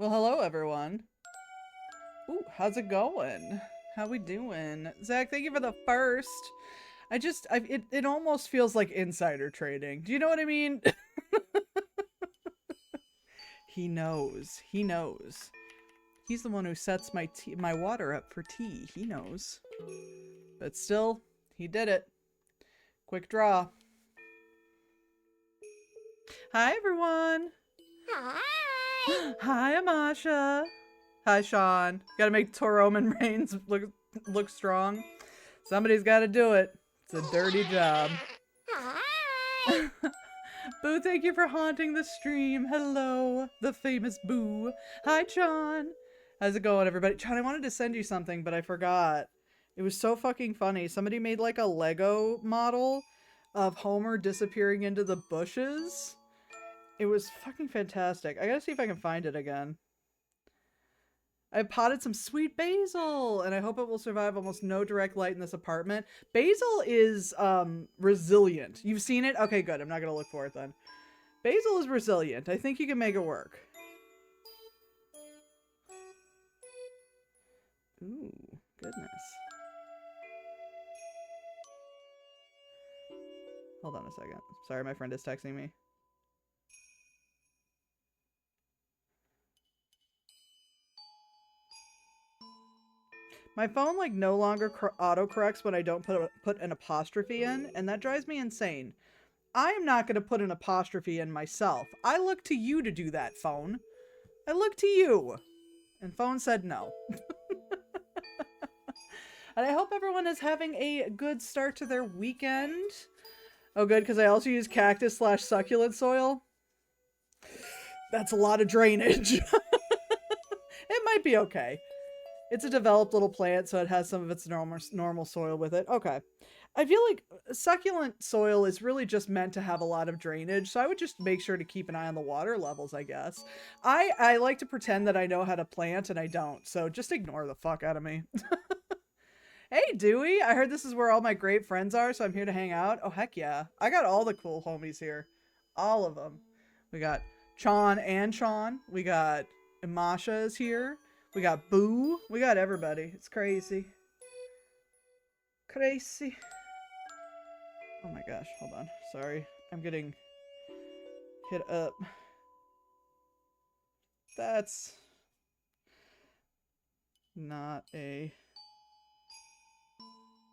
Well, hello everyone. Ooh, how's it going? How we doing? Zach, thank you for the first. It almost feels like insider trading. Do you know what I mean? He knows. He knows. He's the one who sets my water up for tea. He knows. But still, he did it. Quick draw. Hi everyone. Hi. Hi Amasha. Hi Sean. Gotta make Toroman Reigns look strong. Somebody's gotta do it. It's a dirty job. Hi. Boo, thank you for haunting the stream. Hello, the famous Boo. Hi, John. How's it going, everybody? John, I wanted to send you something, but I forgot. It was so fucking funny. Somebody made like a Lego model of Homer disappearing into the bushes. It was fucking fantastic. I gotta see if I can find it again. I potted some sweet basil, and I hope it will survive almost no direct light in this apartment. Basil is resilient. You've seen it? Okay, good. I'm not gonna look for it then. Basil is resilient. I think you can make it work. Ooh, goodness. Hold on a second. Sorry, my friend is texting me. My phone like no longer autocorrects when I don't put an apostrophe in, and that drives me insane. I am not going to put an apostrophe in myself. I look to you to do that, phone. I look to you. And phone said no. And I hope everyone is having a good start to their weekend. Oh, good, because I also use cactus / succulent soil. That's a lot of drainage. It might be okay. It's a developed little plant, so it has some of its normal soil with it. Okay. I feel like succulent soil is really just meant to have a lot of drainage, so I would just make sure to keep an eye on the water levels, I guess. I like to pretend that I know how to plant, and I don't, so just ignore the fuck out of me. Hey, Dewey! I heard this is where all my great friends are, so I'm here to hang out. Oh, heck yeah. I got all the cool homies here. All of them. We got Chon and Sean. We got Imasha is here. We got Boo. We got everybody. It's crazy. Crazy. Oh my gosh, hold on. Sorry. I'm getting hit up. That's not a...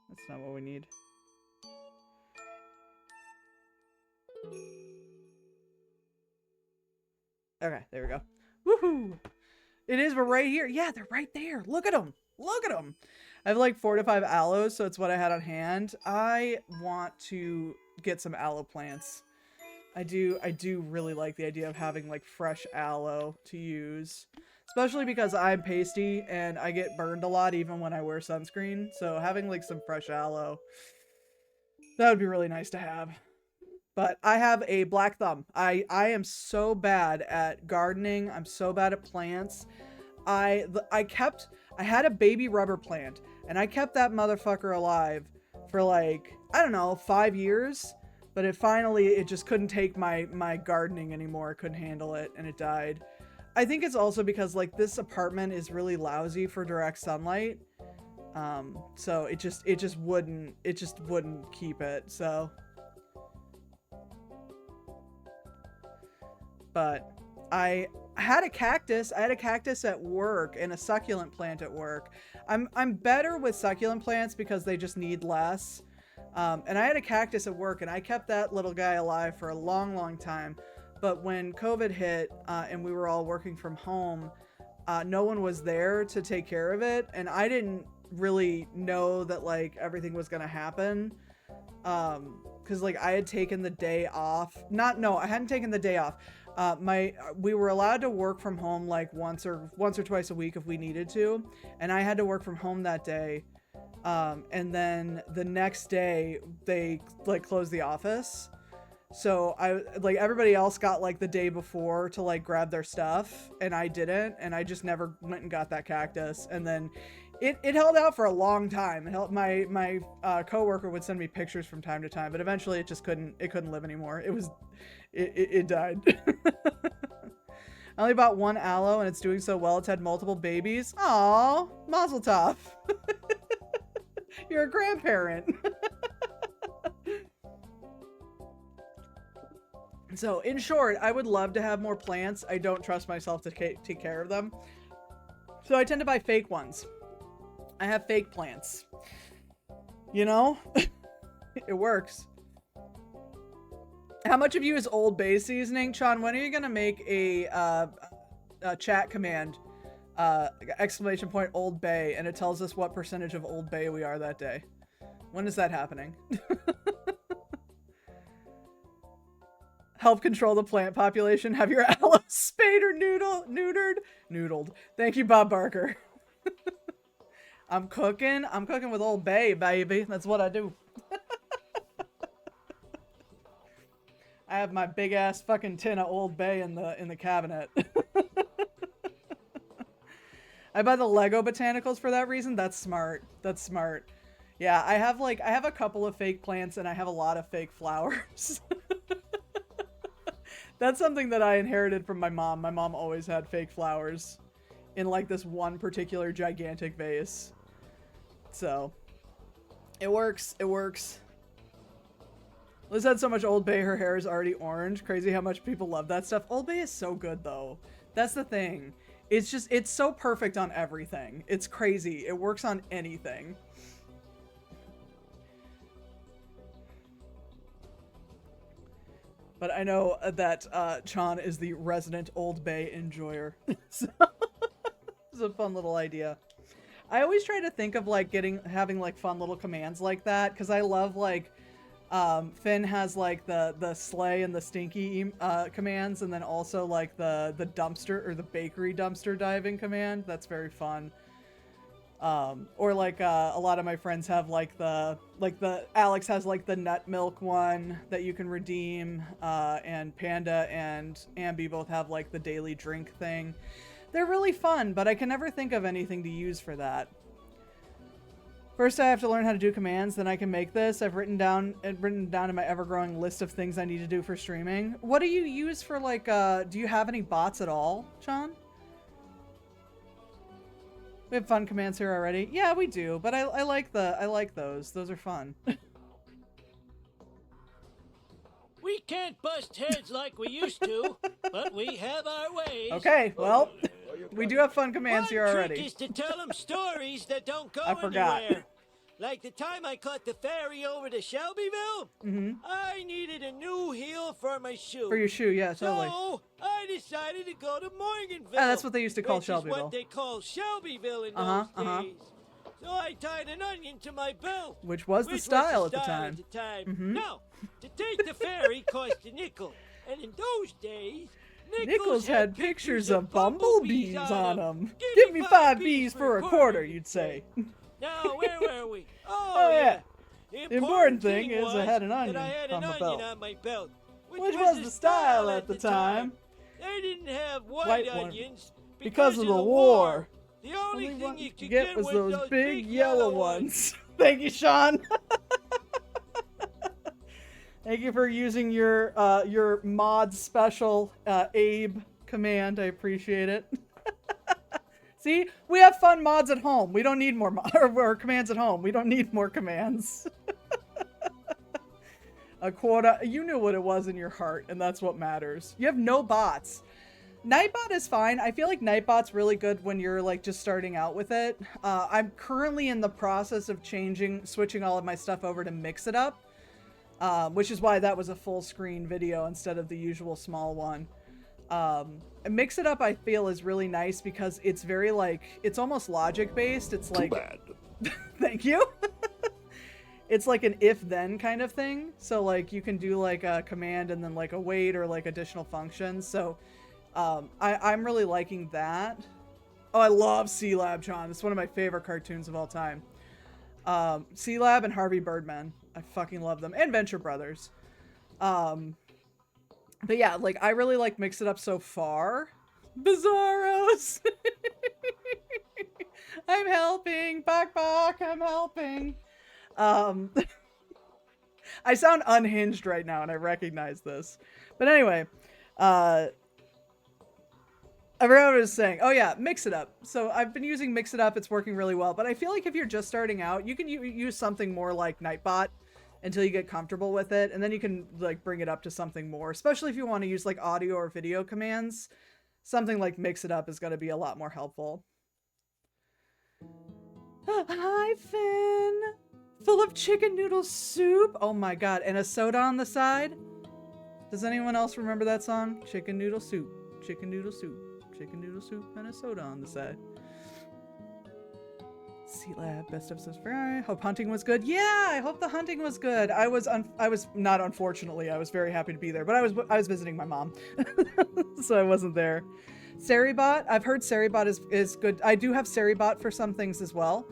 That's not what we need. Okay, there we go. Woohoo! It is, we're right here. Yeah, they're right there. Look at them. Look at them. I have like 4 to 5 aloes, so it's what I had on hand. I want to get some aloe plants. I do really like the idea of having like fresh aloe to use. Especially because I'm pasty and I get burned a lot even when I wear sunscreen. So having like some fresh aloe, that would be really nice to have. But I have a black thumb. I am so bad at gardening. I'm so bad at plants. I had a baby rubber plant and I kept that motherfucker alive for like, I don't know, 5 years. But it just couldn't take my gardening anymore. Couldn't handle it and it died. I think it's also because like this apartment is really lousy for direct sunlight. So it just wouldn't keep it. So, but I had a cactus. I had a cactus at work and a succulent plant at work. I'm better with succulent plants because they just need less. And I had a cactus at work and I kept that little guy alive for a long time. But when COVID hit and we were all working from home, no one was there to take care of it. And I didn't really know that like everything was going to happen. Cause like I had taken the day off. I hadn't taken the day off. We were allowed to work from home like once or twice a week if we needed to. And I had to work from home that day. And then the next day they like closed the office. So I like everybody else got like the day before to like grab their stuff and I didn't, and I just never went and got that cactus. And then it held out for a long time. My coworker would send me pictures from time to time, but eventually it couldn't live anymore. It died. I only bought one aloe and it's doing so well. It's had multiple babies. Aww, mazel tov. You're a grandparent. So, in short, I would love to have more plants. I don't trust myself to take care of them. So I tend to buy fake ones. I have fake plants. You know? It works. How much of you is Old Bay seasoning? Sean, when are you going to make a chat command? Exclamation point Old Bay, and it tells us what percentage of Old Bay we are that day. When is that happening? Help control the plant population. Have your aloe spayed or noodled. Thank you, Bob Barker. I'm cooking with Old Bay, baby. That's what I do. I have my big ass fucking tin of Old Bay in the cabinet. I buy the Lego botanicals for that reason. That's smart. That's smart. Yeah, I have a couple of fake plants and I have a lot of fake flowers. That's something that I inherited from my mom. My mom always had fake flowers in like this one particular gigantic vase. So it works. It works. Liz had so much Old Bay, her hair is already orange. Crazy how much people love that stuff. Old Bay is so good though. That's the thing. It's so perfect on everything. It's crazy. It works on anything. But I know that Chan is the resident Old Bay enjoyer. So it's a fun little idea. I always try to think of like having like fun little commands like that, because I love like Finn has like the sleigh and the stinky commands, and then also like the dumpster or the bakery dumpster diving command. That's very fun. Or like a lot of my friends have like the Alex has like the nut milk one that you can redeem, and Panda and Ambi both have like the daily drink thing. They're really fun, but I can never think of anything to use for that. First I have to learn how to do commands, then I can make this. I've written down in my ever-growing list of things I need to do for streaming. What do you use for like do you have any bots at all, Sean? We have fun commands here already. Yeah, we do, but I like those. Those are fun. We can't bust heads like we used to, but we have our ways. Okay, well, we do have fun commands here already. One trick is to tell them stories that don't go I forgot. anywhere. Like the time I caught the ferry over to Shelbyville, I needed a new heel for my shoe. For your shoe, yeah, totally. So I decided to go to Morganville. Yeah, that's what they used to call which Shelbyville. Is what they call Shelbyville in those days. So I tied an onion to my belt. Which was the style at the time. Now, to take the ferry cost a nickel. And in those days, nickels had pictures of bumblebees on them. Give me 5 bees for a quarter, you'd say. Now, where were we? Oh, yeah. The important thing is I had an onion on my belt. on my belt. Which was the style at the time. They didn't have white onions because of the war. The only thing you could get was those big yellow ones. Thank you, Sean. Thank you for using your mod special Abe command. I appreciate it. See, we have fun mods at home. We don't need more or commands at home. We don't need more commands. A quota. You knew what it was in your heart, and that's what matters. You have no bots. Nightbot is fine. I feel like Nightbot's really good when you're like just starting out with it. I'm currently in the process of switching all of my stuff over to Mix It Up, which is why that was a full screen video instead of the usual small one. Mix It Up I feel is really nice because it's very like, it's almost logic based. It's like, too bad. Thank you. It's like an if-then kind of thing. So like you can do like a command and then like a wait or like additional functions. So I'm really liking that. Oh, I love C-Lab, John. It's one of my favorite cartoons of all time. C-Lab and Harvey Birdman. I fucking love them. And Venture Brothers. But yeah, like I really like Mix It Up so far. Bizarros. I'm helping. Bok, I'm helping. I sound unhinged right now and I recognize this. But anyway, I forgot what I was saying. Oh yeah, Mix It Up. So I've been using Mix It Up. It's working really well. But I feel like if you're just starting out, you can use something more like Nightbot until you get comfortable with it. And then you can like bring it up to something more, especially if you want to use like audio or video commands. Something like Mix It Up is going to be a lot more helpful. Hi, Finn. Full of chicken noodle soup. Oh my god. And a soda on the side. Does anyone else remember that song? Chicken noodle soup. Chicken noodle soup. Chicken noodle soup and a soda on the side. Sea Lab, best episodes for I hope hunting was good. Yeah, I hope the hunting was good. I was not, unfortunately. I was very happy to be there, but I was visiting my mom, so I wasn't there. Seribot, I've heard Seribot is good. I do have Seribot for some things as well.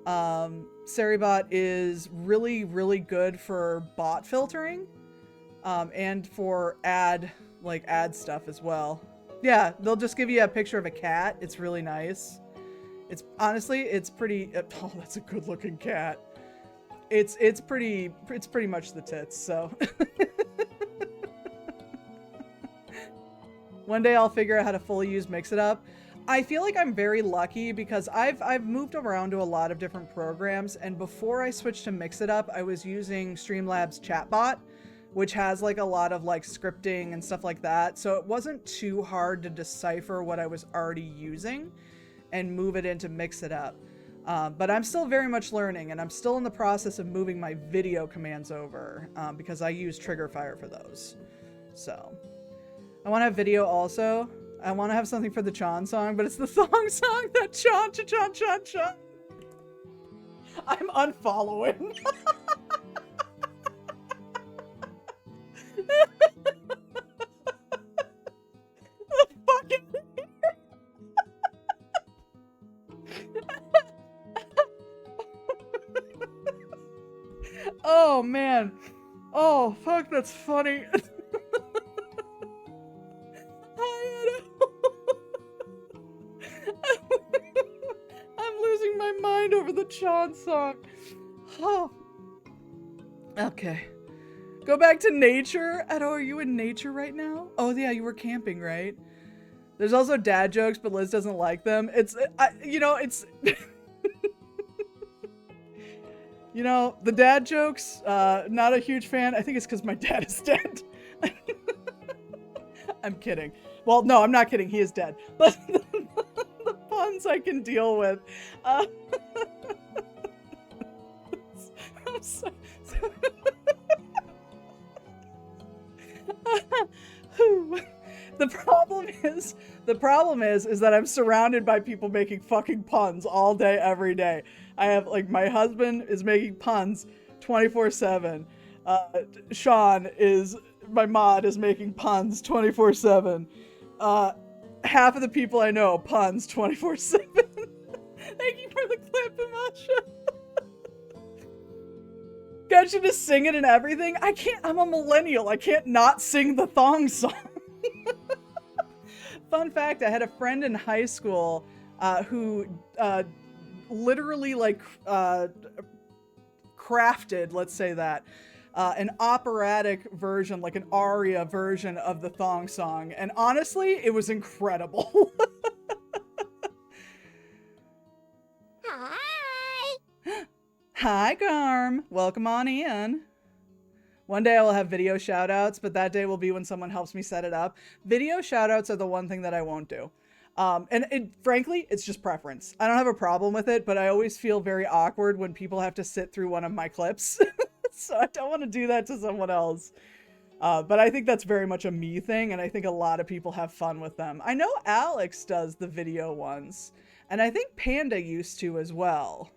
Seribot is really, really good for bot filtering, and for ad stuff as well. Yeah, they'll just give you a picture of a cat. It's really nice. It's honestly, it's pretty. Oh, that's a good-looking cat. It's pretty much the tits. So one day I'll figure out how to fully use Mix It Up. I feel like I'm very lucky because I've moved around to a lot of different programs, and before I switched to Mix It Up, I was using Streamlabs Chatbot, which has like a lot of like scripting and stuff like that. So it wasn't too hard to decipher what I was already using and move it into Mix It Up. But I'm still very much learning, and I'm still in the process of moving my video commands over because I use Triggerfire for those. So I want to have video also. I want to have something for the Chan song, but it's the song that Chan. I'm unfollowing. Oh man. Oh fuck, that's funny. I'm losing my mind over the Chan song. Oh. Okay. Go back to nature. Edo, are you in nature right now? Oh yeah, you were camping, right? There's also dad jokes, but Liz doesn't like them. It's you know, the dad jokes, not a huge fan. I think it's because my dad is dead. I'm kidding. Well, no, I'm not kidding. He is dead. But the puns I can deal with. I'm so the problem is that I'm surrounded by people making fucking puns all day, every day. I have, like, my husband is making puns 24/7. Sean my mod is making puns 24/7. Half of the people I know, puns 24/7. Thank you for the clip, Amasha. Got you to sing it and everything? I can't, I'm a millennial. I can't not sing the thong song. Fun fact, I had a friend in high school who literally like crafted, let's say that, an operatic version, like an aria version of the thong song. And honestly, it was incredible. Hi. Hi, Garm. Welcome on in. One day I will have video shoutouts, but that day will be when someone helps me set it up. Video shoutouts are the one thing that I won't do. Frankly, it's just preference. I don't have a problem with it, but I always feel very awkward when people have to sit through one of my clips. So I don't want to do that to someone else. But I think that's very much a me thing, and I think a lot of people have fun with them. I know Alex does the video ones, and I think Panda used to as well.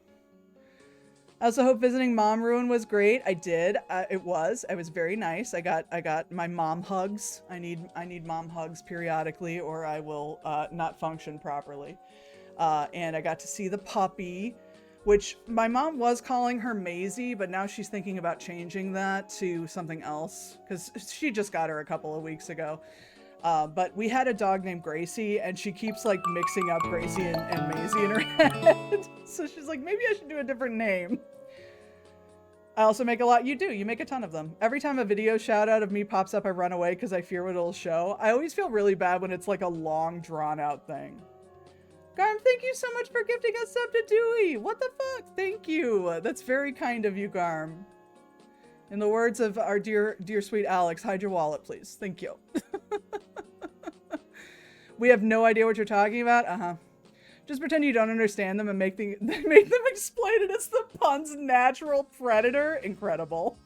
I also hope visiting Mom Ruin was great. I did. It was very nice. I got my mom hugs. I need mom hugs periodically, or I will not function properly. And I got to see the puppy, which my mom was calling her Maisie, but now she's thinking about changing that to something else because she just got her a couple of weeks ago. But we had a dog named Gracie, and she keeps like mixing up Gracie and Maisie in her head. So she's like, maybe I should do a different name. I also make a lot. You do. You make a ton of them. Every time a video shout out of me pops up, I run away because I fear what it'll show. I always feel really bad when it's like a long, drawn out thing. Garm, thank you so much for gifting us sub to Dewey. What the fuck? Thank you. That's very kind of you, Garm. In the words of our dear sweet Alex, hide your wallet, please. Thank you. We have no idea what you're talking about? Just pretend you don't understand them and make them explain it as the pun's natural predator. Incredible.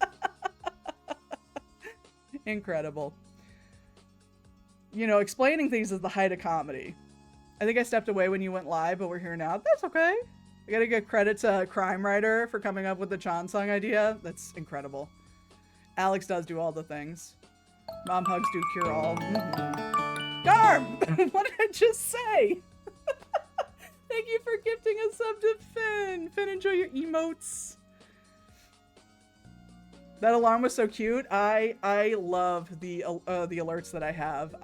Incredible. You know, explaining things is the height of comedy. I think I stepped away when you went live, but we're here now. That's okay. I gotta give credit to Crime Writer for coming up with the Chan song idea. That's incredible. Alex does do all the things. Mom hugs do cure all. Garm! What did I just say? Thank you for gifting a sub to Finn. Finn, enjoy your emotes. That alarm was so cute. I love the alerts that I have.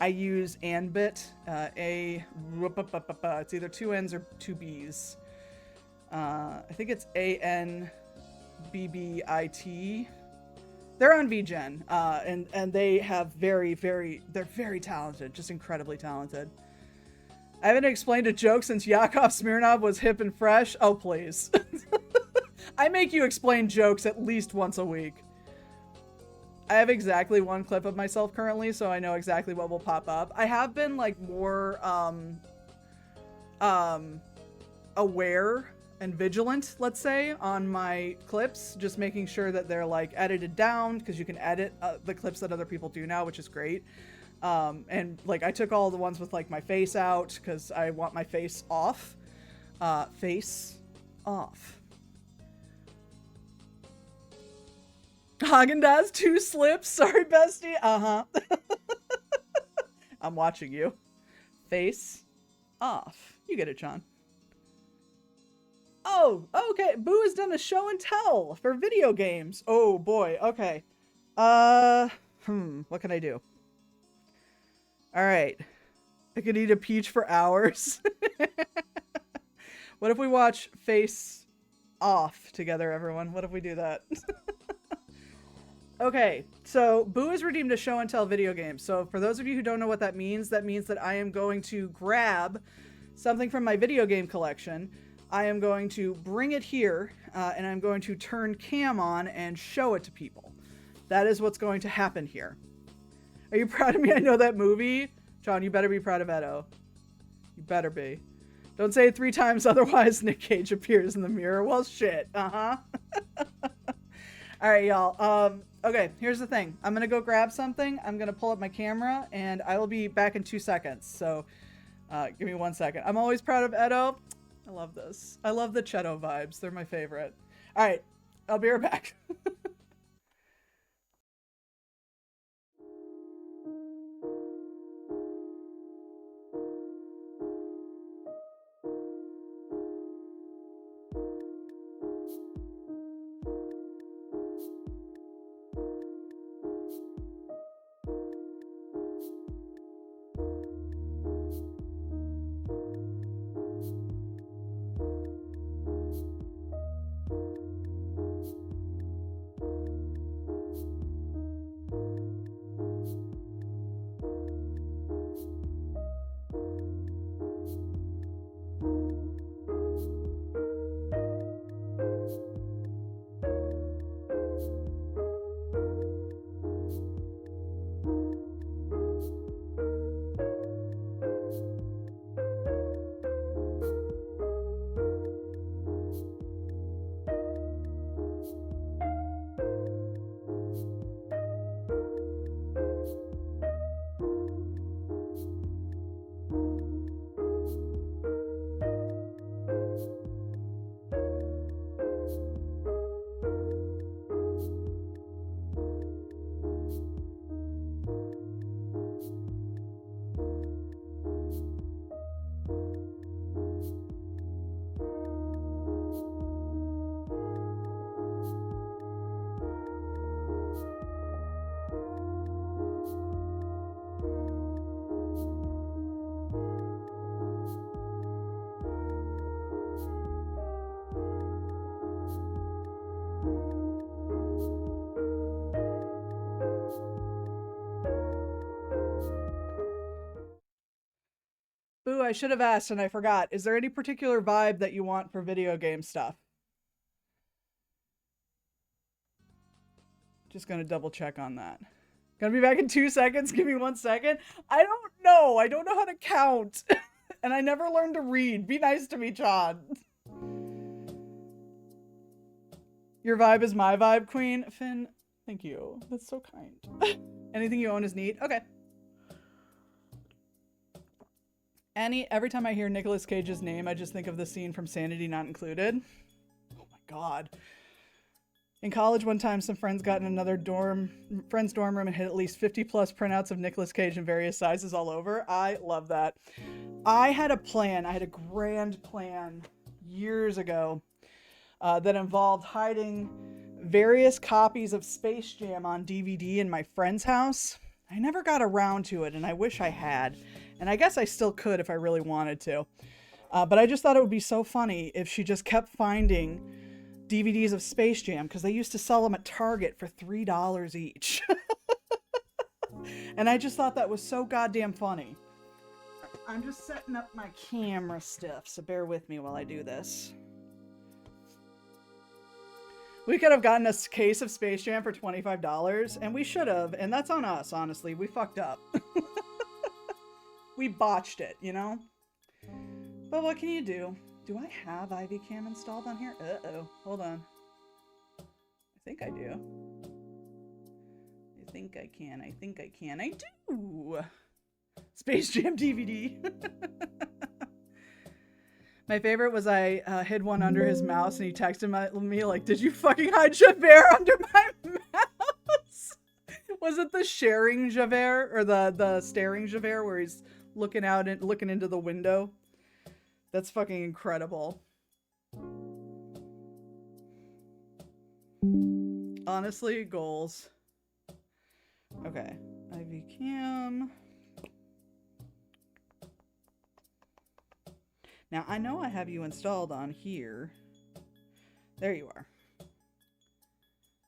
I use Anbit. It's either 2 N's or 2 B's. I think it's ANBBIT. They're on VGen, and they have they're very talented, just incredibly talented. I haven't explained a joke since Yakov Smirnov was hip and fresh. Oh, please. I make you explain jokes at least once a week. I have exactly 1 clip of myself currently, so I know exactly what will pop up. I have been like more aware and vigilant, let's say, on my clips, just making sure that they're like edited down, because you can edit the clips that other people do now, which is great. And like I took all the ones with like my face out because I want my face off. Face off. Haagen-Dazs 2 slips. Sorry, bestie. I'm watching you. Face off. You get it, John. Oh, okay. Boo has done a show and tell for video games. Oh boy. Okay. What can I do? All right. I could eat a peach for hours. What if we watch Face Off together, everyone? What if we do that? Okay, so Boo has redeemed a show and tell video game. So for those of you who don't know what that means that I am going to grab something from my video game collection. I am going to bring it here, and I'm going to turn cam on and show it to people. That is what's going to happen here. Are you proud of me? I know that movie. John, you better be proud of Edo. You better be. Don't say it 3 times, otherwise Nick Cage appears in the mirror. Well, shit. All right, y'all. Okay, here's the thing. I'm gonna go grab something. I'm gonna pull up my camera, and I will be back in 2 seconds. So, give me 1 second. I'm always proud of Edo. I love this. I love the Cheeto vibes. They're my favorite. All right, I'll be right back. I should have asked and I forgot. Is there any particular vibe that you want for video game stuff? Just gonna double check on that. Gonna be back in 2 seconds. Give me 1 second. I don't know. I don't know how to count. And I never learned to read. Be nice to me, John. Your vibe is my vibe, Queen. Finn, thank you. That's so kind. Anything you own is neat. Okay. Every time I hear Nicolas Cage's name, I just think of the scene from Sanity Not Included. Oh my god. In college one time, some friends got in another friend's dorm room and hid at least 50 plus printouts of Nicolas Cage in various sizes all over. I love that. I had a plan. I had a grand plan years ago that involved hiding various copies of Space Jam on DVD in my friend's house. I never got around to it, and I wish I had. And I guess I still could if I really wanted to. But I just thought it would be so funny if she just kept finding DVDs of Space Jam, because they used to sell them at Target for $3 each. And I just thought that was so goddamn funny. I'm just setting up my camera stuff, so bear with me while I do this. We could have gotten a case of Space Jam for $25, and we should have, and that's on us, honestly. We fucked up. We botched it, you know? But what can you do? Do I have Ivy Cam installed on here? Uh-oh. Hold on. I think I do. I think I can. I think I can. I do! Space Jam DVD. My favorite was I hid one under his mouse and he texted me like, did you fucking hide Javert under my mouse? Was it the sharing Javert or the staring Javert where he's looking out and looking into the window? That's fucking incredible. Honestly, goals. Okay. IV Cam. Now, I know I have you installed on here. There you are.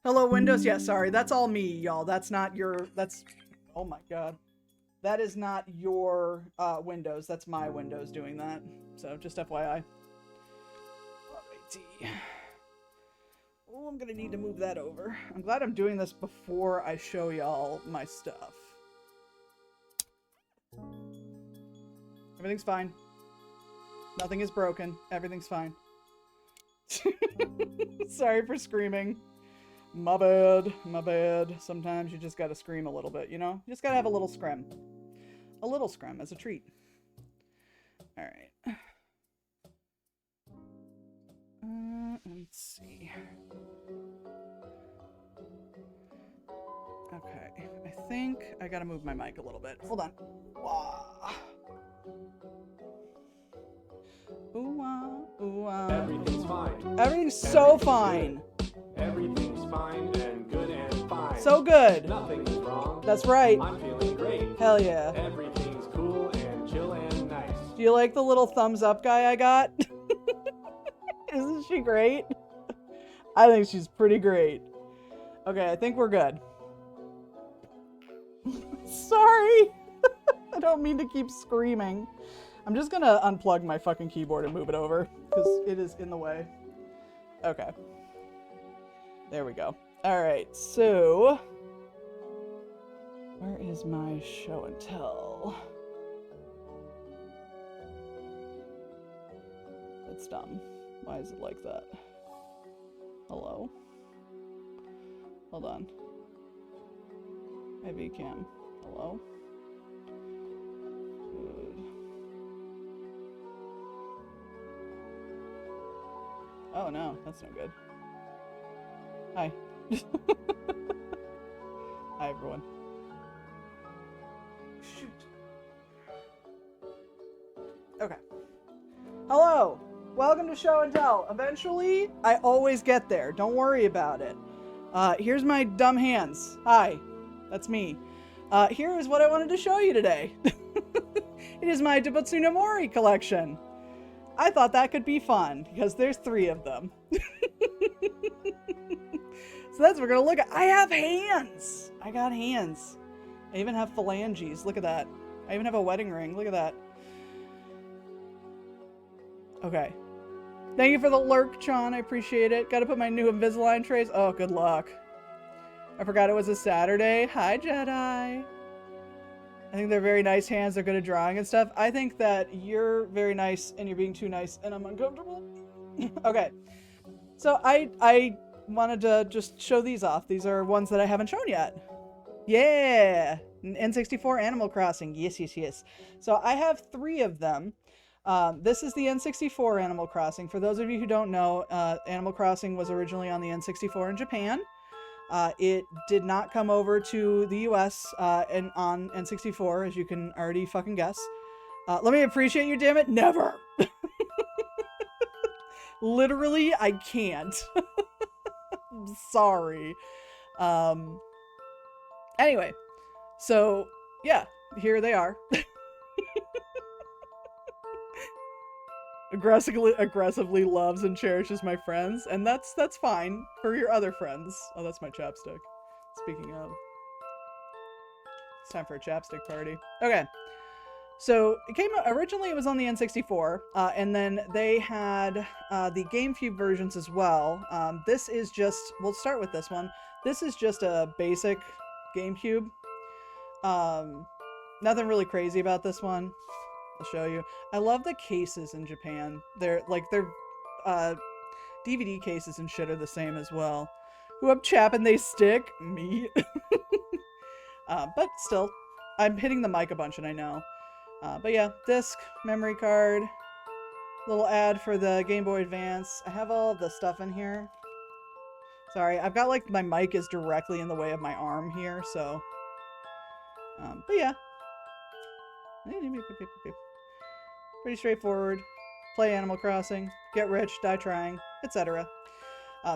Hello, Windows. Yeah, sorry. That's all me, y'all. That's not your... That's... Oh my god. That is not your Windows. That's my Windows doing that. So, just FYI. Oh, I'm gonna need to move that over. I'm glad I'm doing this before I show y'all my stuff. Everything's fine. Nothing is broken. Everything's fine. Sorry for screaming. My bad. My bad. Sometimes you just gotta scream a little bit, you know? You just gotta have a little scrim. A little scrim as a treat. Alright. Let's see. Okay. I think I gotta move my mic a little bit. Hold on. Wah. Everything's fine. Everything's so fine. Everything's fine and good and fine. So good. Nothing is wrong. That's right. I'm feeling great. Hell yeah. Everything's cool and chill and nice. Do you like the little thumbs up guy I got? Isn't she great? I think she's pretty great. Okay, I think we're good. Sorry. I don't mean to keep screaming. I'm just gonna unplug my fucking keyboard and move it over because it is in the way. Okay. There we go. Alright, so where is my show and tell? That's dumb. Why is it like that? Hello? Hold on. IV Cam. Hello? Good. Oh no, that's no good. Hi. Hi everyone. Shoot. Okay. Hello! Welcome to Show and Tell. Eventually, I always get there. Don't worry about it. Here's my dumb hands. Hi. That's me. Here is what I wanted to show you today. It is my Dobutsu no Mori collection. I thought that could be fun, because there's 3 of them. So that's what we're going to look at. I have hands! I got hands. I even have phalanges. Look at that. I even have a wedding ring. Look at that. Okay. Thank you for the lurk, John. I appreciate it. Gotta put my new Invisalign trays. Oh, good luck. I forgot it was a Saturday. Hi, Jedi. I think they're very nice hands. They're good at drawing and stuff. I think that you're very nice and you're being too nice and I'm uncomfortable. Okay. So I wanted to just show these off. These are ones that I haven't shown yet. Yeah. N64 Animal Crossing. Yes, yes, yes. So I have 3 of them. This is the N64 Animal Crossing. For those of you who don't know, Animal Crossing was originally on the N64 in Japan. It did not come over to the US and on N64, as you can already fucking guess. Let me appreciate you, damn it. Never. Literally, I can't. I'm sorry. Anyway, so yeah, here they are. aggressively loves and cherishes my friends, and that's fine for your other friends. Oh, that's my chapstick. Speaking of, it's time for a chapstick party. Okay, so it came originally, it was on the N64, and then they had the GameCube versions as well. This is just, we'll start with this one. This is just a basic GameCube. Nothing really crazy about this one. I'll show you. I love the cases in Japan. They're DVD cases and shit are the same as well. Who up chap and they stick? Me. But still, I'm hitting the mic a bunch and I know. But yeah, disc, memory card, little ad for the Game Boy Advance. I have all of the stuff in here. Sorry, I've got like my mic is directly in the way of my arm here, so. But yeah. Pretty straightforward. Play Animal Crossing, get rich, die trying, etc.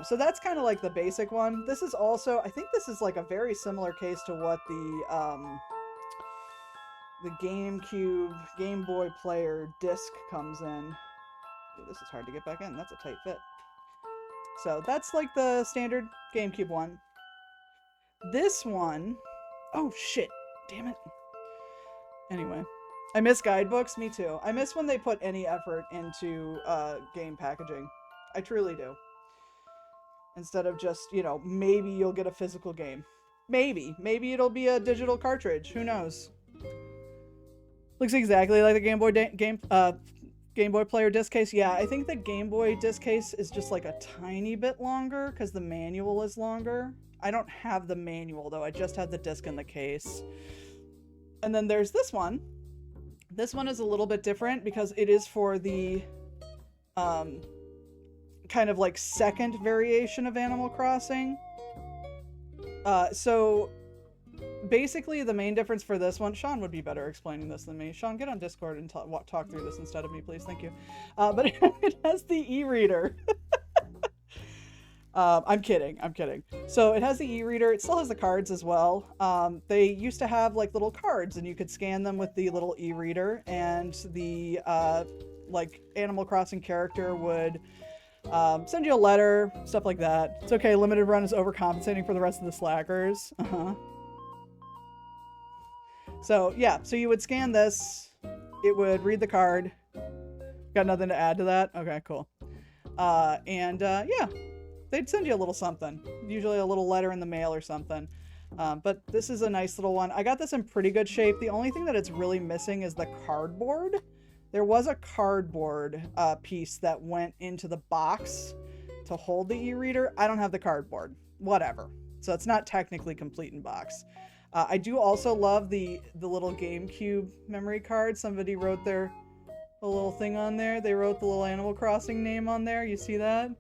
So that's kind of like the basic one. This is also, I think this is like a very similar case to what the GameCube Game Boy Player disc comes in. Ooh, this is hard to get back in. That's a tight fit. So that's like the standard GameCube one. This one, oh shit, damn it. Anyway. I miss guidebooks, me too. I miss when they put any effort into game packaging. I truly do. Instead of just, you know, maybe you'll get a physical game. Maybe. Maybe it'll be a digital cartridge. Who knows? Looks exactly like the Game Boy Player disc case. Yeah, I think the Game Boy disc case is just like a tiny bit longer because the manual is longer. I don't have the manual though. I just have the disc in the case. And then there's this one. This one is a little bit different because it is for the kind of like second variation of Animal Crossing. So basically the main difference for this one, Sean would be better explaining this than me. Sean, get on Discord and talk through this instead of me, please. Thank you. But it has the e-reader. I'm kidding. So it has the e-reader. It still has the cards as well. They used to have like little cards and you could scan them with the little e-reader, and the like Animal Crossing character would send you a letter, stuff like that. It's okay, limited run is overcompensating for the rest of the slackers. So yeah, so you would scan this, it would read the card. Got nothing to add to that? Okay, cool. Yeah. They'd send you a little something, usually a little letter in the mail or something. But this is a nice little one. I got this in pretty good shape. The only thing that it's really missing is the cardboard. There was a cardboard piece that went into the box to hold the e-reader. I don't have the cardboard. Whatever. So it's not technically complete in box. I do also love the little GameCube memory card. Somebody wrote a little thing on there. They wrote the little Animal Crossing name on there. You see that?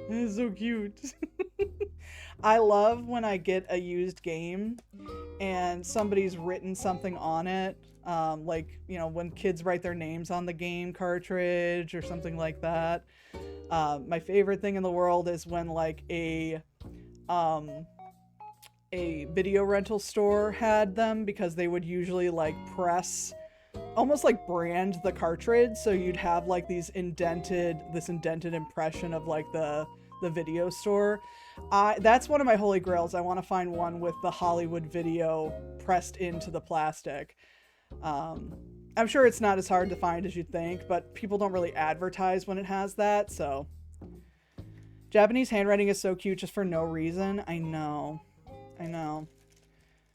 It's so cute. I love when I get a used game and somebody's written something on it. Like, you know, when kids write their names on the game cartridge or something like that. My favorite thing in the world is when like a video rental store had them, because they would usually like press, almost like brand the cartridge, so you'd have like this indented impression of like the video store. That's one of my holy grails. I want to find one with the Hollywood Video pressed into the plastic. I'm sure it's not as hard to find as you'd think, but people don't really advertise when it has that, so. Japanese handwriting is so cute just for no reason. I know. I know.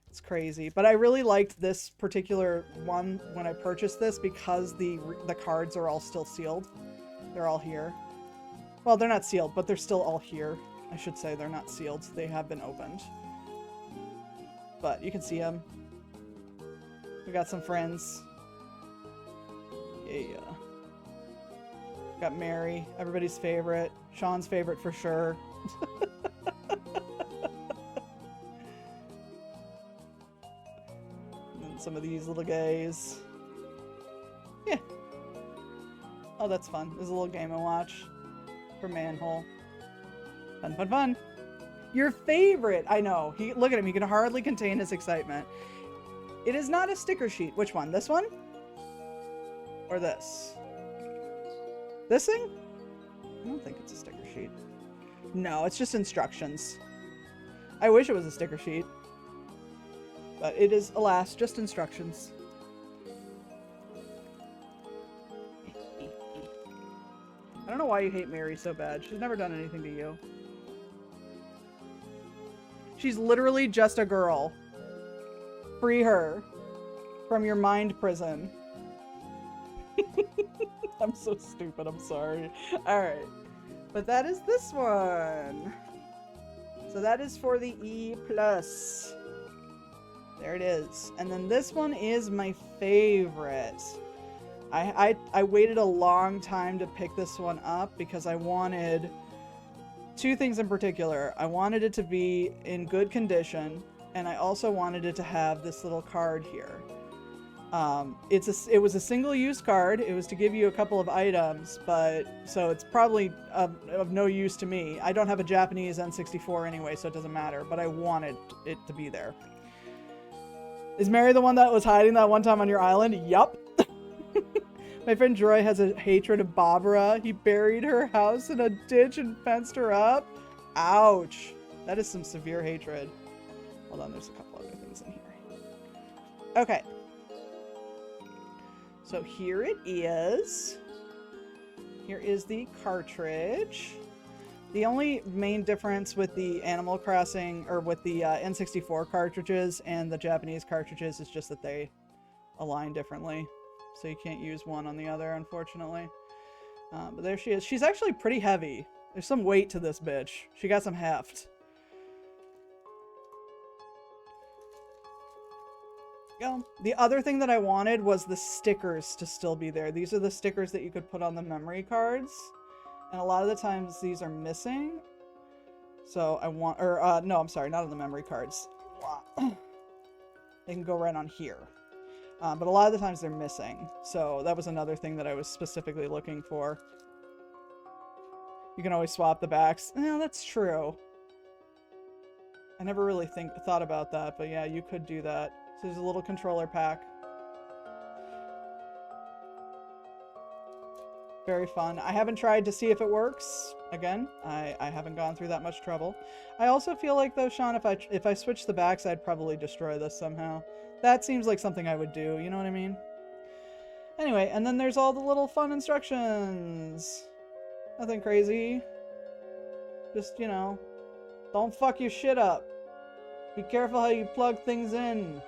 It's crazy. But I really liked this particular one when I purchased this because the cards are all still sealed. They're all here. Well, they're not sealed, but they're still all here. I should say they're not sealed. They have been opened. But you can see them. We got some friends. Yeah. Got Mary, everybody's favorite. Sean's favorite for sure. And then some of these little guys. Yeah. Oh, that's fun. There's a little game and watch for Manhole. Fun, fun, fun. Your favorite. I know. Look at him. He can hardly contain his excitement. It is not a sticker sheet. Which one? This one? Or this? This thing? I don't think it's a sticker sheet. No, it's just instructions. I wish it was a sticker sheet. But it is, alas, just instructions. I don't know why you hate Mary so bad. She's never done anything to you. She's literally just a girl. Free her from your mind prison. I'm so stupid, I'm sorry. Alright. But that is this one. So that is for the E+. There it is. And then this one is my favorite. I waited a long time to pick this one up because I wanted two things in particular. I wanted it to be in good condition, and I also wanted it to have this little card here. It was a single-use card. It was to give you a couple of items, but so it's probably of no use to me. I don't have a Japanese N64 anyway, so it doesn't matter, but I wanted it to be there. Is Mary the one that was hiding that one time on your island? Yup. My friend Joy has a hatred of Barbara. He buried her house in a ditch and fenced her up. Ouch. That is some severe hatred. Hold on, there's a couple other things in here. Okay. So here it is. Here is the cartridge. The only main difference with the Animal Crossing, or with the N64 cartridges and the Japanese cartridges, is just that they align differently. So you can't use one on the other, unfortunately. But there she is. She's actually pretty heavy. There's some weight to this bitch. She got some heft. The other thing that I wanted was the stickers to still be there. These are the stickers that you could put on the memory cards. And a lot of the times these are missing. So I want, or no, I'm sorry, not on the memory cards. They can go right on here. But a lot of the times they're missing. So that was another thing that I was specifically looking for. You can always swap the backs. Yeah, that's true. I never really thought about that, but yeah, you could do that. So there's a little controller pack. Very fun. I haven't tried to see if it works. Again, I haven't gone through that much trouble. I also feel like, though, Sean, if I switch the backs, I'd probably destroy this somehow. That seems like something I would do, you know what I mean? Anyway, and then there's all the little fun instructions. Nothing crazy. Just, you know, don't fuck your shit up. Be careful how you plug things in.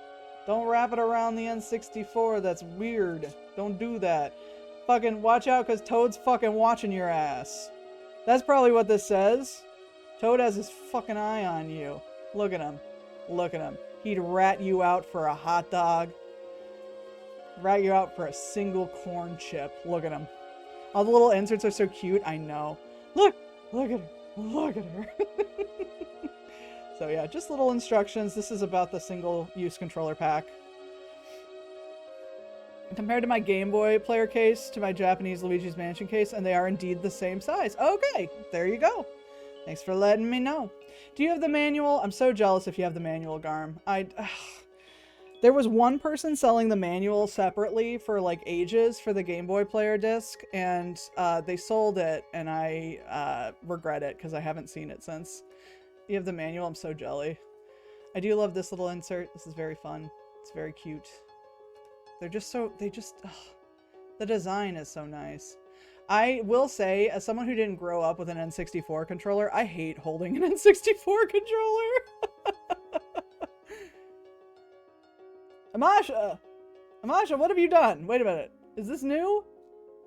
Don't wrap it around the N64. That's weird. Don't do that. Fucking watch out, because Toad's fucking watching your ass. That's probably what this says. Toad has his fucking eye on you. Look at him. Look at him. He'd rat you out for a hot dog. Rat you out for a single corn chip. Look at him. All the little inserts are so cute. I know. Look! Look at her. Look at her. So yeah, just little instructions. This is about the single-use controller pack. Compared to my Game Boy player case to my Japanese Luigi's Mansion case, and they are indeed the same size. Okay, there you go. Thanks for letting me know. Do you have the manual? I'm so jealous if you have the manual, Garm. There was one person selling the manual separately for like ages for the Game Boy player disc, and they sold it, and I regret it because I haven't seen it since. You have the manual? I'm so jelly. I do love this little insert. This is very fun. It's very cute. They're just so, ugh. The design is so nice. I will say, as someone who didn't grow up with an N64 controller, I hate holding an N64 controller. Amasha! Amasha, what have you done? Wait a minute. Is this new?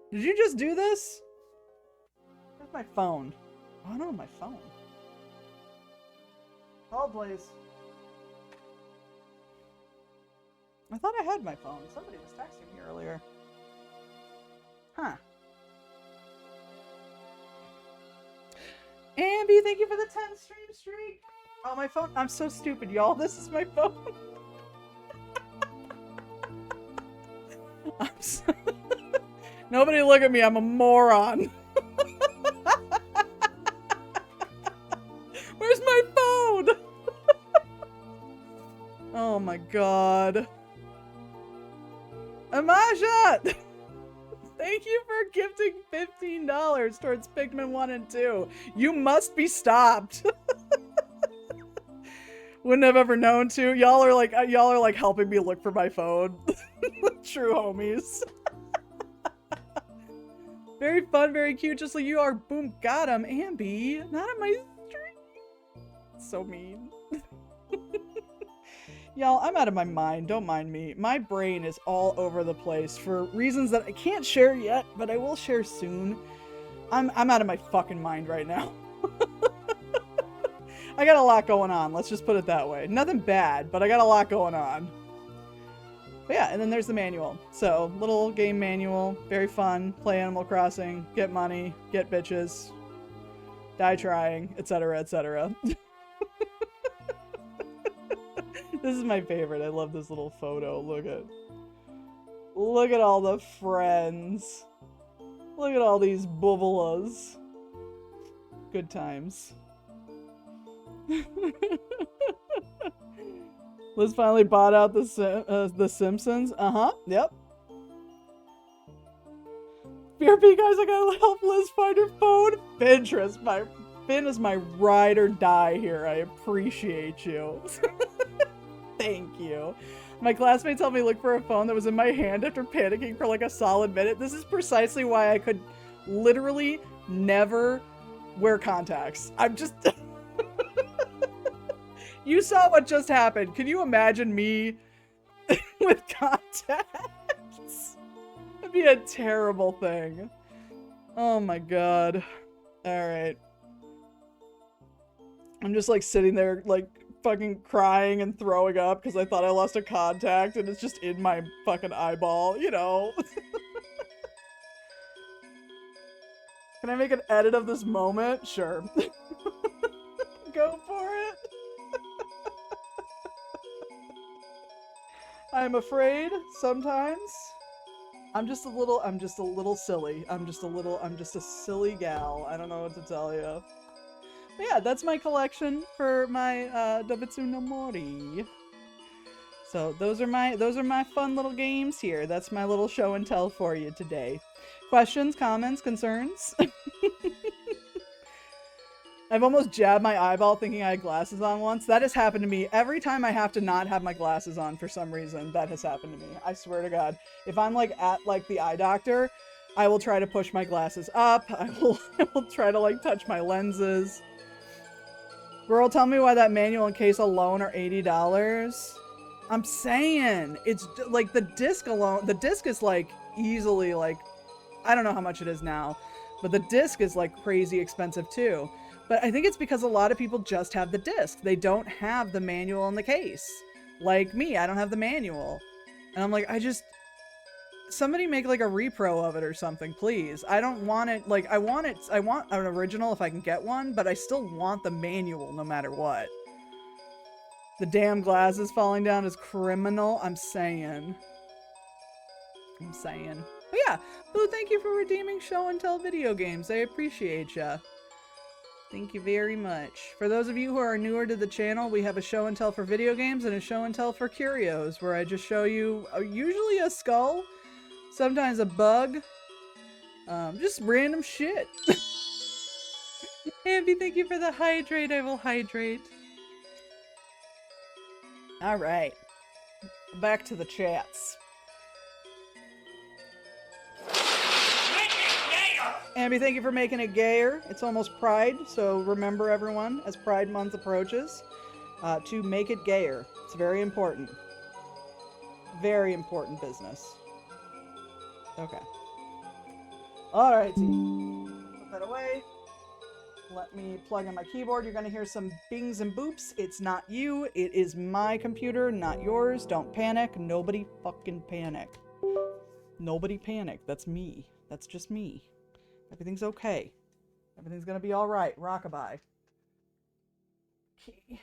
Did you just do this? Where's my phone? Oh, I don't have my phone. Hold, please. I thought I had my phone. Somebody was texting me earlier. Huh. Ambi, thank you for the 10 stream streak. Oh, my phone. I'm so stupid, y'all. This is my phone. I'm so... Nobody look at me. I'm a moron. Where's my phone? Oh my god. Amasha! Thank you for gifting $15 towards Pikmin 1 and 2. You must be stopped. Wouldn't have ever known to. Y'all are like helping me look for my phone. True homies. Very fun, very cute, just like you are. Boom, got him. Ambi, not on my stream. So mean. Y'all, I'm out of my mind. Don't mind me. My brain is all over the place for reasons that I can't share yet, but I will share soon. I'm out of my fucking mind right now. I got a lot going on. Let's just put it that way. Nothing bad, but I got a lot going on. But yeah, and then there's the manual. So, little game manual. Very fun. Play Animal Crossing. Get money. Get bitches. Die trying. Etc. etc. This is my favorite. I love this little photo. Look at all the friends. Look at all these bubbalas. Good times. Liz finally bought out the Simpsons. Yep. BRB guys, I gotta help Liz find her phone. Finn is my ride or die here. I appreciate you. Thank you. My classmates helped me look for a phone that was in my hand after panicking for like a solid minute. This is precisely why I could literally never wear contacts. I'm just... You saw what just happened. Can you imagine me with contacts? That'd be a terrible thing. Oh my god. Alright. I'm just like sitting there like fucking crying and throwing up because I thought I lost a contact and it's just in my fucking eyeball, you know? Can I make an edit of this moment? Sure. Go for it. I'm afraid sometimes. I'm just a little silly. I'm just a silly gal. I don't know what to tell you. But yeah, that's my collection for my Dobitsu no Mori. So those are my fun little games here. That's my little show and tell for you today. Questions, comments, concerns? I've almost jabbed my eyeball thinking I had glasses on once. That has happened to me every time I have to not have my glasses on for some reason. That has happened to me. I swear to God. If I'm like at like the eye doctor, I will try to push my glasses up. I will try to like touch my lenses. Girl, tell me why that manual and case alone are $80. I'm saying, it's like the disc alone. The disc is like easily like, I don't know how much it is now, but the disc is like crazy expensive too. But I think it's because a lot of people just have the disc. They don't have the manual in the case. Like me, I don't have the manual. And I'm like, somebody make like a repro of it or something, please. I don't want it, like, I want an original if I can get one, but I still want the manual no matter what. The damn glasses falling down is criminal, I'm saying. But yeah, Boo, thank you for redeeming show and tell video games. I appreciate ya. Thank you very much. For those of you who are newer to the channel, we have a show and tell for video games and a show and tell for curios, where I just show you usually a skull, sometimes a bug, just random shit. Ambi, thank you for the hydrate. I will hydrate. Alright. Back to the chats. Ambi, thank you for making it gayer. It's almost Pride, so remember everyone, as Pride Month approaches, to make it gayer. It's very important. Very important business. Okay. Alrighty. Put that away. Let me plug in my keyboard. You're going to hear some bings and boops. It's not you. It is my computer, not yours. Don't panic. Nobody fucking panic. Nobody panic. That's me. That's just me. Everything's okay. Everything's going to be alright. Rockabye. Okay.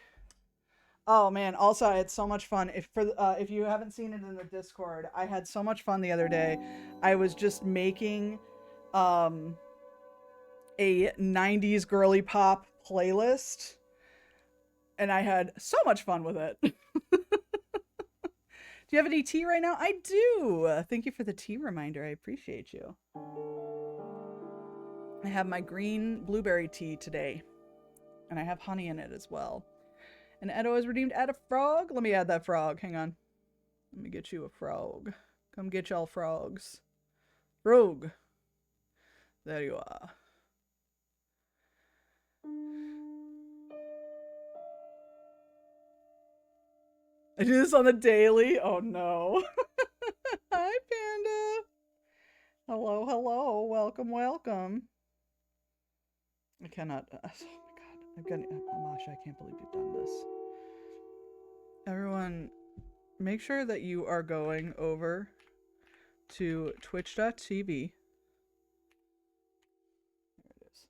Oh man, also I had so much fun. If you haven't seen it in the Discord, I had so much fun the other day. I was just making a 90s girly pop playlist, and I had so much fun with it. Do you have any tea right now? I do. Thank you for the tea reminder. I appreciate you. I have my green blueberry tea today, and I have honey in it as well. And Edo has redeemed add a frog. Let me add that frog. Hang on. Let me get you a frog. Come get y'all frogs. Frog. There you are. I do this on the daily? Oh no. Hi, Panda. Hello, hello. Welcome, welcome. I cannot. Oh my god. I've got. Amasha, I can't believe you've done this. Everyone, make sure that you are going over to twitch.tv. There it is.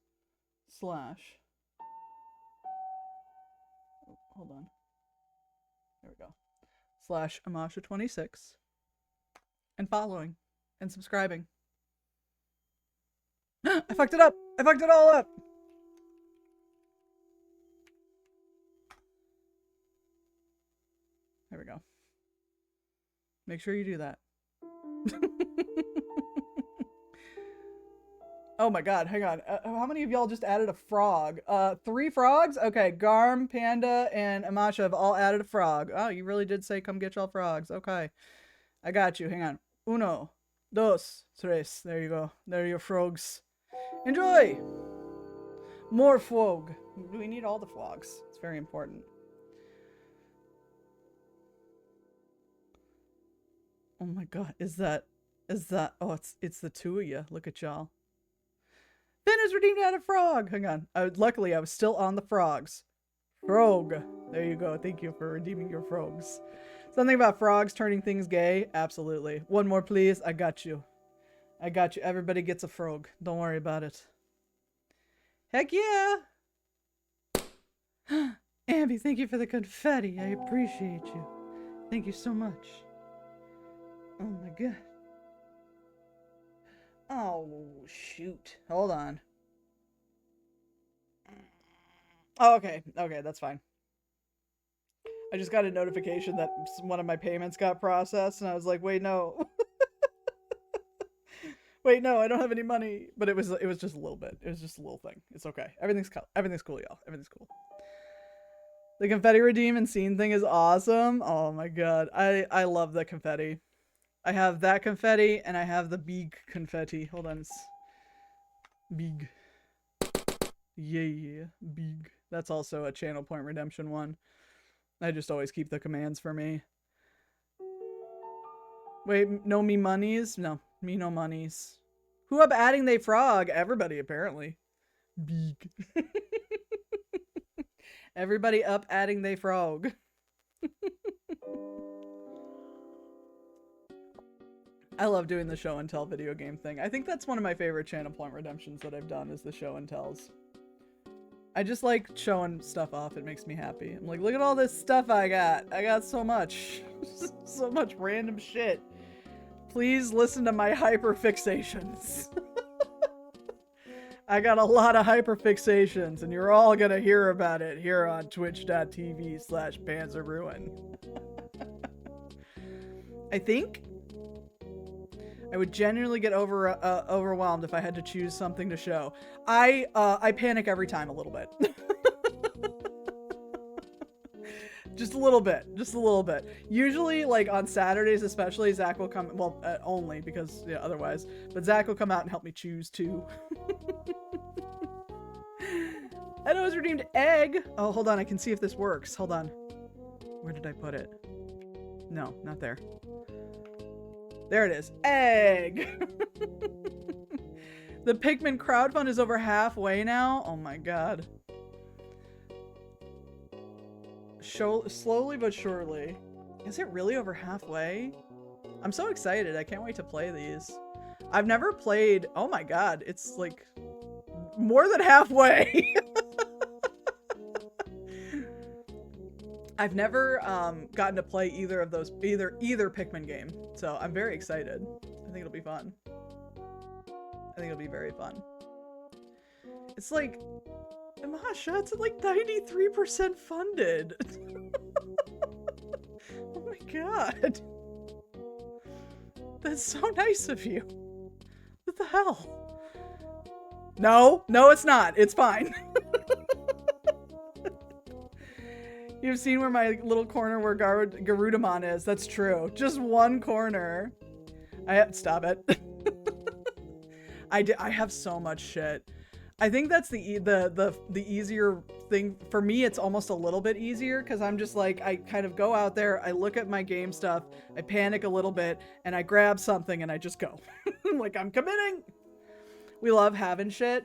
/ oh, hold on. There we go. / Amasha26. And following. And subscribing. I fucked it up! I fucked it all up! There we go. Make sure you do that. Oh my god, hang on. How many of y'all just added a frog? 3 frogs? Okay, Garm, Panda, and Amasha have all added a frog. Oh, you really did say come get y'all frogs. Okay. I got you. Hang on. 1, 2, 3. There you go. There are your frogs. Enjoy! More frog. We need all the frogs. It's very important. Oh my god, is that, oh, it's the 2 of you. Look at y'all. Ben has redeemed out a frog. Hang on. Luckily, I was still on the frogs. Frog. There you go. Thank you for redeeming your frogs. Something about frogs turning things gay? Absolutely. One more, please. I got you. I got you. Everybody gets a frog. Don't worry about it. Heck yeah! Ambi, thank you for the confetti. I appreciate you. Thank you so much. Oh my god. Oh, shoot. Hold on. Oh, okay. Okay, that's fine. I just got a notification that one of my payments got processed, and I was like, wait, no. Wait, no, I don't have any money. But it was just a little bit. It was just a little thing. It's okay. Everything's cool, y'all. Everything's cool. The confetti redeem and scene thing is awesome. Oh my god. I love the confetti. I have that confetti, and I have the big confetti. Hold on. It's big. Yeah, big. That's also a channel point redemption one. I just always keep the commands for me. Wait, no me monies? No, me no monies. Who up adding they frog? Everybody, apparently. Big. Everybody up adding they frog. I love doing the show and tell video game thing. I think that's one of my favorite channel point redemptions that I've done, is the show and tells. I just like showing stuff off. It makes me happy. I'm like, look at all this stuff I got. I got so much. So much random shit. Please listen to my hyperfixations. I got a lot of hyperfixations, and you're all gonna hear about it here on twitch.tv/panzerruin. I think I would genuinely get overwhelmed if I had to choose something to show. I panic every time a little bit. Just a little bit. Just a little bit. Usually, like, on Saturdays especially, Zach will come... Well, only because, yeah, otherwise. But Zach will come out and help me choose, too. I know it's redeemed egg. Oh, hold on. I can see if this works. Hold on. Where did I put it? No, not there. There it is. Egg! The Pikmin crowdfund is over halfway now. Oh my god. Slowly but surely. Is it really over halfway? I'm so excited. I can't wait to play these. I've never played... Oh my god. It's like more than halfway. I've never gotten to play either of those, either Pikmin game. So I'm very excited. I think it'll be fun. I think it'll be very fun. It's like, Masha, it's like 93% funded. Oh my god. That's so nice of you. What the hell? No, it's not. It's fine. You've seen where my little corner where Garudamon is. That's true. Just one corner. Stop it. I have so much shit. I think that's the easier thing for me. It's almost a little bit easier because I'm just like, I kind of go out there, I look at my game stuff, I panic a little bit, and I grab something and I just go. Like, I'm committing. We love having shit.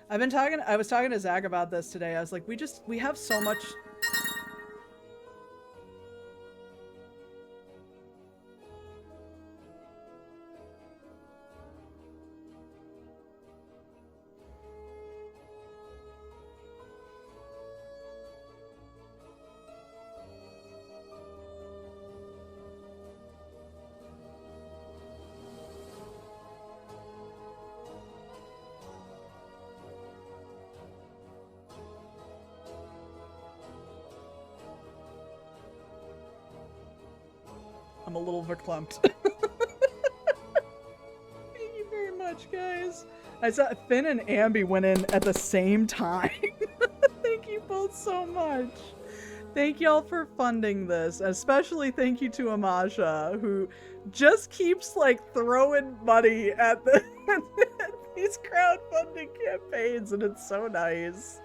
I was talking to Zach about this today. I was like, we have so much. I'm a little verklempt. Thank you very much, guys. I saw Finn and Ambi went in at the same time. Thank you both so much. Thank y'all for funding this. Especially thank you to Amasha, who just keeps like throwing money at these crowdfunding campaigns, and it's so nice.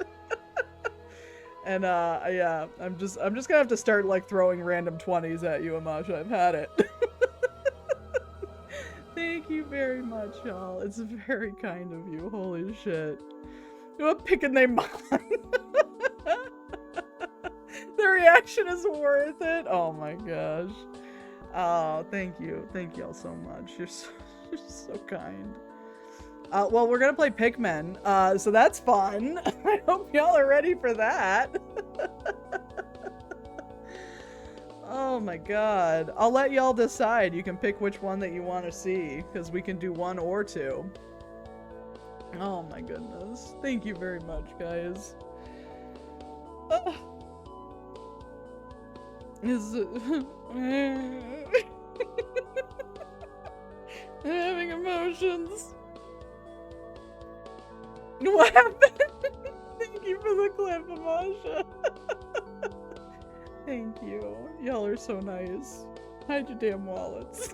And yeah, I'm just gonna have to start like throwing random 20s at you, Amasha. I've had it. Thank you very much, y'all. It's very kind of you. Holy shit. What picking they mind? The reaction is worth it. Oh my gosh. Oh, thank you. Thank y'all so much. You're so kind. Well, we're gonna play Pikmin, so that's fun. I hope y'all are ready for that. Oh my god. I'll let y'all decide. You can pick which one that you want to see, because we can do one or two. Oh my goodness. Thank you very much, guys. I'm having emotions. What happened? Thank you for the clip, Amasha. Thank you. Y'all are so nice. Hide your damn wallets.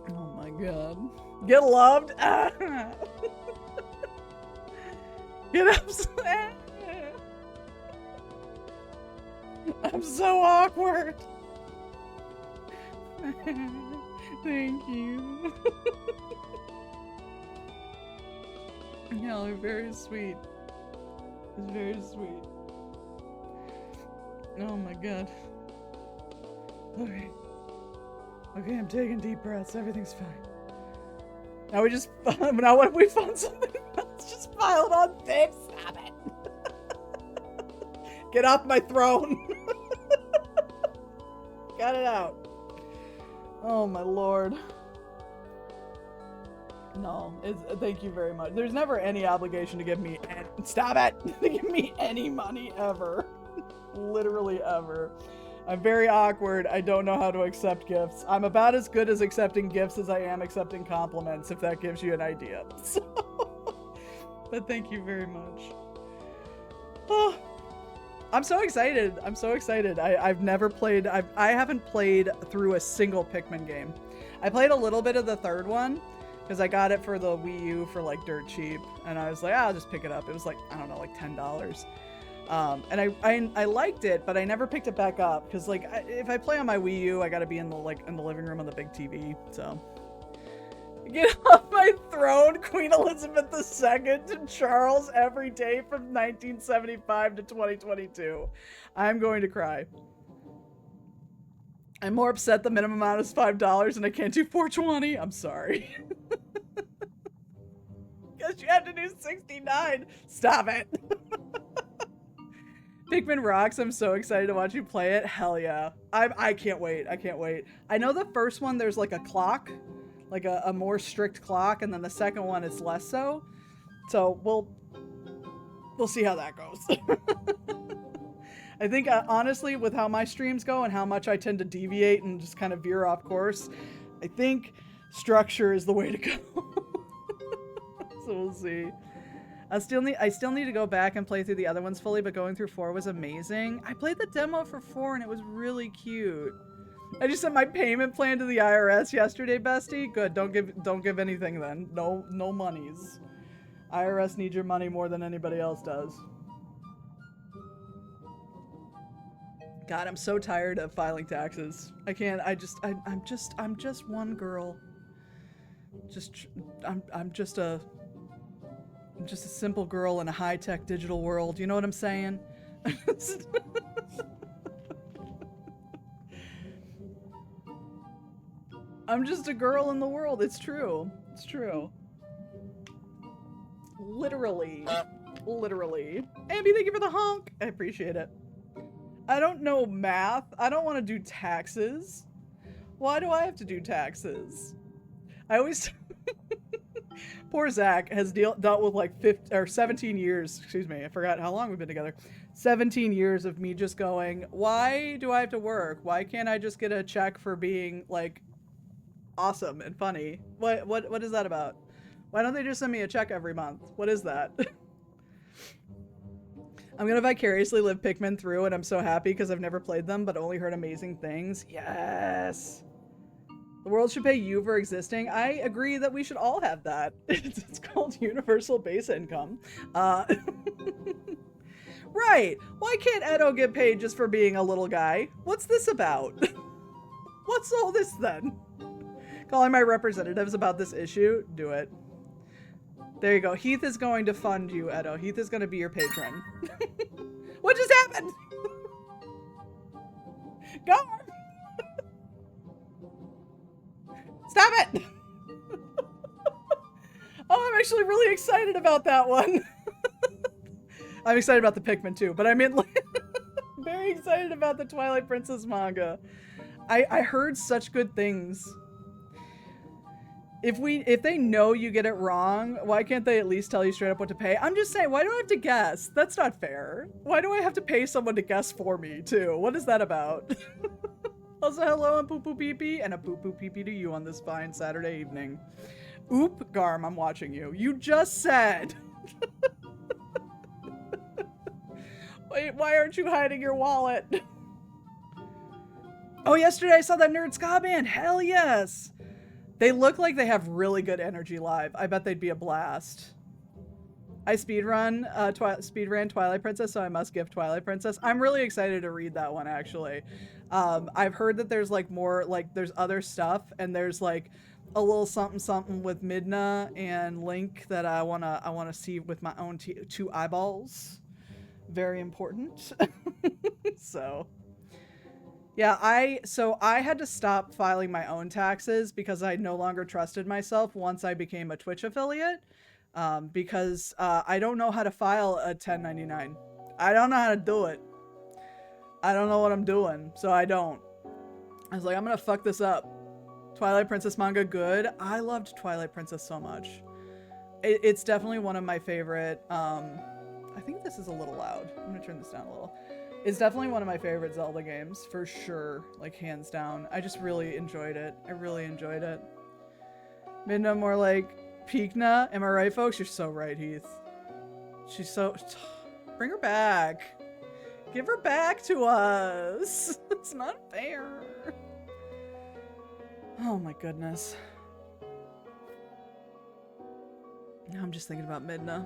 Oh my god. Get loved? Get upset. I'm so awkward. Thank you. Y'all are very sweet. It's very sweet. Oh my god. Okay. Okay, I'm taking deep breaths. Everything's fine. Now what if we found something else just piled on thick? Stop it. Get off my throne. Got it out. Oh my lord. No, thank you very much. There's never any obligation to give me stop it! To give me any money ever. Literally ever. I'm very awkward. I don't know how to accept gifts. I'm about as good as accepting gifts as I am accepting compliments, if that gives you an idea. So, but thank you very much. Oh, I'm so excited. I'm so excited. I've never played, I haven't played through a single Pikmin game. I played a little bit of the third one because I got it for the Wii U for like dirt cheap. And I was like, I'll just pick it up. It was like, I don't know, like $10. And I liked it, but I never picked it back up because like if I play on my Wii U, I gotta be in the living room on the big TV. So get off my throne, Queen Elizabeth II to Charles every day from 1975 to 2022. I'm going to cry. I'm more upset the minimum amount is $5 and I can't do $4.20. I'm sorry. Because you have to do 69. Stop it. Pikmin rocks. I'm so excited to watch you play it. Hell yeah. I can't wait. I can't wait. I know the first one there's like a clock, like a more strict clock, and then the second one is less so. So we'll see how that goes. I think honestly, with how my streams go and how much I tend to deviate and just kind of veer off course, I think structure is the way to go. So we'll see. I still need to go back and play through the other ones fully, but going through 4 was amazing. I played the demo for 4 and it was really cute. I just sent my payment plan to the IRS yesterday, bestie. Good. Don't give anything then. No monies. IRS needs your money more than anybody else does. God, I'm so tired of filing taxes. I can't. I'm just one girl. I'm just a simple girl in a high-tech digital world. You know what I'm saying? I'm just a girl in the world. It's true. It's true. Literally. Literally. Abby, thank you for the honk. I appreciate it. I don't know math. I don't want to do taxes. Why do I have to do taxes? I always... Poor Zach has dealt with like 17 years, excuse me, I forgot how long we've been together. 17 years of me just going, why do I have to work? Why can't I just get a check for being like awesome and funny? What is that about? Why don't they just send me a check every month? What is that? I'm gonna vicariously live Pikmin through and I'm so happy because I've never played them but only heard amazing things. Yes. The world should pay you for existing. I agree that we should all have that. It's called universal base income. Right. Why can't Edo get paid just for being a little guy? What's this about? What's all this then? Calling my representatives about this issue? Do it. There you go. Heath is going to fund you, Edo. Heath is going to be your patron. What just happened? Go! Stop it! Oh, I'm actually really excited about that one. I'm excited about the Pikmin too, but I mean, very excited about the Twilight Princess manga. I heard such good things. If they know you get it wrong, why can't they at least tell you straight up what to pay? I'm just saying, why do I have to guess? That's not fair. Why do I have to pay someone to guess for me too? What is that about? Also, hello and poo-poo pee-pee, and a poo-poo pee-pee to you on this fine Saturday evening. Oop, Garm, I'm watching you. You just said. Wait, why aren't you hiding your wallet? Oh, yesterday I saw that Nerd Ska band. Hell yes. They look like they have really good energy live. I bet they'd be a blast. I speedran Twilight Princess, so I must give Twilight Princess. I'm really excited to read that one, actually. I've heard that there's like more, like there's other stuff, and there's like a little something with Midna and Link that I wanna see with my own two eyeballs. Very important. So yeah, I had to stop filing my own taxes because I no longer trusted myself once I became a Twitch affiliate. Because I don't know how to file a 1099. I don't know how to do it. I don't know what I'm doing, so I don't. I was like, I'm gonna fuck this up. Twilight Princess manga, good. I loved Twilight Princess so much. It's definitely one of my favorite. I think this is a little loud. I'm gonna turn this down a little. It's definitely one of my favorite Zelda games, for sure. Like, hands down. I just really enjoyed it. I really enjoyed it. Midna more like Peekna. Am I right, folks? You're so right, Heath. She's so... Bring her back. Give her back to us. It's not fair. Oh my goodness. Now I'm just thinking about Midna.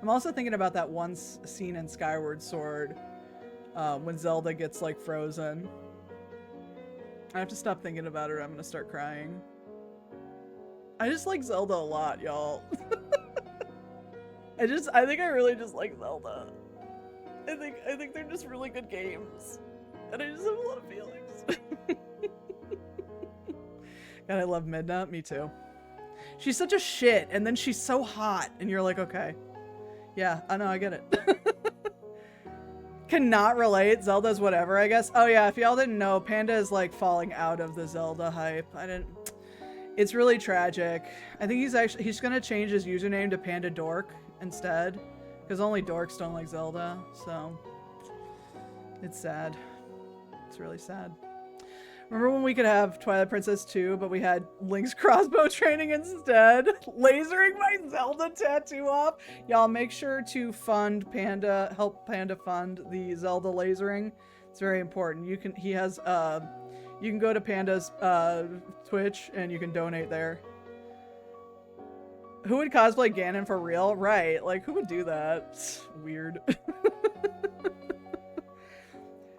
I'm also thinking about that one scene in Skyward Sword when Zelda gets like frozen. I have to stop thinking about it or I'm gonna start crying. I just like Zelda a lot, y'all. I think I really just like Zelda. I think they're just really good games. And I just have a lot of feelings. God, I love Midna. Me too. She's such a shit, and then she's so hot, and you're like, okay. Yeah, I know, I get it. Cannot relate. Zelda's whatever, I guess. Oh yeah, if y'all didn't know, Panda is like falling out of the Zelda hype. It's really tragic. I think he's gonna change his username to Panda Dork instead. Because only dorks don't like Zelda, so it's sad. It's really sad. Remember when we could have Twilight Princess 2, but we had Link's crossbow training instead? Lasering my Zelda tattoo off? Y'all make sure to fund Panda, help Panda fund the Zelda lasering. It's very important. You can go to Panda's Twitch and you can donate there. Who would cosplay Ganon for real? Right, like who would do that? It's weird.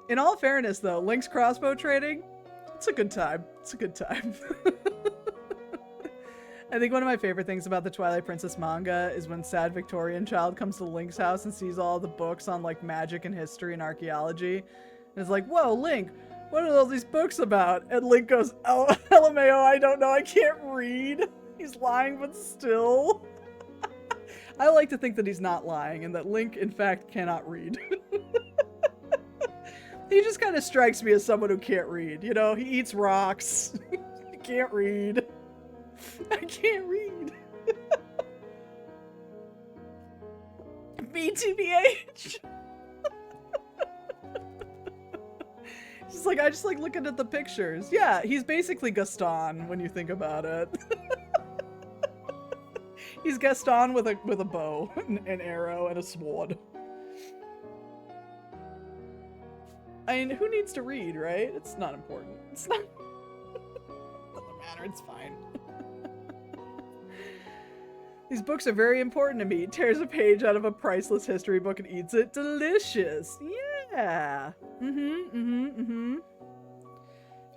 In all fairness though, Link's crossbow training, it's a good time. It's a good time. I think one of my favorite things about the Twilight Princess manga is when sad Victorian child comes to Link's house and sees all the books on like magic and history and archaeology. And is like, whoa, Link, what are all these books about? And Link goes, oh, LMAO, I don't know, I can't read. He's lying, but still. I like to think that he's not lying and that Link, in fact, cannot read. He just kind of strikes me as someone who can't read. You know, he eats rocks. He can't read. I can't read. BTBH. He's like, I just like looking at the pictures. Yeah, he's basically Gaston when you think about it. He's Gaston with a bow, an arrow, and a sword. I mean, who needs to read, right? It's not important. It's not. Doesn't matter. It's fine. These books are very important to me. He tears a page out of a priceless history book and eats it. Delicious. Yeah.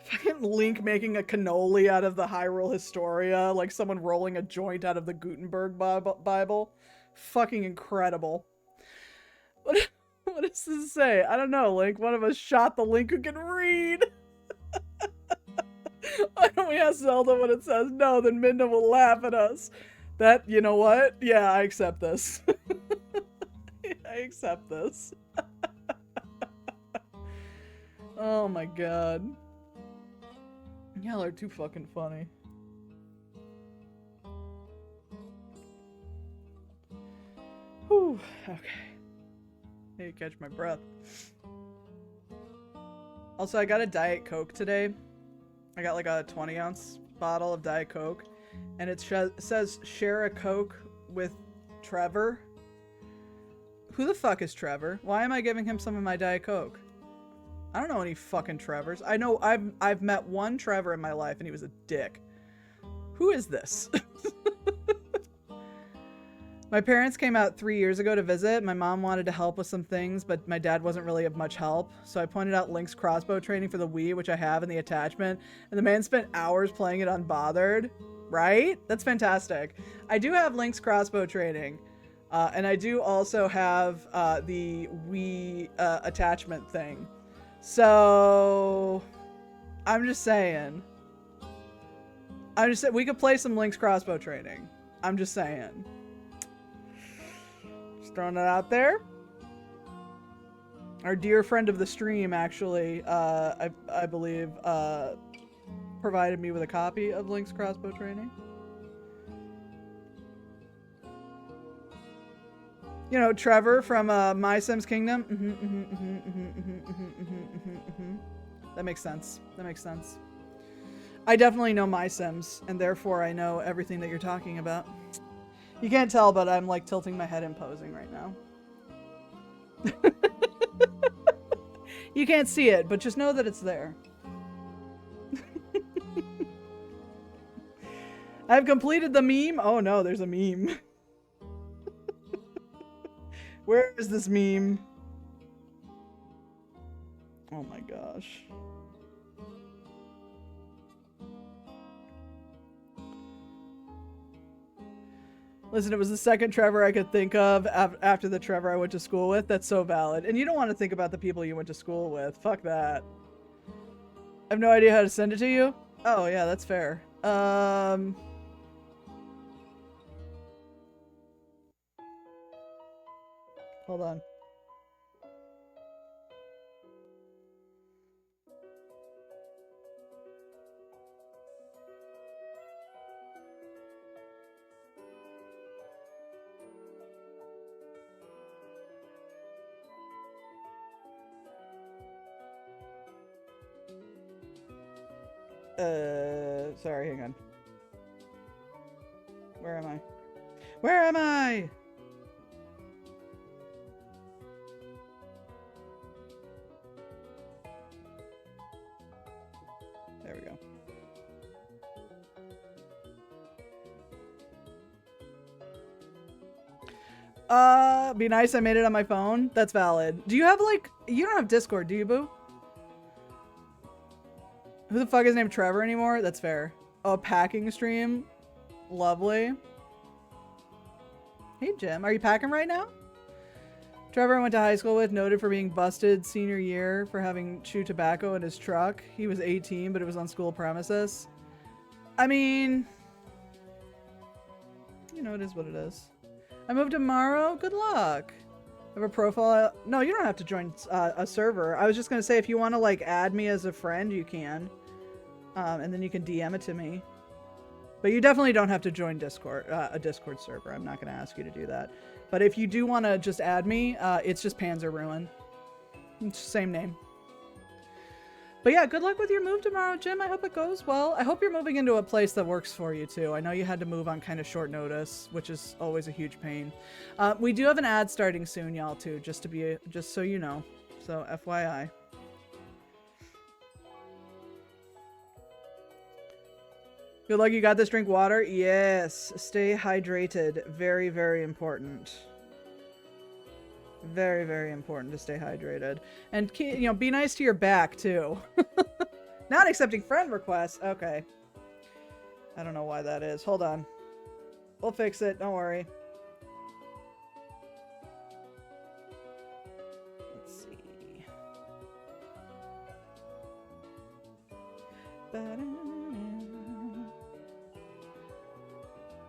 Fucking Link making a cannoli out of the Hyrule Historia, like someone rolling a joint out of the Gutenberg Bible. Fucking incredible. What does this say? I don't know, Link. One of us shot the Link who can read. Why don't we ask Zelda what it says? No, then Midna will laugh at us. That, you know what? Yeah, I accept this. I accept this. Oh my god. Y'all are too fucking funny. Whew, okay. Need to catch my breath. Also, I got a Diet Coke today. I got like a 20-ounce bottle of Diet Coke. And it says, share a Coke with Trevor. Who the fuck is Trevor? Why am I giving him some of my Diet Coke? I don't know any fucking Trevors. I know I've met one Trevor in my life and he was a dick. Who is this? My parents came out 3 years ago to visit. My mom wanted to help with some things, but my dad wasn't really of much help. So I pointed out Link's crossbow training for the Wii, which I have in the attachment. And the man spent hours playing it unbothered. Right? That's fantastic. I do have Link's crossbow training. And I do also have the Wii attachment thing. So I'm just saying. We could play some Link's crossbow training. I'm just saying. Just throwing it out there. Our dear friend of the stream actually, I believe, provided me with a copy of Link's crossbow training. You know, Trevor from My Sims Kingdom. That makes sense. That makes sense. I definitely know My Sims, and therefore I know everything that you're talking about. You can't tell, but I'm like tilting my head and posing right now. You can't see it, but just know that it's there. I've completed the meme. Oh no, there's a meme. Where is this meme? Oh my gosh. Listen, it was the second Trevor I could think of after the Trevor I went to school with. That's so valid. And you don't want to think about the people you went to school with. Fuck that. I have no idea how to send it to you. Oh, yeah, that's fair. Hold on. Sorry, hang on. Where am I? Where am I? There we go. Be nice I made it on my phone. That's valid. Do you have like, you don't have Discord, do you, boo? Who the fuck is named Trevor anymore? That's fair. Oh, a packing stream. Lovely. Hey, Jim. Are you packing right now? Trevor I went to high school with, noted for being busted senior year for having chew tobacco in his truck. He was 18, but it was on school premises. I mean, you know, it is what it is. I moved tomorrow. Good luck. I have a profile. No, you don't have to join a server. I was just going to say, if you want to like add me as a friend, you can. And then you can DM it to me. But you definitely don't have to join Discord, a Discord server. I'm not going to ask you to do that. But if you do want to just add me, it's just Panzer Ruin. It's the same name. But yeah, good luck with your move tomorrow, Jim. I hope it goes well. I hope you're moving into a place that works for you too. I know you had to move on kind of short notice, which is always a huge pain. We do have an ad starting soon, y'all, too, just so you know. So FYI. Good luck, you got this. Drink water. Yes. Stay hydrated. Very, very important. Very, very important to stay hydrated. And, you know, be nice to your back, too. Not accepting friend requests. Okay. I don't know why that is. Hold on. We'll fix it. Don't worry. Let's see.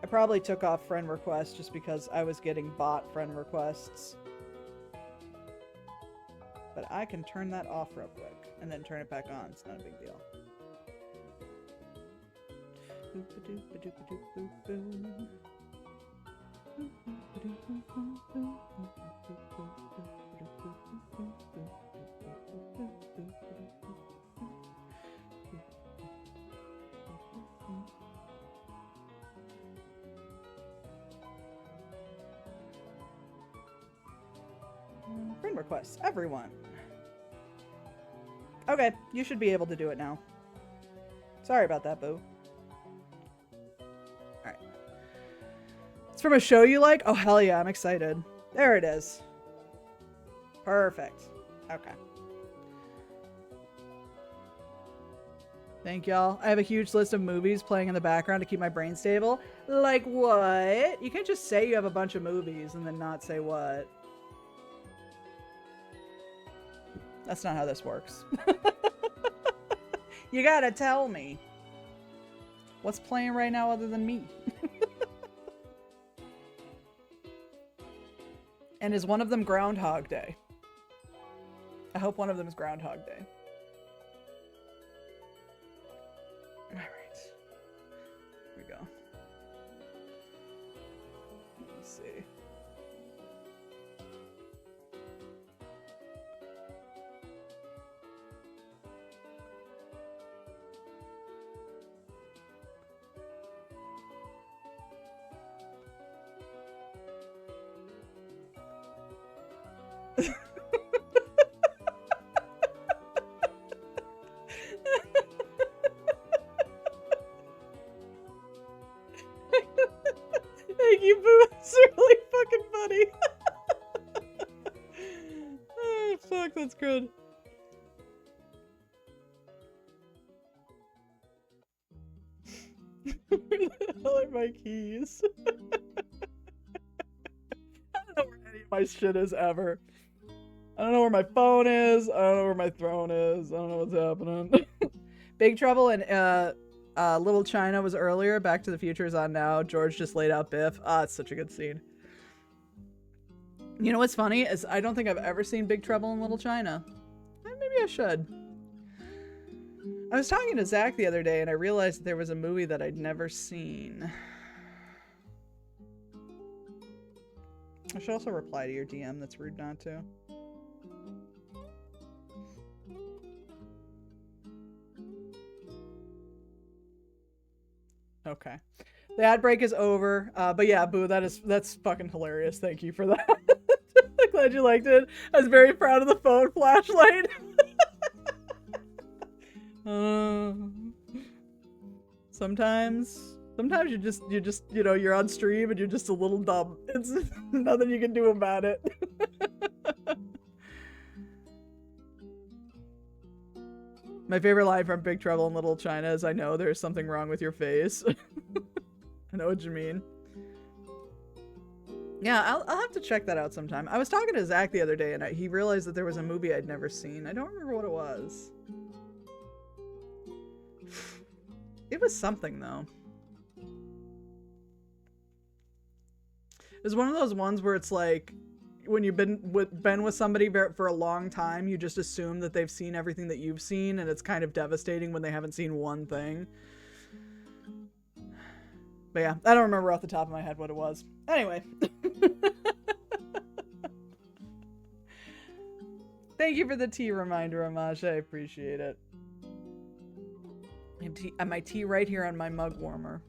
I probably took off friend requests just because I was getting bot friend requests. But I can turn that off real quick and then turn it back on. It's not a big deal. Friend requests, everyone. Okay, you should be able to do it now. Sorry about that, boo. Alright. It's from a show you like? Oh, hell yeah, I'm excited. There it is. Perfect. Okay. Thank y'all. I have a huge list of movies playing in the background to keep my brain stable. Like what? You can't just say you have a bunch of movies and then not say what. That's not how this works. You gotta tell me. What's playing right now other than me? And is one of them Groundhog Day? I hope one of them is Groundhog Day. Alright. Here we go. Let's see. fuck, that's good. Where the hell are my keys? I don't know where any of my shit is ever. I don't know where my phone is. I don't know where my throne is. I don't know what's happening. Big Trouble in Little China was earlier. Back to the Future is on now. George just laid out Biff. Ah, it's such a good scene. You know what's funny is I don't think I've ever seen Big Trouble in Little China. Maybe I should. I was talking to Zach the other day and I realized that there was a movie that I'd never seen. I should also reply to your DM. That's rude not to. Okay. The ad break is over. But yeah, Boo, that's fucking hilarious. Thank you for that. I'm glad you liked it. I was very proud of the phone flashlight. Sometimes you just you're on stream and you're just a little dumb. It's nothing you can do about it. My favorite line from Big Trouble in Little China is, "I know there's something wrong with your face." I know what you mean. Yeah, I'll have to check that out sometime. I was talking to Zach the other day and he realized that there was a movie I'd never seen. I don't remember what it was. It was something though. It was one of those ones where it's like, when you've been with somebody for a long time, you just assume that they've seen everything that you've seen, and it's kind of devastating when they haven't seen one thing. But yeah, I don't remember off the top of my head what it was. Anyway. Thank you for the tea reminder, Amash. I appreciate it. I have my tea right here on my mug warmer.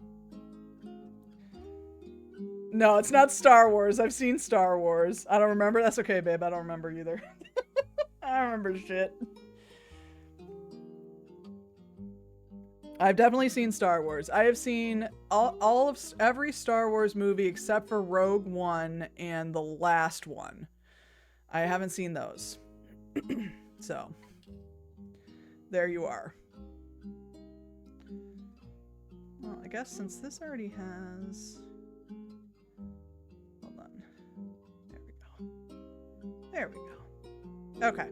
No, it's not Star Wars. I've seen Star Wars. I don't remember. That's okay, babe. I don't remember either. I don't remember shit. I've definitely seen Star Wars. I have seen every Star Wars movie except for Rogue One and the last one. I haven't seen those. So, there you are. Well, I guess since this already has... Hold on. There we go. There we go. Okay.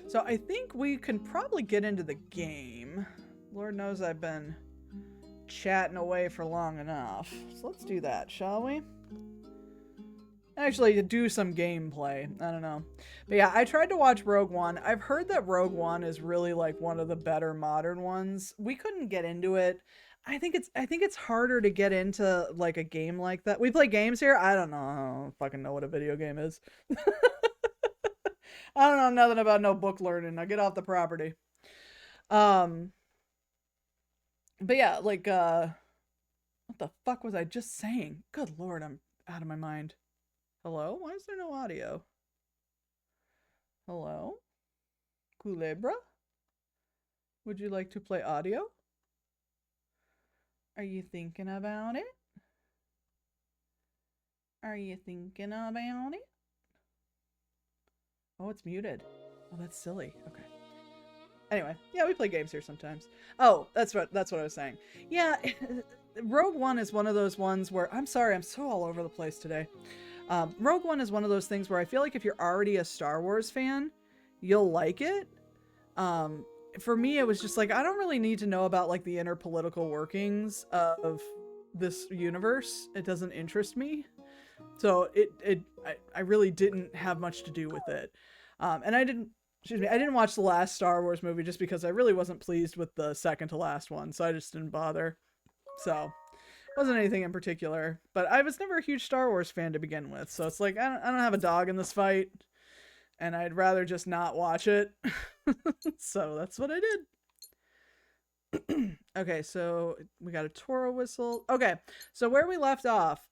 So I think we can probably get into the game. Lord knows I've been chatting away for long enough. So let's do that, shall we? Actually, to do some gameplay. I don't know. But yeah, I tried to watch Rogue One. I've heard that Rogue One is really like one of the better modern ones. We couldn't get into it. I think it's harder to get into like a game like that. We play games here? I don't know. I don't fucking know what a video game is. I don't know nothing about no book learning. Now get off the property. But yeah, like, what the fuck was I just saying? Good Lord, I'm out of my mind. Hello? Why is there no audio? Hello? Kulebra? Would you like to play audio? Are you thinking about it? Are you thinking about it? Oh, it's muted. Oh, that's silly. Okay. Anyway, yeah, we play games here sometimes. Oh, that's what I was saying. Yeah, Rogue One is one of those ones where, I'm sorry, I'm so all over the place today. Rogue One is one of those things where I feel like if you're already a Star Wars fan, you'll like it. For me, it was just like, I don't really need to know about like the inner political workings of this universe. It doesn't interest me. So I really didn't have much to do with it. And I didn't watch the last Star Wars movie just because I really wasn't pleased with the second to last one. So I just didn't bother. So it wasn't anything in particular, but I was never a huge Star Wars fan to begin with. So it's like, I don't have a dog in this fight and I'd rather just not watch it. So that's what I did. Okay. So we got a Toro whistle. Okay. So where we left off,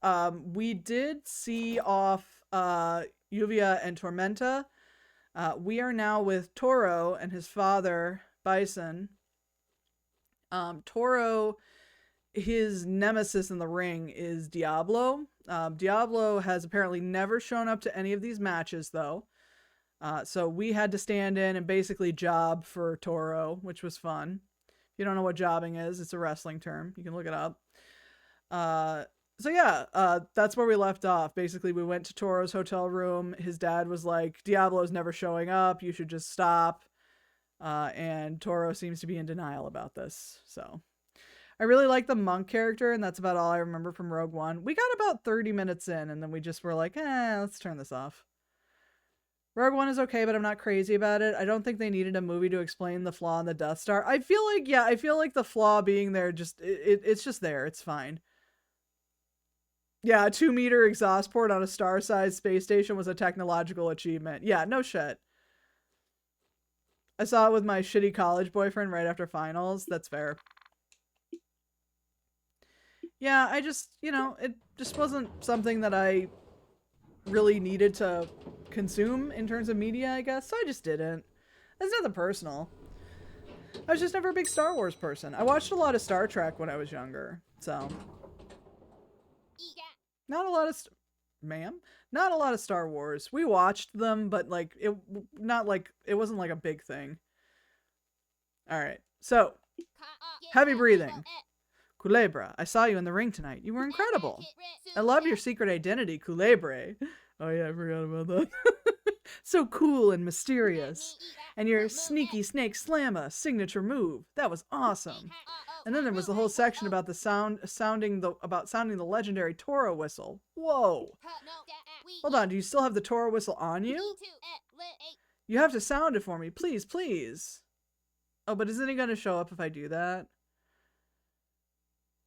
we did see off, Yuvia and Tormenta. We are now with Toro and his father, Bison. Toro, his nemesis in the ring is Diablo. Diablo has apparently never shown up to any of these matches, though. So we had to stand in and basically job for Toro, which was fun. If you don't know what jobbing is, it's a wrestling term. You can look it up. Uh, that's where we left off. Basically, we went to Toro's hotel room. His dad was like, Diablo's never showing up. You should just stop. And Toro seems to be in denial about this. So I really like the monk character, and that's about all I remember from Rogue One. We got about 30 minutes in, and then we just were like, let's turn this off. Rogue One is okay, but I'm not crazy about it. I don't think they needed a movie to explain the flaw in the Death Star. I feel like the flaw being there, it's just there. It's fine. Yeah, a 2-meter exhaust port on a star-sized space station was a technological achievement. Yeah, no shit. I saw it with my shitty college boyfriend right after finals. That's fair. Yeah, I just, it just wasn't something that I really needed to consume in terms of media, I guess. So I just didn't. It's nothing personal. I was just never a big Star Wars person. I watched a lot of Star Trek when I was younger, so... Not a lot of... Not a lot of Star Wars. We watched them, but, like, it wasn't, like, a big thing. Alright, so... Heavy breathing. Kulebra, I saw you in the ring tonight. You were incredible. I love your secret identity, Kulebra. Oh yeah, I forgot about that. So cool and mysterious. And your sneaky snake slamma signature move. That was awesome. And then there was the whole section about the sounding the legendary Toro whistle. Whoa. Hold on, do you still have the Toro whistle on you? You have to sound it for me, please, please. Oh, but isn't it going to show up if I do that?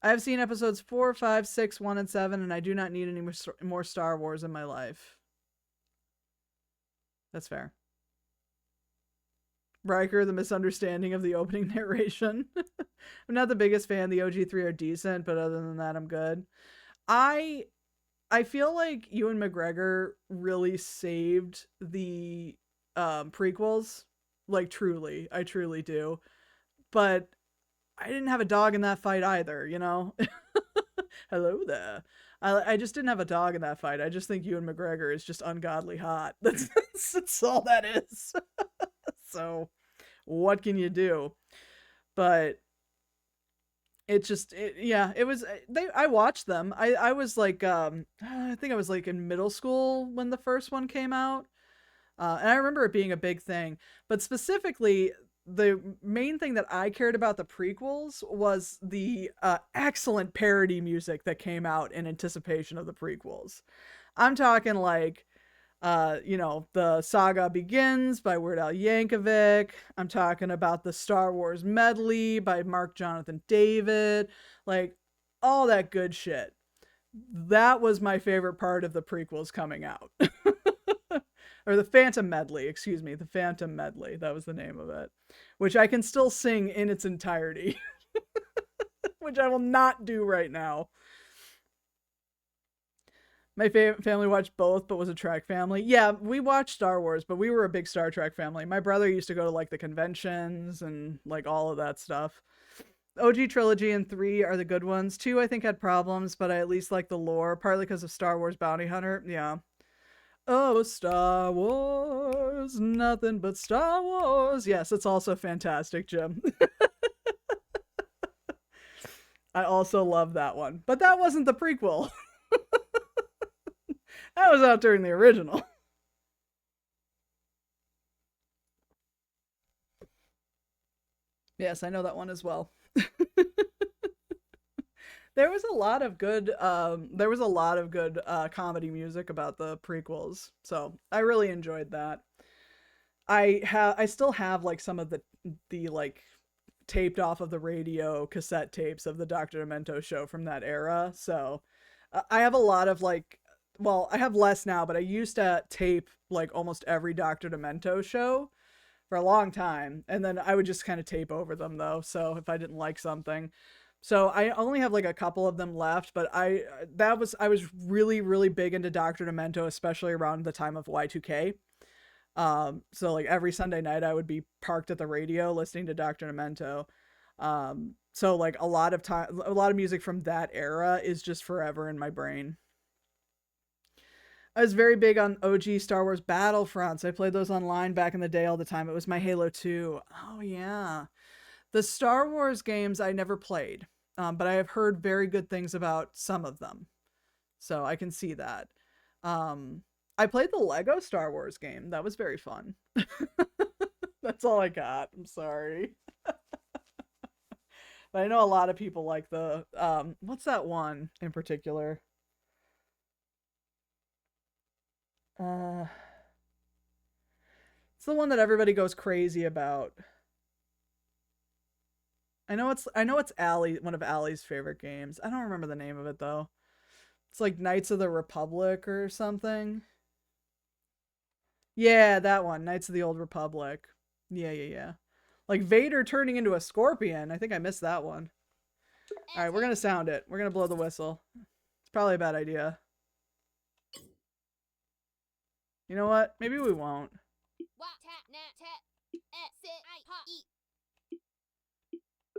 I have seen episodes 4, 5, 6, 1, and 7, and I do not need any more Star Wars in my life. That's fair. Riker, the misunderstanding of the opening narration. I'm not the biggest fan. The OG3 are decent, but other than that, I'm good. I feel like Ewan McGregor really saved the prequels. Like, truly. I truly do. But I didn't have a dog in that fight either, you know? Hello there. I just didn't have a dog in that fight. I just think Ewan McGregor is just ungodly hot. That's all that is. So, what can you do? But it was, I watched them. I was like, I think I was like in middle school when the first one came out. And I remember it being a big thing. But specifically, the main thing that I cared about the prequels was the excellent parody music that came out in anticipation of the prequels. I'm talking like, The Saga Begins by Weird Al Yankovic. I'm talking about the Star Wars medley by Mark Jonathan David. Like, all that good shit. That was my favorite part of the prequels coming out. Or the Phantom Medley, excuse me, the Phantom Medley. That was the name of it. Which I can still sing in its entirety. Which I will not do right now. My family watched both, but was a Trek family. Yeah, we watched Star Wars, but we were a big Star Trek family. My brother used to go to, like, the conventions and, like, all of that stuff. OG Trilogy and 3 are the good ones. 2, I think, had problems, but I at least like the lore, partly because of Star Wars Bounty Hunter. Yeah. Oh, Star Wars, nothing but Star Wars. Yes, it's also fantastic, Jim. I also love that one. But that wasn't the prequel. That was out during the original. Yes, I know that one as well. There was a lot of good comedy music about the prequels, so I really enjoyed that. I still have like some of the like taped off of the radio cassette tapes of the Dr. Demento show from that era. So I have a lot of like, well, I have less now, but I used to tape like almost every Dr. Demento show for a long time, and then I would just kind of tape over them though. So if I didn't like something. So I only have like a couple of them left, but I was really, really big into Dr. Demento, especially around the time of Y2K. So like every Sunday night I would be parked at the radio listening to Dr. Demento. So like a lot of music from that era is just forever in my brain. I was very big on OG Star Wars Battlefronts. I played those online back in the day all the time. It was my Halo 2. Oh, yeah. The Star Wars games I never played, but I have heard very good things about some of them. So I can see that. I played the Lego Star Wars game. That was very fun. That's all I got. I'm sorry. But I know a lot of people like the, what's that one in particular? It's the one that everybody goes crazy about. I know it's Allie, one of Allie's favorite games. I don't remember the name of it though. It's like Knights of the Republic or something. Yeah, that one, Knights of the Old Republic. Yeah. Like Vader turning into a scorpion. I think I missed that one. All right, we're gonna sound it. We're gonna blow the whistle. It's probably a bad idea. You know what? Maybe we won't.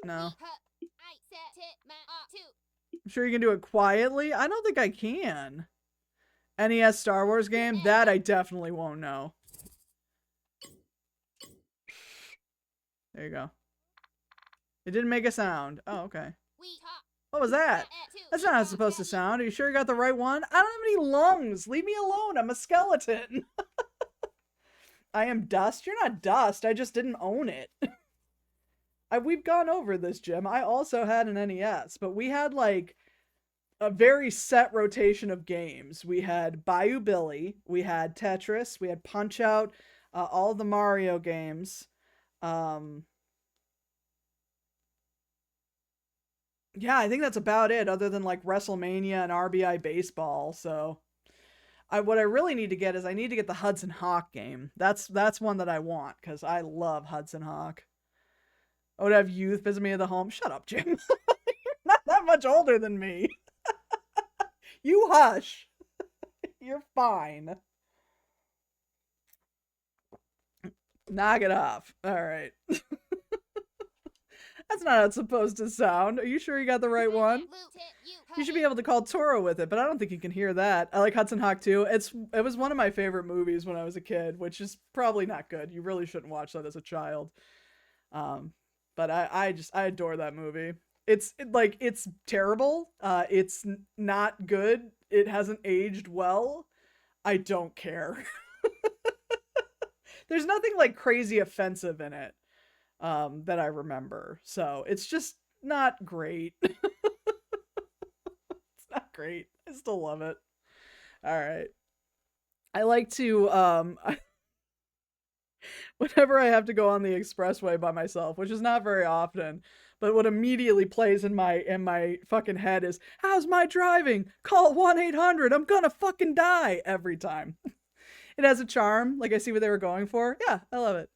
No. I'm sure you can do it quietly. I don't think I can. NES Star Wars game? That I definitely won't know. There you go. It didn't make a sound. Oh, okay. What was that? That's not how it's supposed to sound. Are you sure you got the right one? I don't have any lungs. Leave me alone. I'm a skeleton. I am dust? You're not dust. I just didn't own it. We've gone over this, Jim. I also had an NES, but we had like a very set rotation of games. We had Bayou Billy, we had Tetris, we had Punch Out, all the Mario games. Yeah, I think that's about it, other than like WrestleMania and RBI Baseball. So, what I really need to get is I need to get the Hudson Hawk game. That's one that I want because I love Hudson Hawk. I would have youth visit me at the home. Shut up, Jim. You're not that much older than me. You hush. You're fine. Knock it off. All right. That's not how it's supposed to sound. Are you sure you got the right one? You should be able to call Toro with it, but I don't think you can hear that. I like Hudson Hawk too. It was one of my favorite movies when I was a kid, which is probably not good. You really shouldn't watch that as a child. But I adore that movie. It's terrible. It's not good. It hasn't aged well. I don't care. There's nothing like crazy offensive in it that I remember. So it's just not great. It's not great. I still love it. All right. I like to whenever I have to go on the expressway by myself, which is not very often, but what immediately plays in my fucking head is, how's my driving? Call 1-800. I'm gonna fucking die every time. It has a charm. Like I see what they were going for. Yeah, I love it.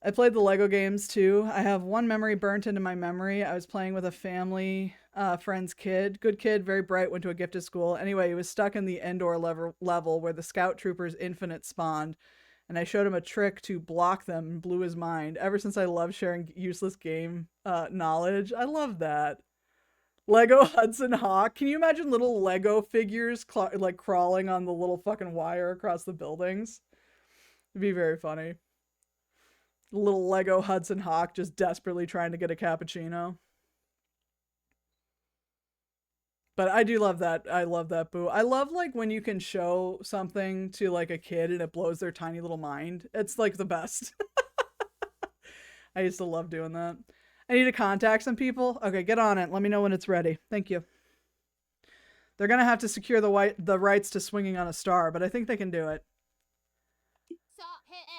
I played the Lego games too. I have one memory burnt into my memory. I was playing with a family friend's kid. Good kid, very bright, went to a gifted school. Anyway, he was stuck in the indoor level where the Scout Troopers Infinite spawned, and I showed him a trick to block them and blew his mind. Ever since I love sharing useless game knowledge. I love that. Lego Hudson Hawk. Can you imagine little Lego figures like crawling on the little fucking wire across the buildings? It'd be very funny. Little Lego Hudson Hawk just desperately trying to get a cappuccino. But I do love that. I love that, Boo. I love like when you can show something to like a kid and it blows their tiny little mind. It's like the best. I used to love doing that. I need to contact some people. Okay, get on it. Let me know when it's ready. Thank you. They're gonna have to secure the rights to swinging on a star, but I think they can do it.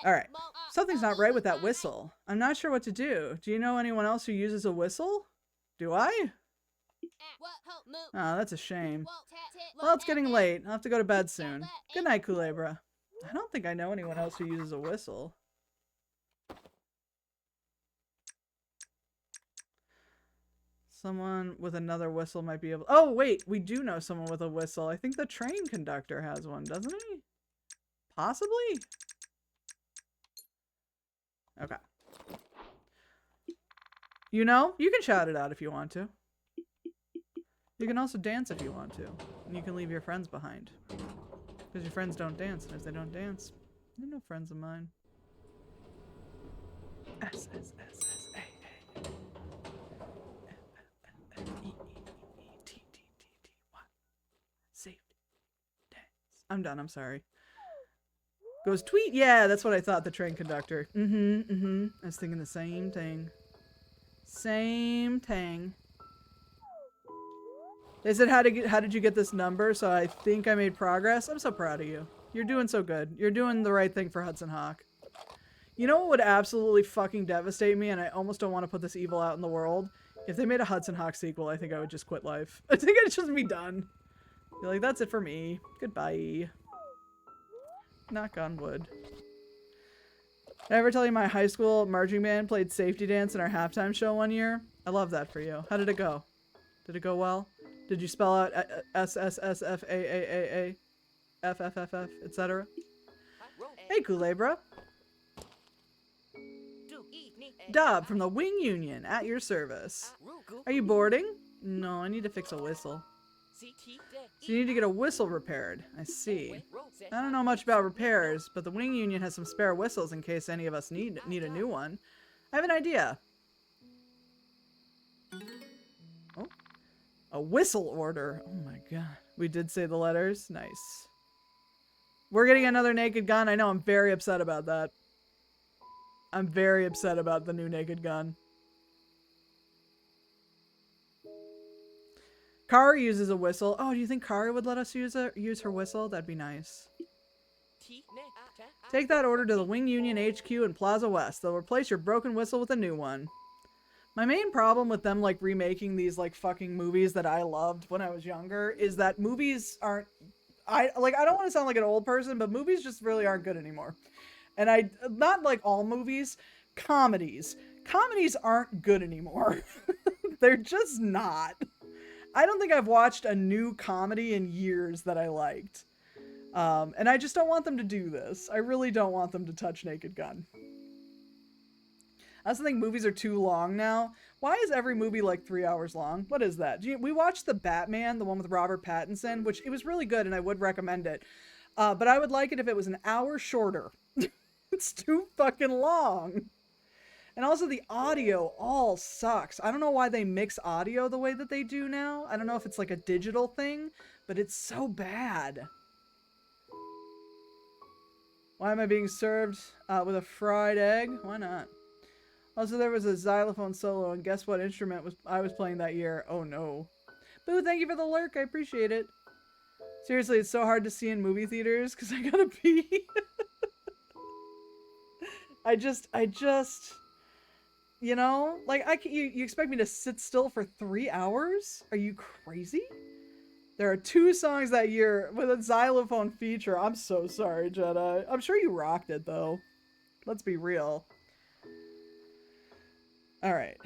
All right. Something's not right with that whistle. I'm not sure what to do. Do you know anyone else who uses a whistle? Do I? Oh, that's a shame. Well, it's getting late. I'll have to go to bed soon. Good night, Kulebra. I don't think I know anyone else who uses a whistle. Someone with another whistle might be able... Oh, wait. We do know someone with a whistle. I think the train conductor has one, doesn't he? Possibly? Okay. You know, you can shout it out if you want to. You can also dance if you want to. And you can leave your friends behind. Because your friends don't dance, and if they don't dance, they're no friends of mine. S S S S A A F F F E E E T T T T Y. Safety. Dance. I'm done. I'm sorry. Goes tweet. Yeah, that's what I thought. The train conductor. I was thinking the same thing. Same thing. They said, how did you get this number? So I think I made progress. I'm so proud of you. You're doing so good. You're doing the right thing for Hudson Hawk. You know what would absolutely fucking devastate me, and I almost don't want to put this evil out in the world? If they made a Hudson Hawk sequel, I think I would just quit life. I think I'd just be done. Be like, that's it for me. Goodbye. Knock on wood. Did I ever tell you my high school marching band played safety dance in our halftime show one year? I love that for you. How did it go? Did it go well? Did you spell out SSSFAAAA, FFFF, etc.? Hey, Kulebra. Dob from the Wing Union, at your service. Are you boarding? No, I need to fix a whistle. So you need to get a whistle repaired. I see. I don't know much about repairs, but the Wing Union has some spare whistles in case any of us need a new one. I have an idea. Oh. A whistle order. Oh my god. We did say the letters. Nice. We're getting another Naked Gun. I know, I'm very upset about that. I'm very upset about the new Naked Gun. Kara uses a whistle. Oh, do you think Kara would let us use her whistle? That'd be nice. Take that order to the Wing Union HQ in Plaza West. They'll replace your broken whistle with a new one. My main problem with them, like, remaking these, like, fucking movies that I loved when I was younger is that movies aren't... I don't want to sound like an old person, but movies just really aren't good anymore. And not like all movies, comedies. Comedies aren't good anymore. They're just not. I don't think I've watched a new comedy in years that I liked. And I just don't want them to do this. I really don't want them to touch Naked Gun. I also think movies are too long now. Why is every movie like 3 hours long? What is that? We watched The Batman, the one with Robert Pattinson, which it was really good and I would recommend it. But I would like it if it was an hour shorter. It's too fucking long. And also the audio all sucks. I don't know why they mix audio the way that they do now. I don't know if it's like a digital thing, but it's so bad. Why am I being served with a fried egg? Why not? Also, there was a xylophone solo, and guess what instrument I was playing that year? Oh no. Boo, thank you for the lurk. I appreciate it. Seriously, it's so hard to see in movie theaters because I gotta pee. I just, you know, like you expect me to sit still for 3 hours? Are you crazy? There are 2 songs that year with a xylophone feature. I'm so sorry, Jedi. I'm sure you rocked it though. Let's be real. All right,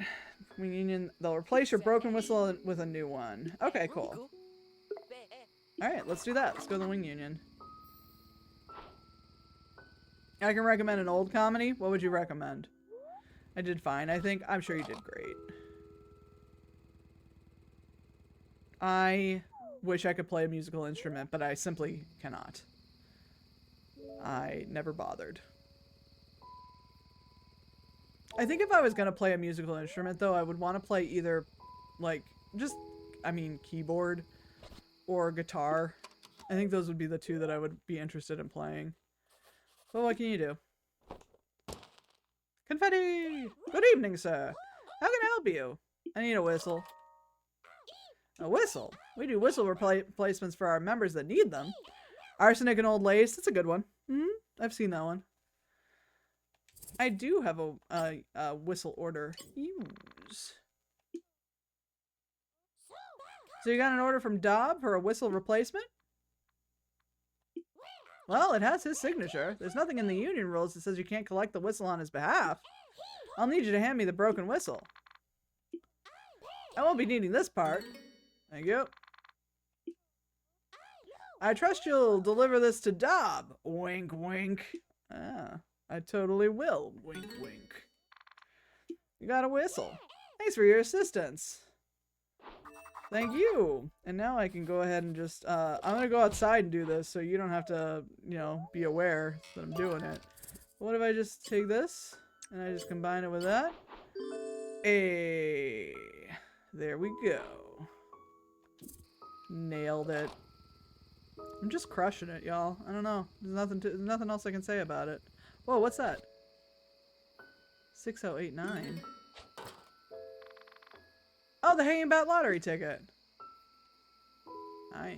Wing Union. They'll replace your broken whistle with a new one. Okay, cool. All right, let's do that. Let's go to the Wing Union. I can recommend an old comedy. What would you recommend? I did fine, I think. I'm sure you did great. I wish I could play a musical instrument, but I simply cannot. I never bothered. I think if I was going to play a musical instrument, though, I would want to play either, like, keyboard or guitar. I think those would be the 2 that I would be interested in playing. But what can you do? Confetti! Good evening, sir. How can I help you? I need a whistle. A whistle? We do whistle replacements for our members that need them. Arsenic and Old Lace. That's a good one. I've seen that one. I do have a whistle order. Use. So you got an order from Dob for a whistle replacement? Well, it has his signature. There's nothing in the union rules that says you can't collect the whistle on his behalf. I'll need you to hand me the broken whistle. I won't be needing this part. Thank you. I trust you'll deliver this to Dob. Wink, wink. Ah, I totally will. Wink, wink. You got a whistle. Thanks for your assistance. Thank you. And now I can go ahead and just, I'm gonna go outside and do this so you don't have to, you know, be aware that I'm doing it. What if I just take this and I just combine it with that? Hey, there we go. Nailed it. I'm just crushing it, y'all. I don't know. There's nothing else I can say about it. Whoa, what's that? 6089. Oh, the Hanging Bat lottery ticket. Hi.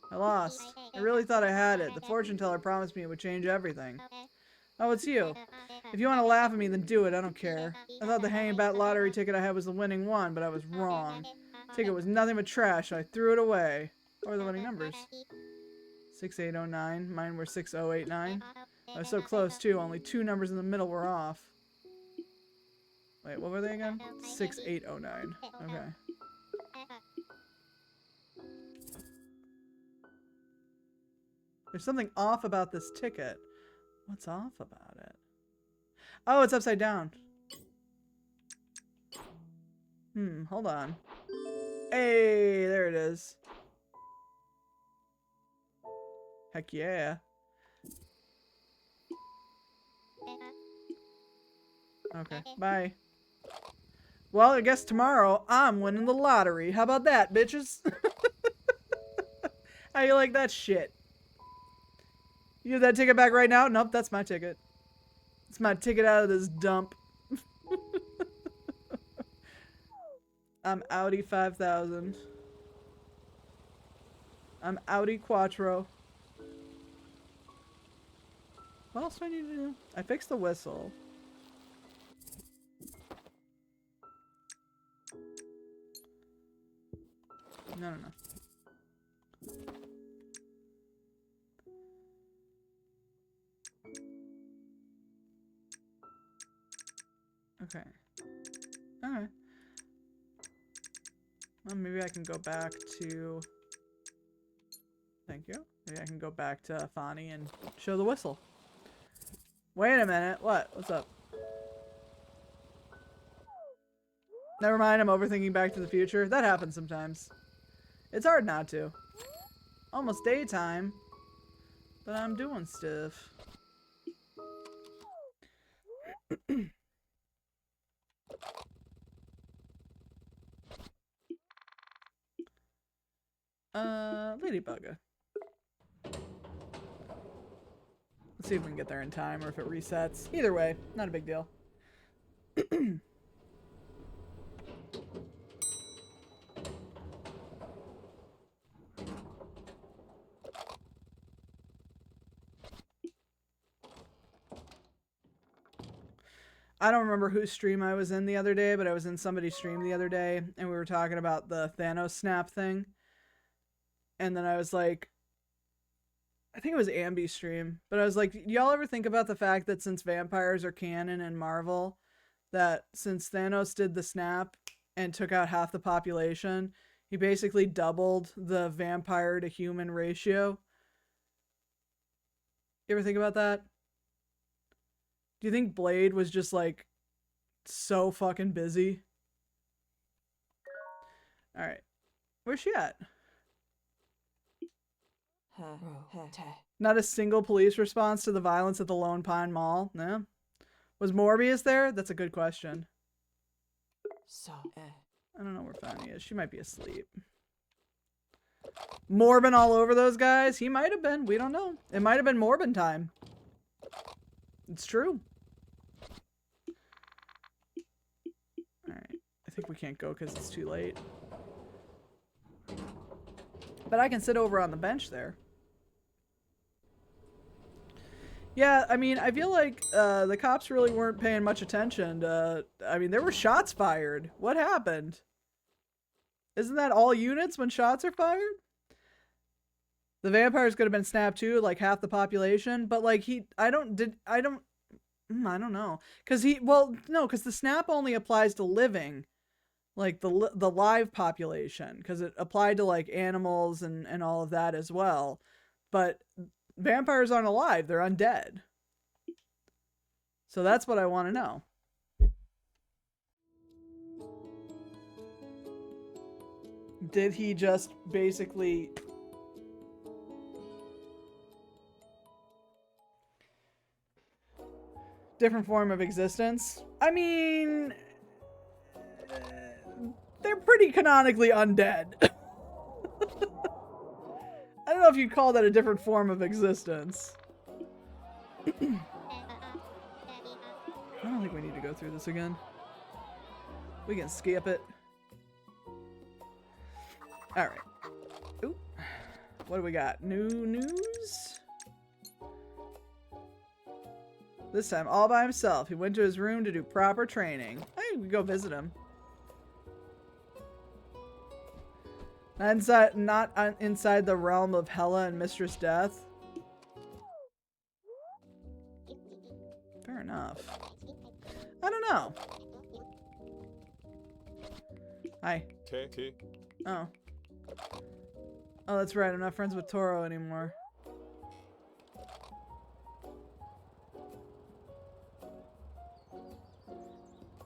I lost. I really thought I had it. The fortune teller promised me it would change everything. Oh, it's you. If you want to laugh at me, then do it. I don't care. I thought the Hanging Bat lottery ticket I had was the winning one, but I was wrong. The ticket was nothing but trash, so I threw it away. What are the winning numbers? 6809. Mine were 6089. I was so close, too. Only 2 numbers in the middle were off. Wait, what were they again? 6809. Okay. There's something off about this ticket. What's off about it? Oh, it's upside down. Hold on. Hey, there it is. Heck yeah. Okay, bye. Well, I guess tomorrow I'm winning the lottery. How about that, bitches? How you like that shit? You have that ticket back right now? Nope, that's my ticket. It's my ticket out of this dump. I'm Audi 5000. I'm Audi Quattro. What else do I need to do? I fixed the whistle. No. Okay. Alright. Well, maybe I can go back to... Thank you. Maybe I can go back to Fani and show the whistle. Wait a minute. What? What's up? Never mind, I'm overthinking Back to the Future. That happens sometimes. It's hard not to. Almost daytime. But I'm doing stuff. Ladybugger. Let's see if we can get there in time or if it resets. Either way, not a big deal. I don't remember whose stream I was in the other day, but I was in somebody's stream the other day, and we were talking about the Thanos snap thing. And then I was like, I think it was Ambi's stream, but I was like, y'all ever think about the fact that since vampires are canon in Marvel, that since Thanos did the snap and took out half the population, he basically doubled the vampire to human ratio? You ever think about that? Do you think Blade was just like so fucking busy? Alright. Where's she at? Not a single police response to the violence at the Lone Pine Mall? No? Was Morbius there? That's a good question. I don't know where Fanny is. She might be asleep. Morbin all over those guys? He might have been. We don't know. It might have been Morbin time. It's true. Alright. I think we can't go because it's too late. But I can sit over on the bench there. Yeah, I mean, I feel like the cops really weren't paying much attention to... I mean, there were shots fired. What happened? Isn't that all units when shots are fired? The vampires could have been snapped too, like half the population. But like I don't know. Because the snap only applies to living. Like the live population. Because it applied to like animals and all of that as well. But... vampires aren't alive, they're undead. So that's what I want to know. Did he just basically... Different form of existence? I mean... they're pretty canonically undead. I don't know if you'd call that a different form of existence. I don't think we need to go through this again. We can skip it. Alright. Ooh. What do we got? New news? This time all by himself. He went to his room to do proper training. I think we can go visit him. Not inside the realm of Hela and Mistress Death. Fair enough. I don't know. Hi. Oh. Oh, that's right. I'm not friends with Toro anymore.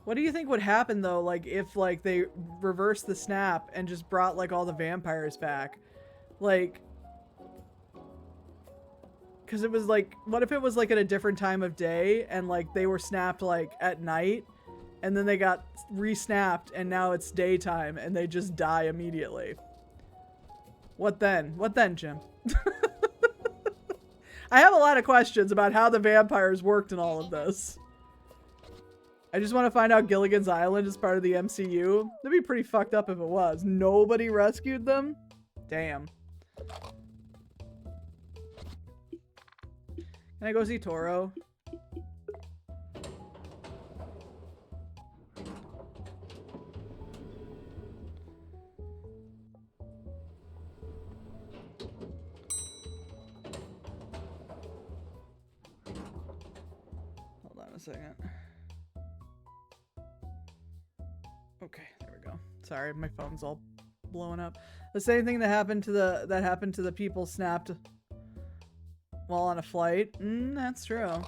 What do you think would happen though, like if like they reversed the snap and just brought like all the vampires back? Like, because it was like, what if it was like at a different time of day and like they were snapped like at night and then they got re-snapped and now it's daytime and they just die immediately? What then? What then, Jim? I have a lot of questions about how the vampires worked in all of this. I just want to find out Gilligan's Island is part of the MCU. That'd be pretty fucked up if it was. Nobody rescued them? Damn. Can I go see Toro? Hold on a second. Okay, there we go. Sorry, my phone's all blowing up. The same thing that happened to the people snapped while on a flight. That's true.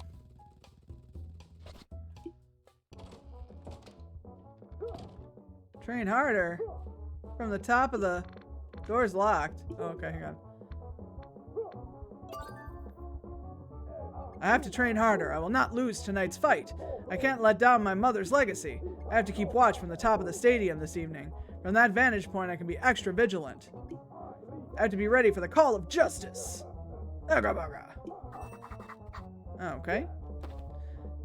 Train harder. From the top of the door's locked. Oh, okay, hang on. I have to train harder. I will not lose tonight's fight. I can't let down my mother's legacy. I have to keep watch from the top of the stadium this evening. From that vantage point, I can be extra vigilant. I have to be ready for the call of justice. Okay.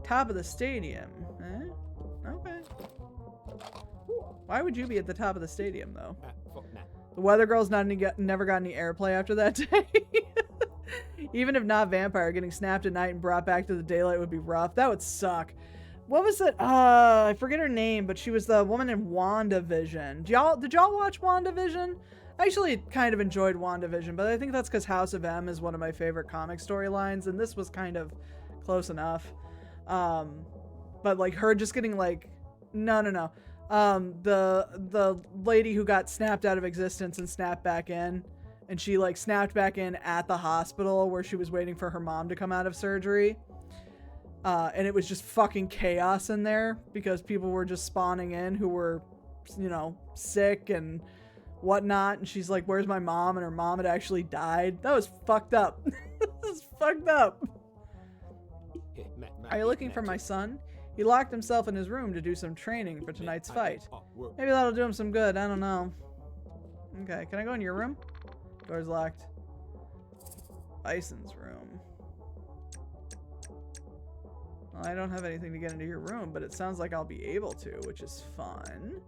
Top of the stadium. Okay. Why would you be at the top of the stadium, though? The Weather Girl's never got any airplay after that day. Even if not vampire, getting snapped at night and brought back to the daylight would be rough. That would suck. What was it? I forget her name, but she was the woman in WandaVision. Did y'all watch WandaVision? I actually kind of enjoyed WandaVision, but I think that's because House of M is one of my favorite comic storylines, and this was kind of close enough. But like her just getting like, no. The lady who got snapped out of existence and snapped back in, and she like snapped back in at the hospital where she was waiting for her mom to come out of surgery. And it was just fucking chaos in there because people were just spawning in who were, you know, sick and whatnot. And she's like, where's my mom? And her mom had actually died. That was fucked up. That was fucked up. Are you looking for my son? He locked himself in his room to do some training for tonight's fight. Maybe that'll do him some good. I don't know. Okay, can I go in your room? Door's locked. Bison's room. Well, I don't have anything to get into your room, but it sounds like I'll be able to, which is fun.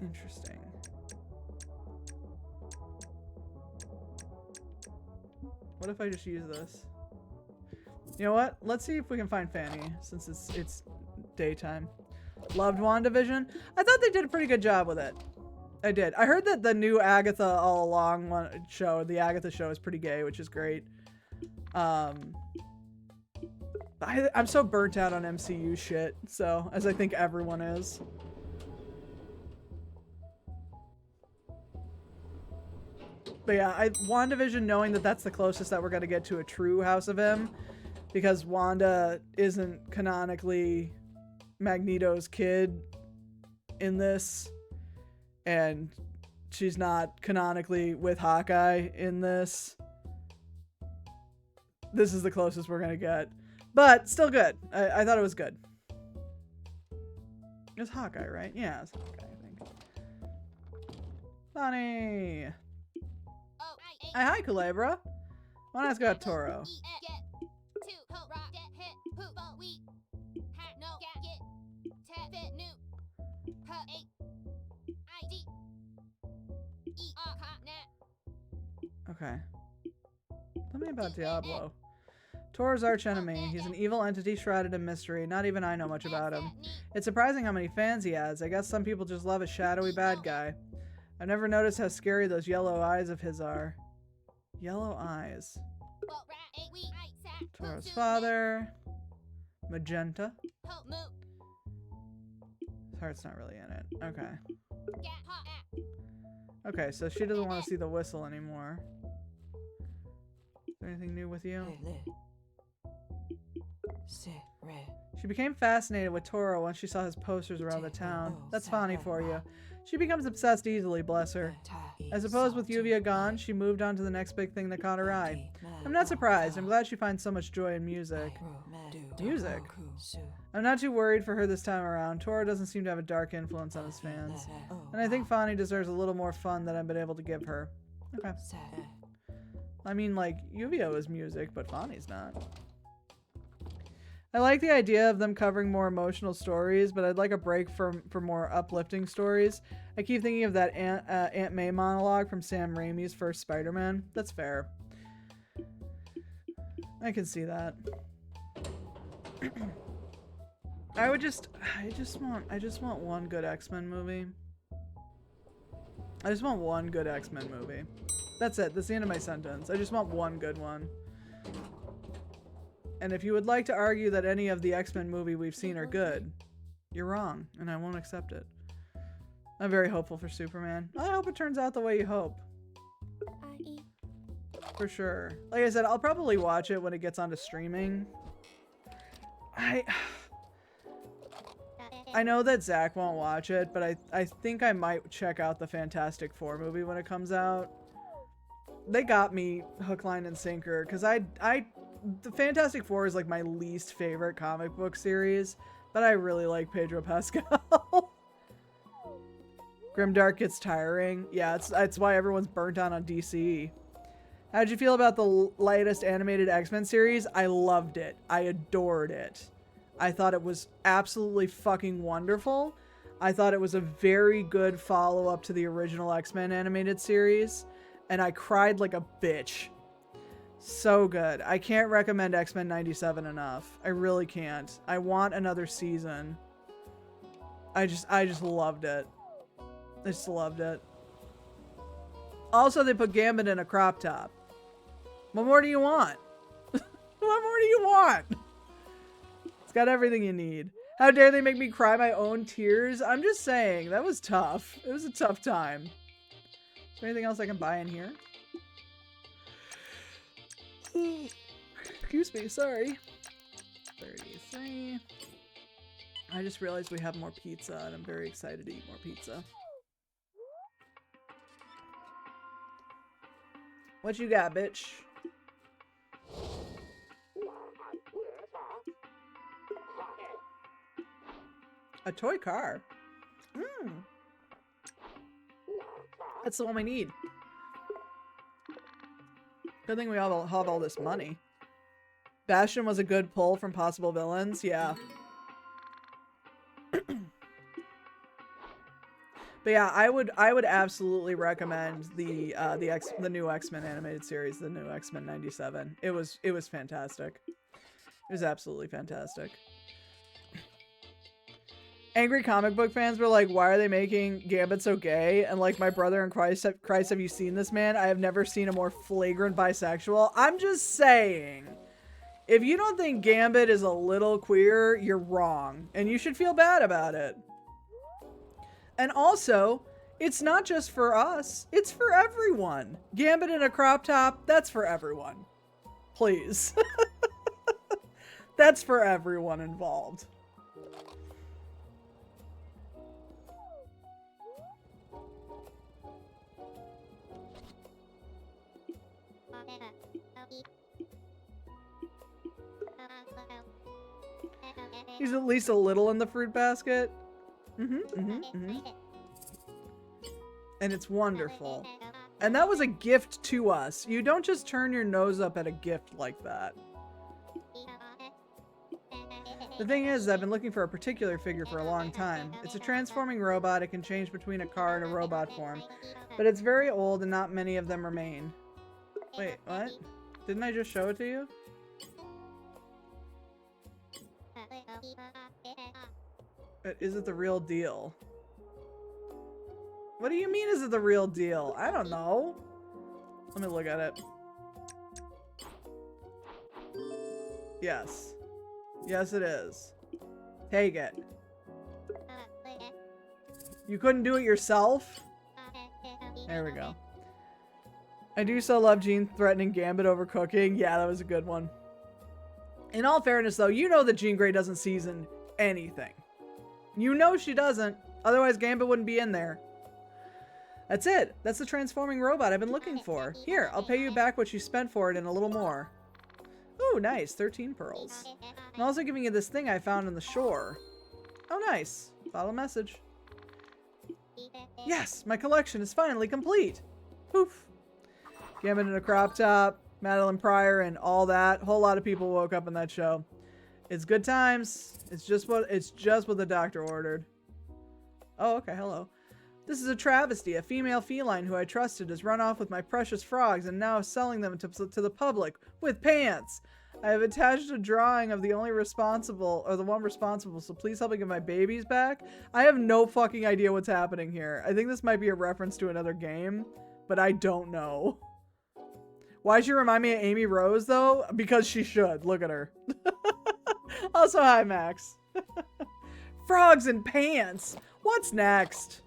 Interesting. What if I just use this? You know what? Let's see if we can find Fanny, since it's daytime. Loved WandaVision. I thought they did a pretty good job with it. I did. I heard that the new Agatha All Along show, the Agatha show, is pretty gay, which is great. I'm so burnt out on MCU shit, so, as I think everyone is. But yeah, WandaVision, knowing that that's the closest that we're going to get to a true House of M, because Wanda isn't canonically Magneto's kid in this, and she's not canonically with Hawkeye in this. This is the closest we're gonna get, but still good. I thought it was good. It's Hawkeye, right? Yeah, it's Hawkeye, I think. Funny. Hi, Kulebra. Wanna ask about Toro? Okay. Tell me about Diablo. Toro's archenemy. He's an evil entity shrouded in mystery. Not even I know much about him. It's surprising how many fans he has. I guess some people just love a shadowy bad guy. I've never noticed how scary those yellow eyes of his are. Yellow eyes. Toro's father. Magenta. His heart's not really in it. Okay. Okay, so she doesn't want to see the whistle anymore. Is there anything new with you? She became fascinated with Toro once she saw his posters around the town. That's funny for you. She becomes obsessed easily, bless her. I suppose with Yuvia gone, she moved on to the next big thing that caught her eye. I'm not surprised. I'm glad she finds so much joy in music. Music? I'm not too worried for her this time around. Toro doesn't seem to have a dark influence on his fans. And I think Fani deserves a little more fun than I've been able to give her. Okay. I mean, like, Yuvia is music, but Fani's not. I like the idea of them covering more emotional stories, but I'd like a break for more uplifting stories. I keep thinking of that Aunt May monologue from Sam Raimi's first Spider-Man. That's fair. I can see that. I just want one good X-Men movie. I just want one good X-Men movie. That's it. That's the end of my sentence. I just want one good one. And if you would like to argue that any of the X-Men movie we've seen are good, you're wrong, and I won't accept it. I'm very hopeful for Superman. I hope it turns out the way you hope. For sure. Like I said, I'll probably watch it when it gets onto streaming. I know that Zach won't watch it, but I think I might check out the Fantastic Four movie when it comes out. They got me hook, line, and sinker, because the Fantastic Four is like my least favorite comic book series, but I really like Pedro Pascal. Grimdark gets tiring. Yeah, it's why everyone's burnt out on DC. How'd you feel about the latest animated X-Men series? I loved it. I adored it. I thought it was absolutely fucking wonderful. I thought it was a very good follow-up to the original X-Men animated series, and I cried like a bitch. So good. I can't recommend X-Men 97 enough. I really can't. I want another season. I just loved it. I just loved it. Also, they put Gambit in a crop top. What more do you want? What more do you want? It's got everything you need. How dare they make me cry my own tears? I'm just saying, that was tough. It was a tough time. Is there anything else I can buy in here? Excuse me, sorry. 33. I just realized we have more pizza, and I'm very excited to eat more pizza. What you got, bitch? A toy car. That's the one we need. Good thing we all have all this money. Bastion was a good pull from possible villains. Yeah. But yeah, I would absolutely recommend the new X-Men animated series, the new X-Men 97. It was fantastic. It was absolutely fantastic. Angry comic book fans were like, why are they making Gambit so gay? And like, my brother in Christ, have you seen this man? I have never seen a more flagrant bisexual. I'm just saying, if you don't think Gambit is a little queer, you're wrong. And you should feel bad about it. And also, it's not just for us. It's for everyone. Gambit in a crop top, that's for everyone. Please. That's for everyone involved. He's at least a little in the fruit basket. And it's wonderful. And that was a gift to us. You don't just turn your nose up at a gift like that. The thing is, I've been looking for a particular figure for a long time. It's a transforming robot. It can change between a car and a robot form. But it's very old and not many of them remain. Wait, what? Didn't I just show it to you? Is it the real deal? What do you mean, is it the real deal? I don't know. Let me look at it. Yes. Yes, it is. Take it. You couldn't do it yourself? There we go. I do so love Jean threatening Gambit over cooking. Yeah, that was a good one. In all fairness, though, you know that Jean Grey doesn't season anything. You know she doesn't. Otherwise, Gambit wouldn't be in there. That's it. That's the transforming robot I've been looking for. Here, I'll pay you back what you spent for it and a little more. Ooh, nice. 13 pearls. I'm also giving you this thing I found on the shore. Oh, nice. Follow message. Yes, my collection is finally complete. Poof. Gambit in a crop top, Madeline Pryor, and all that. Whole lot of people woke up in that show. It's good times. It's just what the doctor ordered. Oh, okay. Hello. This is a travesty. A female feline who I trusted has run off with my precious frogs and now is selling them to the public with pants. I have attached a drawing of the one responsible, so please help me get my babies back. I have no fucking idea what's happening here. I think this might be a reference to another game, but I don't know. Why'd she remind me of Amy Rose, though? Because she should. Look at her. Also, hi, Max. Frogs and pants. What's next?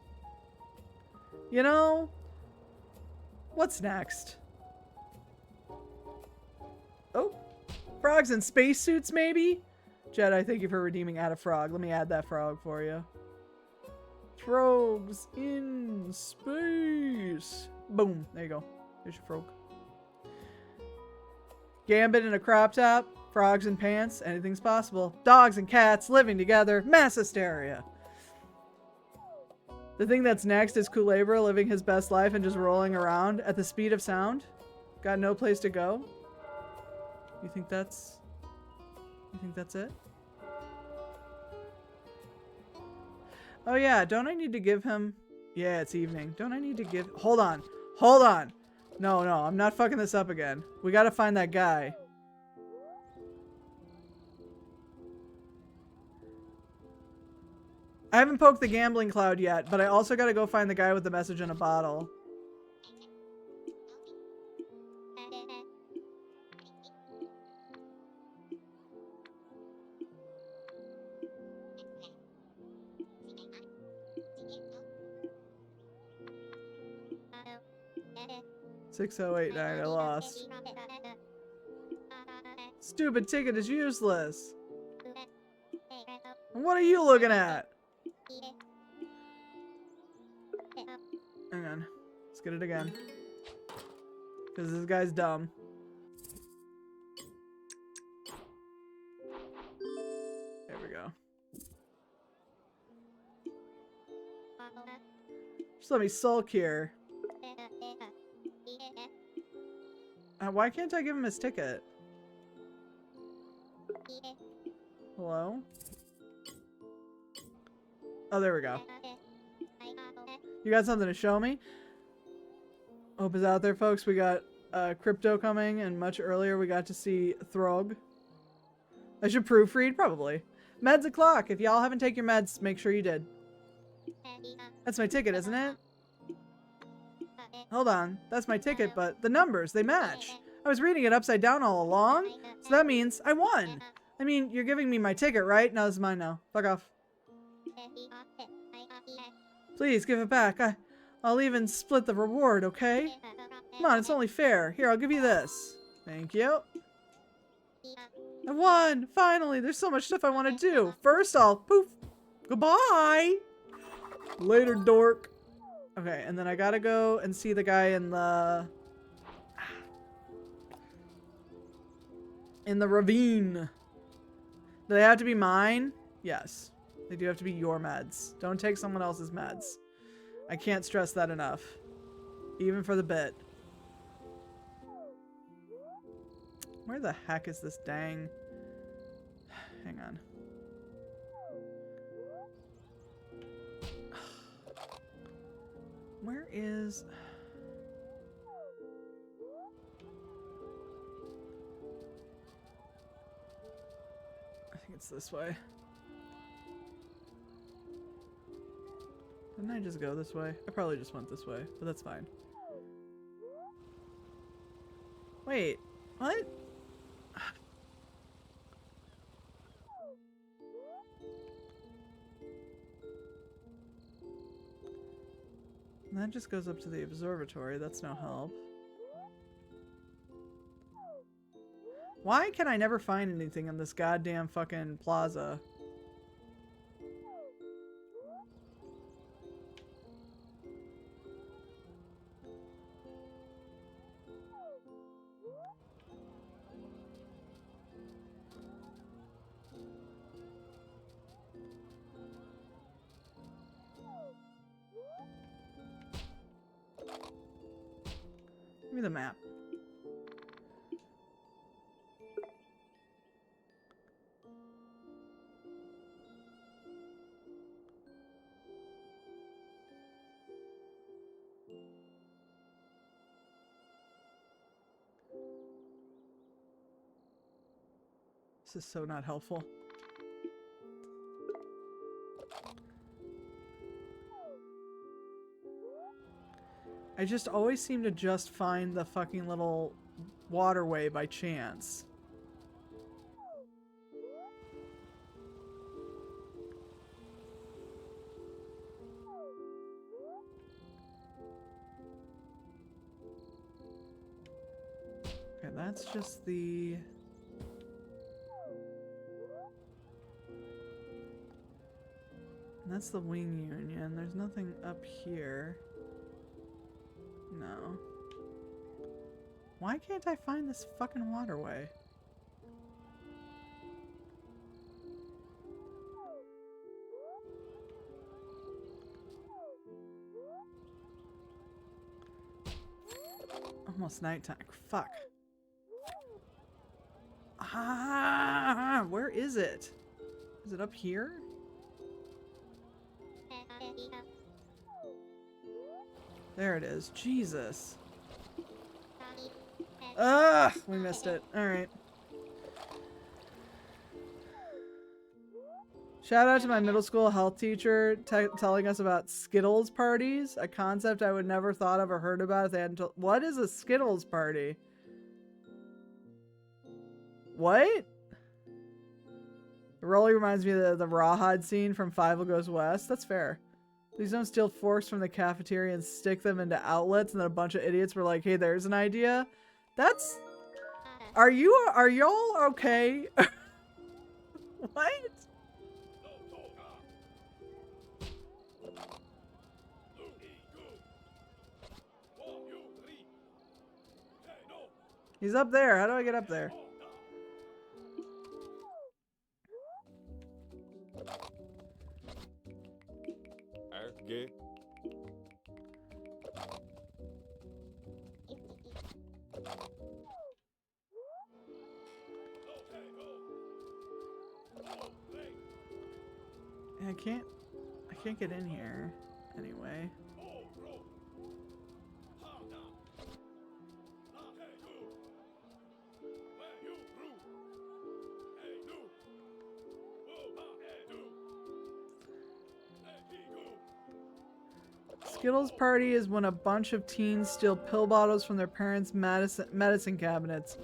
You know? What's next? Oh. Frogs in spacesuits, maybe? Jedi, thank you for redeeming Add a Frog. Let me add that frog for you. Frogs in space. Boom. There you go. There's your frog. Gambit in a crop top. Frogs in pants. Anything's possible. Dogs and cats living together. Mass hysteria. The thing that's next is Kulebra living his best life and just rolling around at the speed of sound. Got no place to go. You think that's it? Oh yeah, don't I need to give him... Yeah, it's evening. Don't I need to give... Hold on. Hold on. No, I'm not fucking this up again. We gotta find that guy. I haven't poked the gambling cloud yet, but I also gotta go find the guy with the message in a bottle. $6089, I lost. Stupid ticket is useless. What are you looking at? Hang on. Let's get it again. Because this guy's dumb. There we go. Just let me sulk here. Why can't I give him his ticket? Hello? Oh, there we go. You got something to show me? Hope is out there, folks. We got crypto coming, and much earlier we got to see Throg. I should proofread? Probably. Meds o'clock. If y'all haven't taken your meds, make sure you did. That's my ticket, isn't it? Hold on. That's my ticket, but the numbers, they match. I was reading it upside down all along, so that means I won. I mean, you're giving me my ticket, right? No, this is mine now. Fuck off. Please, give it back. I'll even split the reward, okay? Come on, it's only fair. Here, I'll give you this. Thank you. I won! Finally! There's so much stuff I want to do. First I'll poof! Goodbye! Later, dork. Okay, and then I gotta go and see the guy in the ravine. Do they have to be mine? Yes. They do have to be your meds. Don't take someone else's meds. I can't stress that enough. Even for the bit. Where the heck is this dang... Hang on. Where is... I think it's this way. Didn't I just go this way? I probably just went this way, but that's fine. Wait, what? And that just goes up to the observatory. That's no help. Why can I never find anything in this goddamn fucking plaza? Give me the map. This is so not helpful. I just always seem to just find the fucking little waterway by chance. Okay, that's just the... That's the wing union. There's nothing up here. No. Why can't I find this fucking waterway? Almost nighttime. Fuck. Ah, where is it? Is it up here? There it is. Jesus. Ugh, we missed it. Alright. Shout out to my middle school health teacher telling us about Skittles parties, a concept I would never thought of or heard about if they hadn't told. What is a Skittles party? What? It really reminds me of the Rawhide scene from Five Goes West. That's fair. Please don't steal forks from the cafeteria and stick them into outlets, and then a bunch of idiots were like, hey, there's an idea. That's... Are y'all okay? What? He's up there. How do I get up there? Okay. I can't get in here anyway. Skittles party is when a bunch of teens steal pill bottles from their parents' medicine cabinets,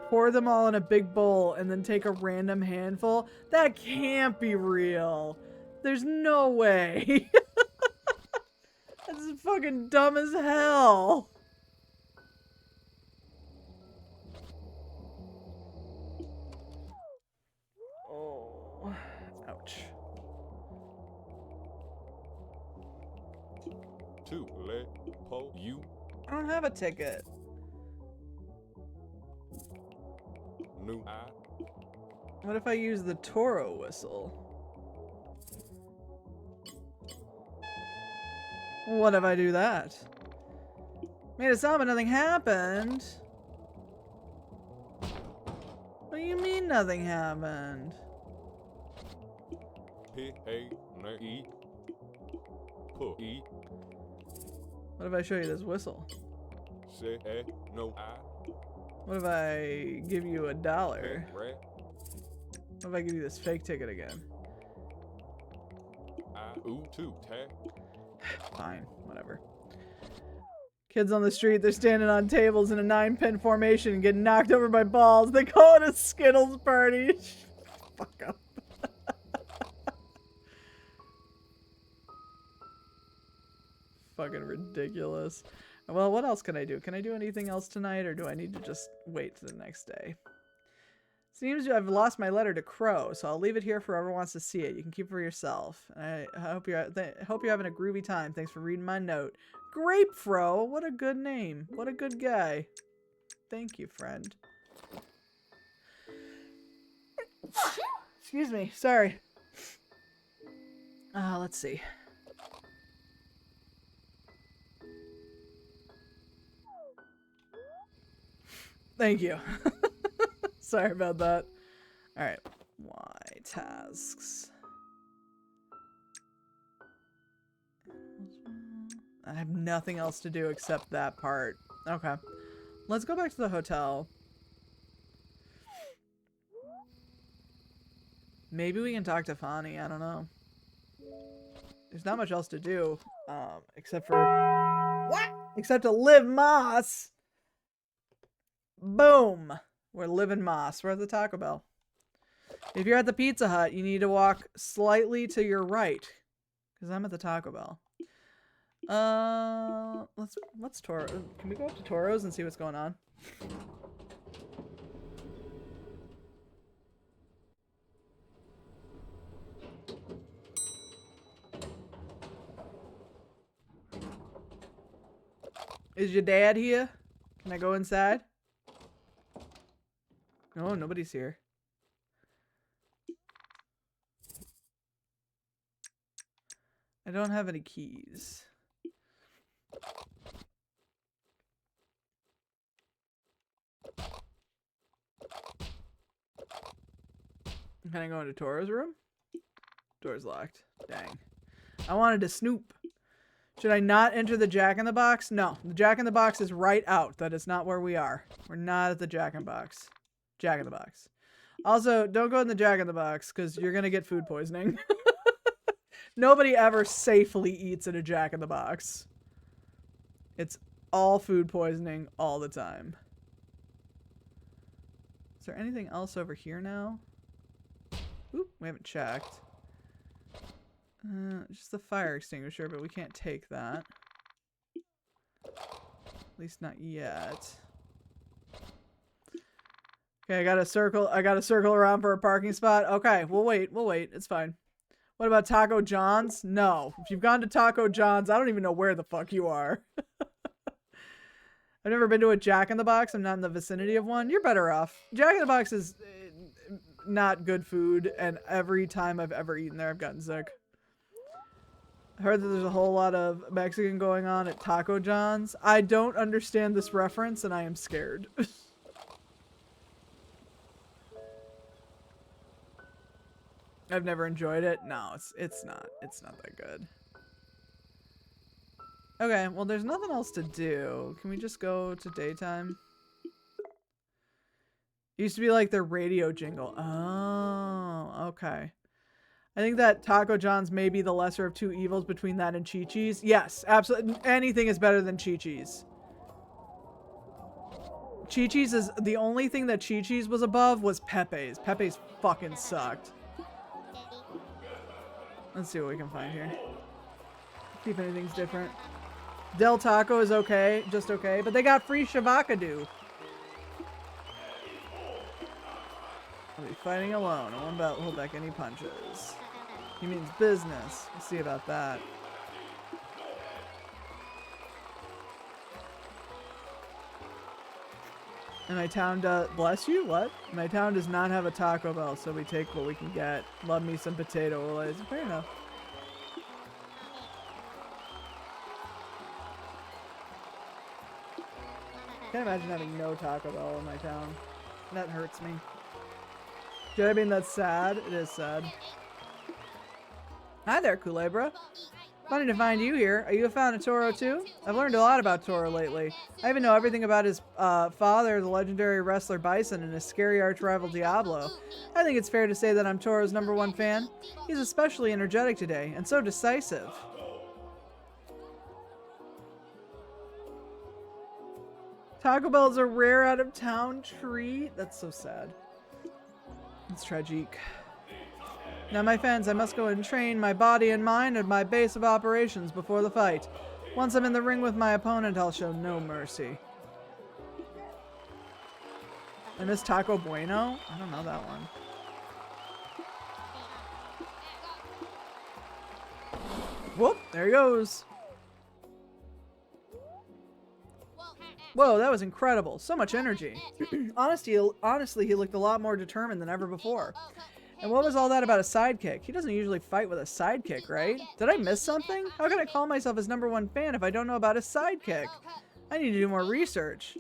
pour them all in a big bowl, and then take a random handful. That can't be real. There's no way. That's fucking dumb as hell. I don't have a ticket. What if I use the Toro whistle? What if I do that? Made it sound but nothing happened. What do you mean nothing happened? What if I show you this whistle? What if I give you $1? What if I give you this fake ticket again? Fine, whatever. Kids on the street, they're standing on tables in a 9-pin formation and getting knocked over by balls. They call it a Skittles party. Fuck up. Fucking ridiculous. Well, what else can I do? Can I do anything else tonight, or do I need to just wait to the next day? Seems I've lost my letter to Crow, so I'll leave it here for whoever wants to see it. You can keep it for yourself. I hope you're having a groovy time. Thanks for reading my note. Grapefro, what a good name. What a good guy. Thank you, friend. Excuse me. Sorry. Let's see. Thank you. Sorry about that. Alright. Why tasks? I have nothing else to do except that part. Okay. Let's go back to the hotel. Maybe we can talk to Fani. I don't know. There's not much else to do. Except for... What? Except to live Moss! Boom! We're living Moss. We're at the Taco Bell. If you're at the Pizza Hut, you need to walk slightly to your right. Because I'm at the Taco Bell. What's Toro? Can we go up to Toro's and see what's going on? Is your dad here? Can I go inside? No, nobody's here. I don't have any keys. Can I go into Toro's room? Door's locked. Dang. I wanted to snoop. Should I not enter the Jack in the Box? No. The Jack in the Box is right out. That is not where we are. We're not at the Jack in the Box. Jack in the Box. Also, don't go in the Jack in the Box because you're going to get food poisoning. Nobody ever safely eats at a Jack in the Box. It's all food poisoning all the time. Is there anything else over here now? Oop, we haven't checked. Just the fire extinguisher, but we can't take that. At least not yet. Okay, I gotta circle around for a parking spot. Okay, we'll wait. It's fine. What about Taco John's? No. If you've gone to Taco John's, I don't even know where the fuck you are. I've never been to a Jack in the Box. I'm not in the vicinity of one. You're better off. Jack in the Box is not good food, and every time I've ever eaten there, I've gotten sick. I heard that there's a whole lot of Mexican going on at Taco John's. I don't understand this reference, and I am scared. I've never enjoyed it. No, it's not that good. Okay, well, there's nothing else to do. Can we just go to daytime? It used to be like their radio jingle. Oh, okay. I think that Taco John's may be the lesser of two evils between that and Chi-Chi's. Yes, absolutely. Anything is better than Chi-Chi's. Chi-Chi's is the only thing that Chi-Chi's was above was Pepe's. Pepe's fucking sucked. Let's see what we can find here. See if anything's different. Del Taco is okay, just okay, but they got free Shabakadu. I'll be fighting alone. I won't hold back any punches. He means business. We'll see about that. And my town does... Bless you? What? My town does not have a Taco Bell, so we take what we can get. Love me some potato olays. Fair enough. Can't imagine having no Taco Bell in my town. That hurts me. Do you know what I mean? That's sad. It is sad. Hi there, Kulebra. Funny to find you here. Are you a fan of Toro too? I've learned a lot about Toro lately. I even know everything about his father, the legendary wrestler Bison, and his scary arch-rival Diablo. I think it's fair to say that I'm Toro's #1 fan. He's especially energetic today, and so decisive. Taco Bell's a rare out-of-town treat. That's so sad. It's tragic. Now, my fans, I must go and train my body and mind at my base of operations before the fight. Once I'm in the ring with my opponent, I'll show no mercy. I miss Taco Bueno? I don't know that one. Whoop, there he goes. Whoa, that was incredible. So much energy. Honestly, he looked a lot more determined than ever before. And what was all that about a sidekick? He doesn't usually fight with a sidekick, right? Did I miss something? How can I call myself his #1 fan if I don't know about his sidekick? I need to do more research.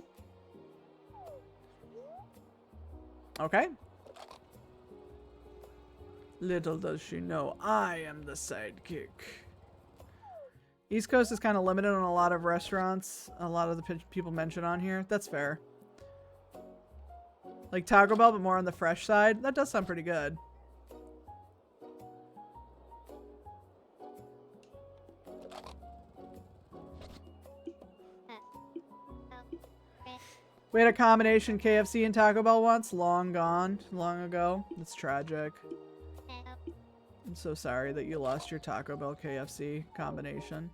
Okay. Little does she know, I am the sidekick. East Coast is kind of limited on a lot of restaurants. A lot of the people mentioned on here. That's fair. Like Taco Bell, but more on the fresh side. That does sound pretty good. We had a combination KFC and Taco Bell once. Long gone. Long ago. It's tragic. I'm so sorry that you lost your Taco Bell KFC combination.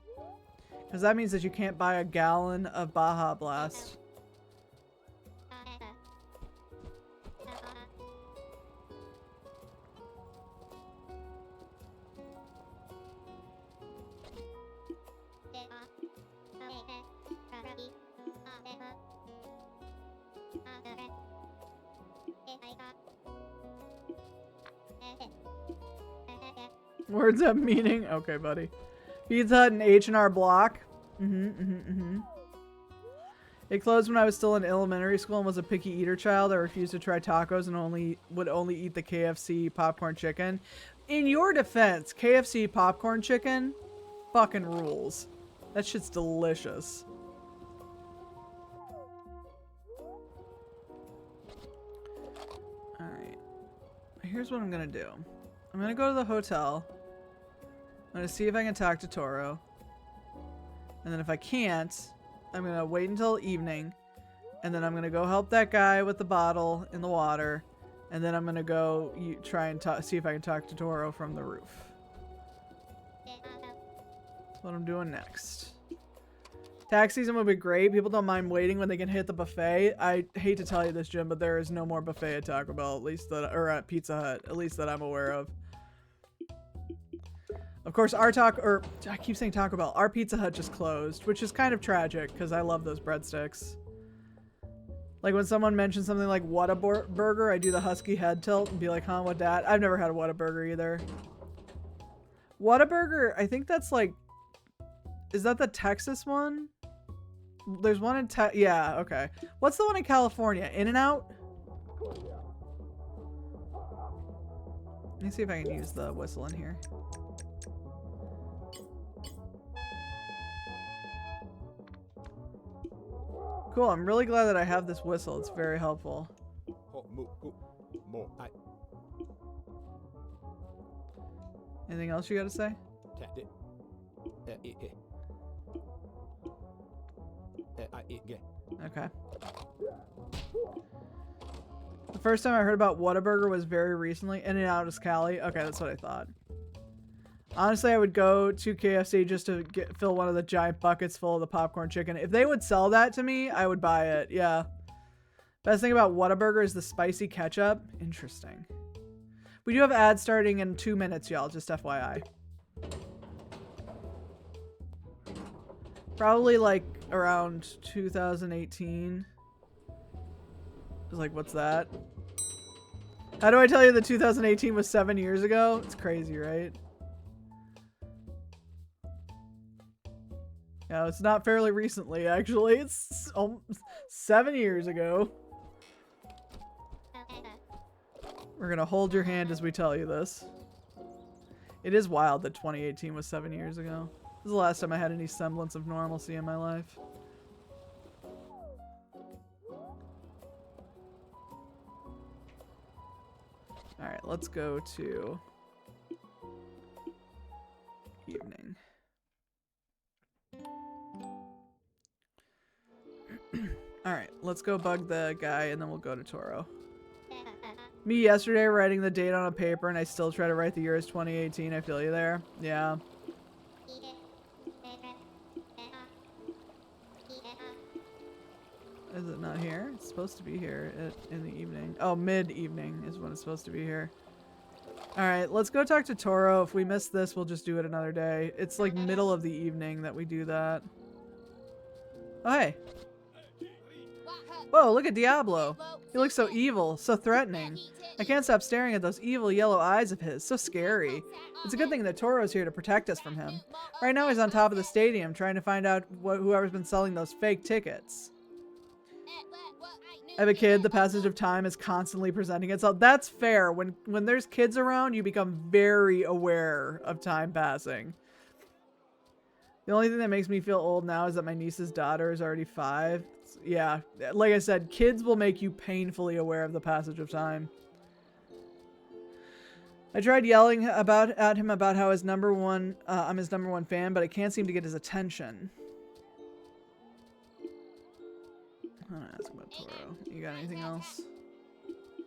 Because that means that you can't buy a gallon of Baja Blast. Words have meaning? Okay, buddy. Pizza Hut and H&R Block. It closed when I was still in elementary school and was a picky eater child. I refused to try tacos and would only eat the KFC popcorn chicken. In your defense, KFC popcorn chicken fucking rules. That shit's delicious. Alright. Here's what I'm gonna do. I'm gonna go to the hotel. I'm gonna see if I can talk to Toro. And then if I can't, I'm gonna wait until evening. And then I'm gonna go help that guy with the bottle in the water. And then I'm gonna go try and see if I can talk to Toro from the roof. That's what I'm doing next. Tax season would be great. People don't mind waiting when they can hit the buffet. I hate to tell you this, Jim, but there is no more buffet at Taco Bell, at least that, or at Pizza Hut, at least that I'm aware of. Of course, I keep saying Taco Bell. Our Pizza Hut just closed, which is kind of tragic because I love those breadsticks. Like when someone mentions something like Whataburger, I do the husky head tilt and be like, huh, what that? I've never had a Whataburger either. Whataburger, I think that's like, is that the Texas one? There's one in yeah, okay. What's the one in California? In-N-Out? Let me see if I can use the whistle in here. Cool, I'm really glad that I have this whistle. It's very helpful. Anything else you gotta say? Okay. The first time I heard about Whataburger was very recently. In-N-Out is Cali. Okay, that's what I thought. Honestly, I would go to KFC just to fill one of the giant buckets full of the popcorn chicken. If they would sell that to me, I would buy it. Yeah. Best thing about Whataburger is the spicy ketchup. Interesting. We do have ads starting in 2 minutes, y'all. Just FYI. Probably like around 2018. It's like, what's that? How do I tell you that 2018 was 7 years ago? It's crazy, right? No, it's not fairly recently, actually. It's 7 years ago. We're gonna hold your hand as we tell you this. It is wild that 2018 was 7 years ago. This is the last time I had any semblance of normalcy in my life. Alright, let's go to evening. Alright, let's go bug the guy and then we'll go to Toro. Me yesterday writing the date on a paper and I still try to write the year as 2018. I feel you there. Yeah. Is it not here? It's supposed to be here in the evening. Oh, mid-evening is when it's supposed to be here. Alright, let's go talk to Toro. If we miss this, we'll just do it another day. It's like middle of the evening that we do that. Oh, hey. Whoa, look at Diablo. He looks so evil, so threatening. I can't stop staring at those evil yellow eyes of his. So scary. It's a good thing that Toro's here to protect us from him. Right now he's on top of the stadium trying to find out whoever's been selling those fake tickets. I have a kid. The passage of time is constantly presenting itself. That's fair. When there's kids around, you become very aware of time passing. The only thing that makes me feel old now is that my niece's daughter is already 5. Yeah, like I said, kids will make you painfully aware of the passage of time. I tried yelling at him about how I'm his number one fan, but I can't seem to get his attention. I'm gonna ask about Toro. You got anything else?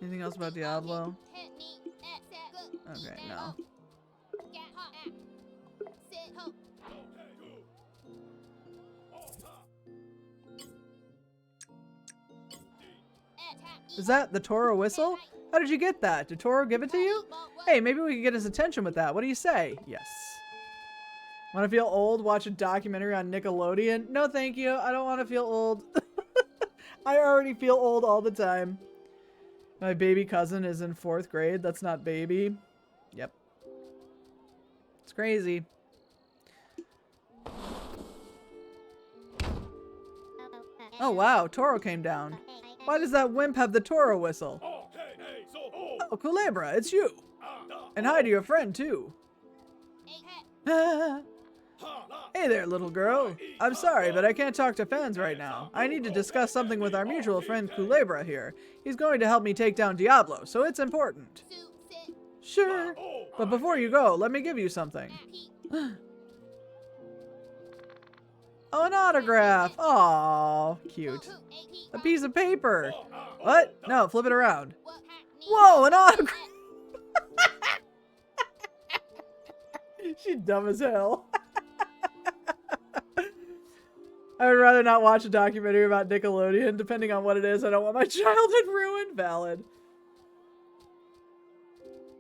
Anything else about Diablo? Okay, no. Is that the Toro whistle? How did you get that? Did Toro give it to you? Hey, maybe we could get his attention with that. What do you say? Yes. Want to feel old? Watch a documentary on Nickelodeon? No, thank you. I don't want to feel old. I already feel old all the time. My baby cousin is in 4th grade. That's not baby. Yep. It's crazy. Oh, wow. Toro came down. Why does that wimp have the Toro whistle? Oh, Kulebra, it's you. And hi to your friend, too. Hey there, little girl. I'm sorry, but I can't talk to fans right now. I need to discuss something with our mutual friend Kulebra here. He's going to help me take down Diablo, so it's important. Sure. But before you go, let me give you something. Oh, an autograph. Aw, cute. A piece of paper. What? No, flip it around. Whoa, an autograph. She's dumb as hell. I would rather not watch a documentary about Nickelodeon. Depending on what it is, I don't want my childhood ruined. Valid.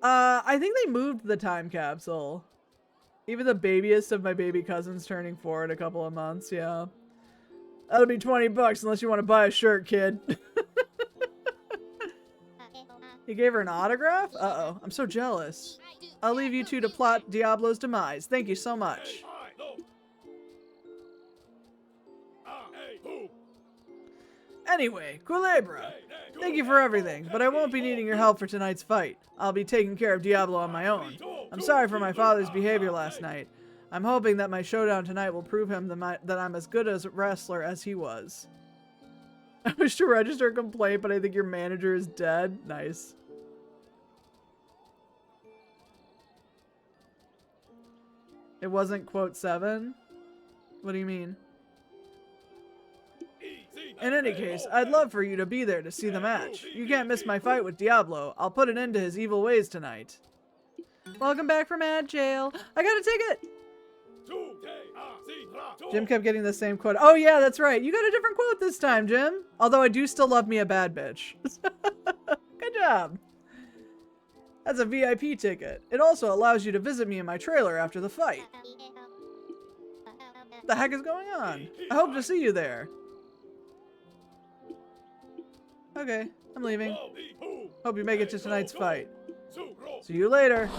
I think they moved the time capsule. Even the babiest of my baby cousins turning 4 in a couple of months, yeah. That'll be $20 unless you want to buy a shirt, kid. He gave her an autograph? Uh-oh, I'm so jealous. I'll leave you two to plot Diablo's demise. Thank you so much. Anyway, Kulebra, thank you for everything, but I won't be needing your help for tonight's fight. I'll be taking care of Diablo on my own. I'm sorry for my father's behavior last night. I'm hoping that my showdown tonight will prove him that I'm as good as a wrestler as he was. I wish to register a complaint, but I think your manager is dead. Nice. It wasn't quote 7? What do you mean? In any case, I'd love for you to be there to see the match. You can't miss my fight with Diablo. I'll put an end to his evil ways tonight. Welcome back from ad jail. I got a ticket. Jim kept getting the same quote. Oh yeah, that's right. You got a different quote this time, Jim. Although I do still love me a bad bitch. Good job. That's a VIP ticket. It also allows you to visit me in my trailer after the fight. What the heck is going on? I hope to see you there. Okay. I'm leaving. Hope you make it to tonight's fight. See you later.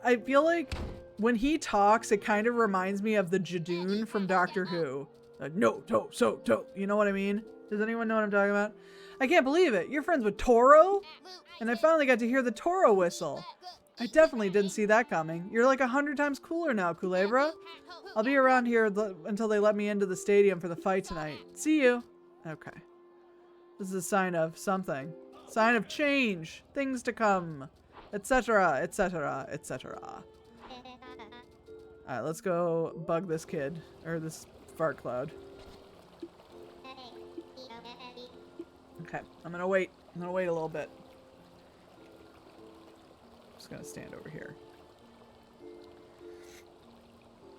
I feel like when he talks, it kind of reminds me of the Jadoon from Doctor Who. No, to, so, to. You know what I mean? Does anyone know what I'm talking about? I can't believe it. You're friends with Toro? And I finally got to hear the Toro whistle. I definitely didn't see that coming. You're like 100 times cooler now, Kulebra. I'll be around here until they let me into the stadium for the fight tonight. See you. Okay. This is a sign of something. Sign of change. Things to come. Etc. Etc. Etc. Alright, let's go bug this kid. Or this fart cloud. Okay, I'm gonna wait. I'm gonna wait a little bit. I'm just gonna stand over here.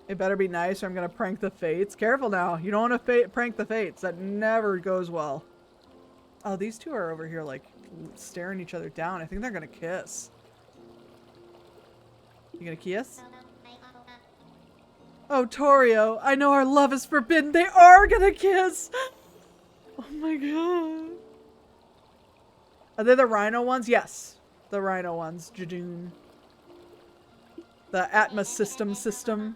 It better be nice or I'm gonna prank the fates. Careful now. You don't want to prank the fates. That never goes well. Oh, these two are over here like staring each other down. I think they're gonna kiss. You gonna kiss? Oh, Torio, I know our love is forbidden. They are gonna kiss. Oh my god. Are they the rhino ones? Yes. The rhino ones. Jadoon. The Atmos system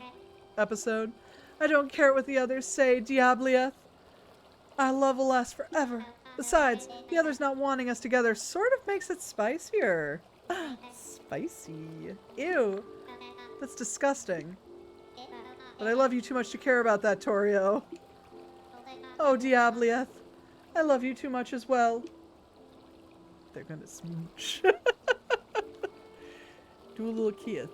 episode. I don't care what the others say, Diablieth. Our love will last forever. Besides, the others not wanting us together sort of makes it spicier. Spicy. Ew. That's disgusting. But I love you too much to care about that, Torio. Oh, Diablieth. I love you too much as well. They're gonna smooch. Do a little kiss.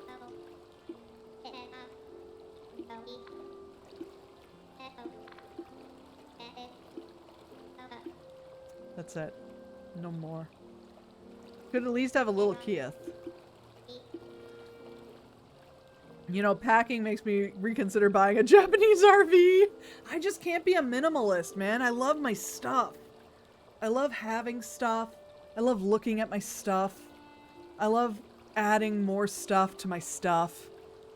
That's it. No more. Could at least have a little kiss. You know, packing makes me reconsider buying a Japanese RV. I just can't be a minimalist, man. I love my stuff. I love having stuff. I love looking at my stuff. I love adding more stuff to my stuff.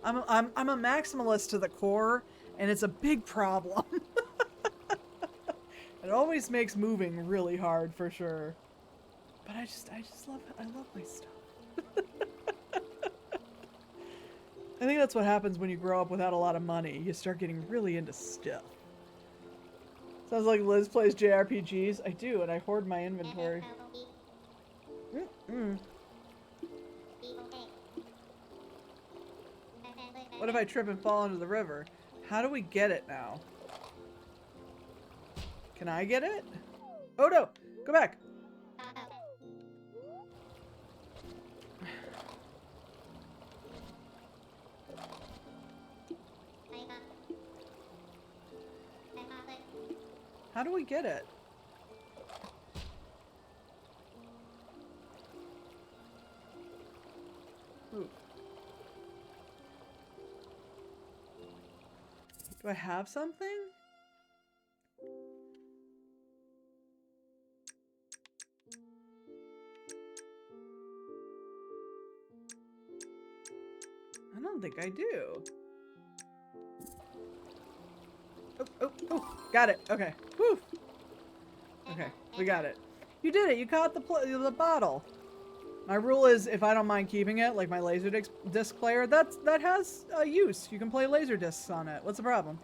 I'm a maximalist to the core, and it's a big problem. It always makes moving really hard for sure. But I love my stuff. I think that's what happens when you grow up without a lot of money. You start getting really into stuff. Sounds like Liz plays JRPGs. I do, and I hoard my inventory. What if I trip and fall into the river? How do we get it now? Can I get it? Oh no! Go back! How do we get it? Ooh. Do I have something? I don't think I do. Oh, got it. Okay. Whew. Okay, we got it. You did it. You caught the bottle. My rule is if I don't mind keeping it, like my Laserdisc player, that has use. You can play Laserdiscs on it. What's the problem?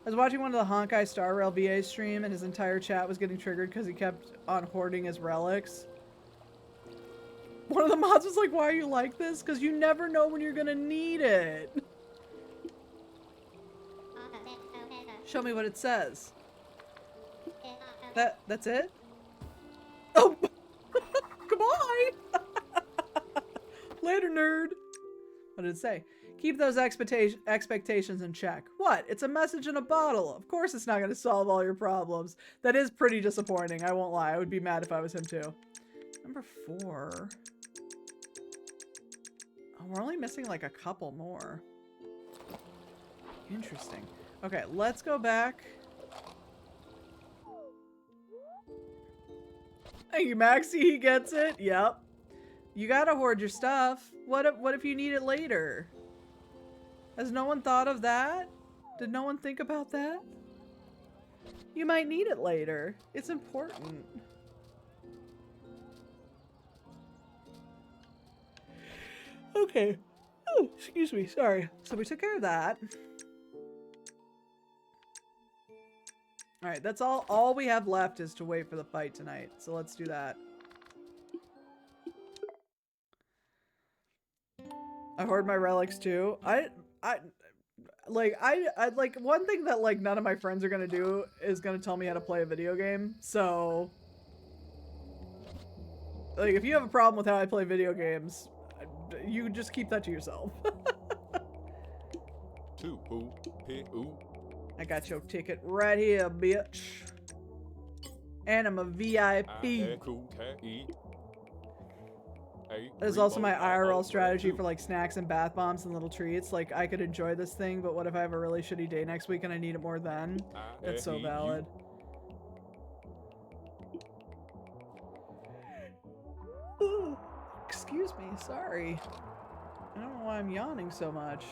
I was watching one of the Honkai Star Rail VA stream and his entire chat was getting triggered because he kept on hoarding his relics. One of the mods was like, why are you like this? Because you never know when you're gonna need it. Show me what it says. That's it? Oh! Goodbye! Later, nerd! What did it say? Keep those expectations in check. What? It's a message in a bottle. Of course it's not going to solve all your problems. That is pretty disappointing, I won't lie. I would be mad if I was him too. Number 4. Oh, we're only missing like a couple more. Interesting. Okay, let's go back. Hey, Maxie, he gets it. Yep. You gotta hoard your stuff. What if you need it later? Has no one thought of that? Did no one think about that? You might need it later. It's important. Okay. Oh, excuse me. Sorry. So we took care of that. All right, that's all. All we have left is to wait for the fight tonight. So let's do that. I hoard my relics too. I like one thing that like none of my friends are gonna do is gonna tell me how to play a video game. So like if you have a problem with how I play video games, you just keep that to yourself. I got your ticket right here, bitch. And I'm a VIP. There's also my IRL strategy for like snacks and bath bombs and little treats. Like I could enjoy this thing, but what if I have a really shitty day next week and I need it more then? That's so valid. Ooh, excuse me, sorry. I don't know why I'm yawning so much.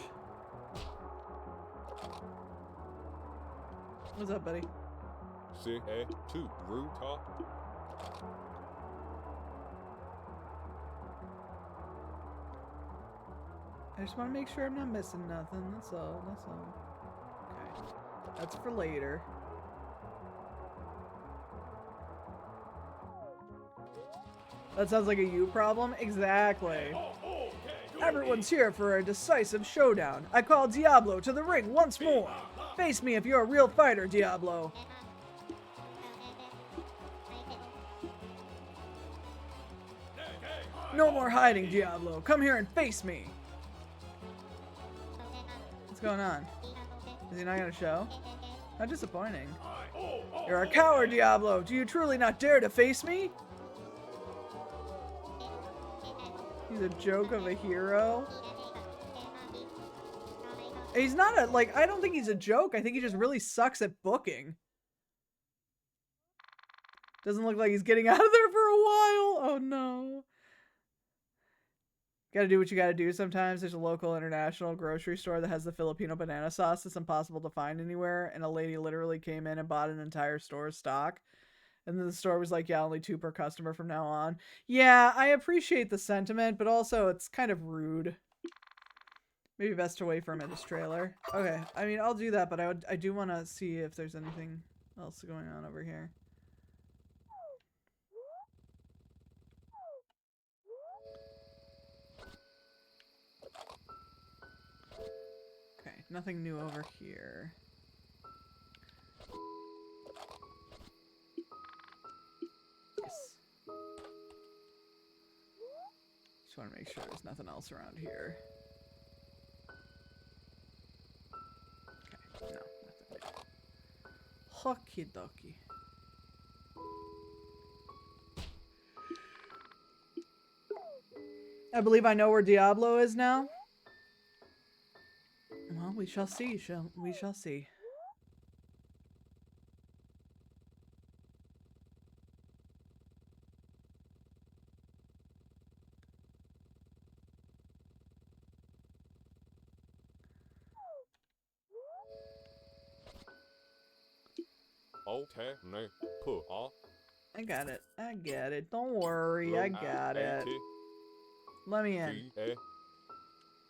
What's up, buddy? I just want to make sure I'm not missing nothing. That's all. That's all. Okay. That's for later. That sounds like a you problem. Exactly. Everyone's here for a decisive showdown. I call Diablo to the ring once more. Face me if you're a real fighter, Diablo. No more hiding, Diablo. Come here and face me. What's going on? Is he not gonna show? How disappointing. You're a coward, Diablo. Do you truly not dare to face me? He's a joke of a hero. He's not a, like, I don't think he's a joke. I think he just really sucks at booking. Doesn't look like he's getting out of there for a while. Oh no. Gotta do what you gotta do sometimes. There's a local international grocery store that has the Filipino banana sauce that's impossible to find anywhere. And a lady literally came in and bought an entire store's stock. And then the store was like, yeah, only 2 per customer from now on. Yeah, I appreciate the sentiment, but also it's kind of rude. Maybe best to wait for him at his trailer. Okay, I mean, I'll do that, but I do want to see if there's anything else going on over here. Okay, nothing new over here. Yes. Just want to make sure there's nothing else around here. Okay, no, nothing. Hockey dokie. I believe I know where Diablo is now. Well, we shall see, we shall see. I got it. I get it. Don't worry. I got it. Let me in.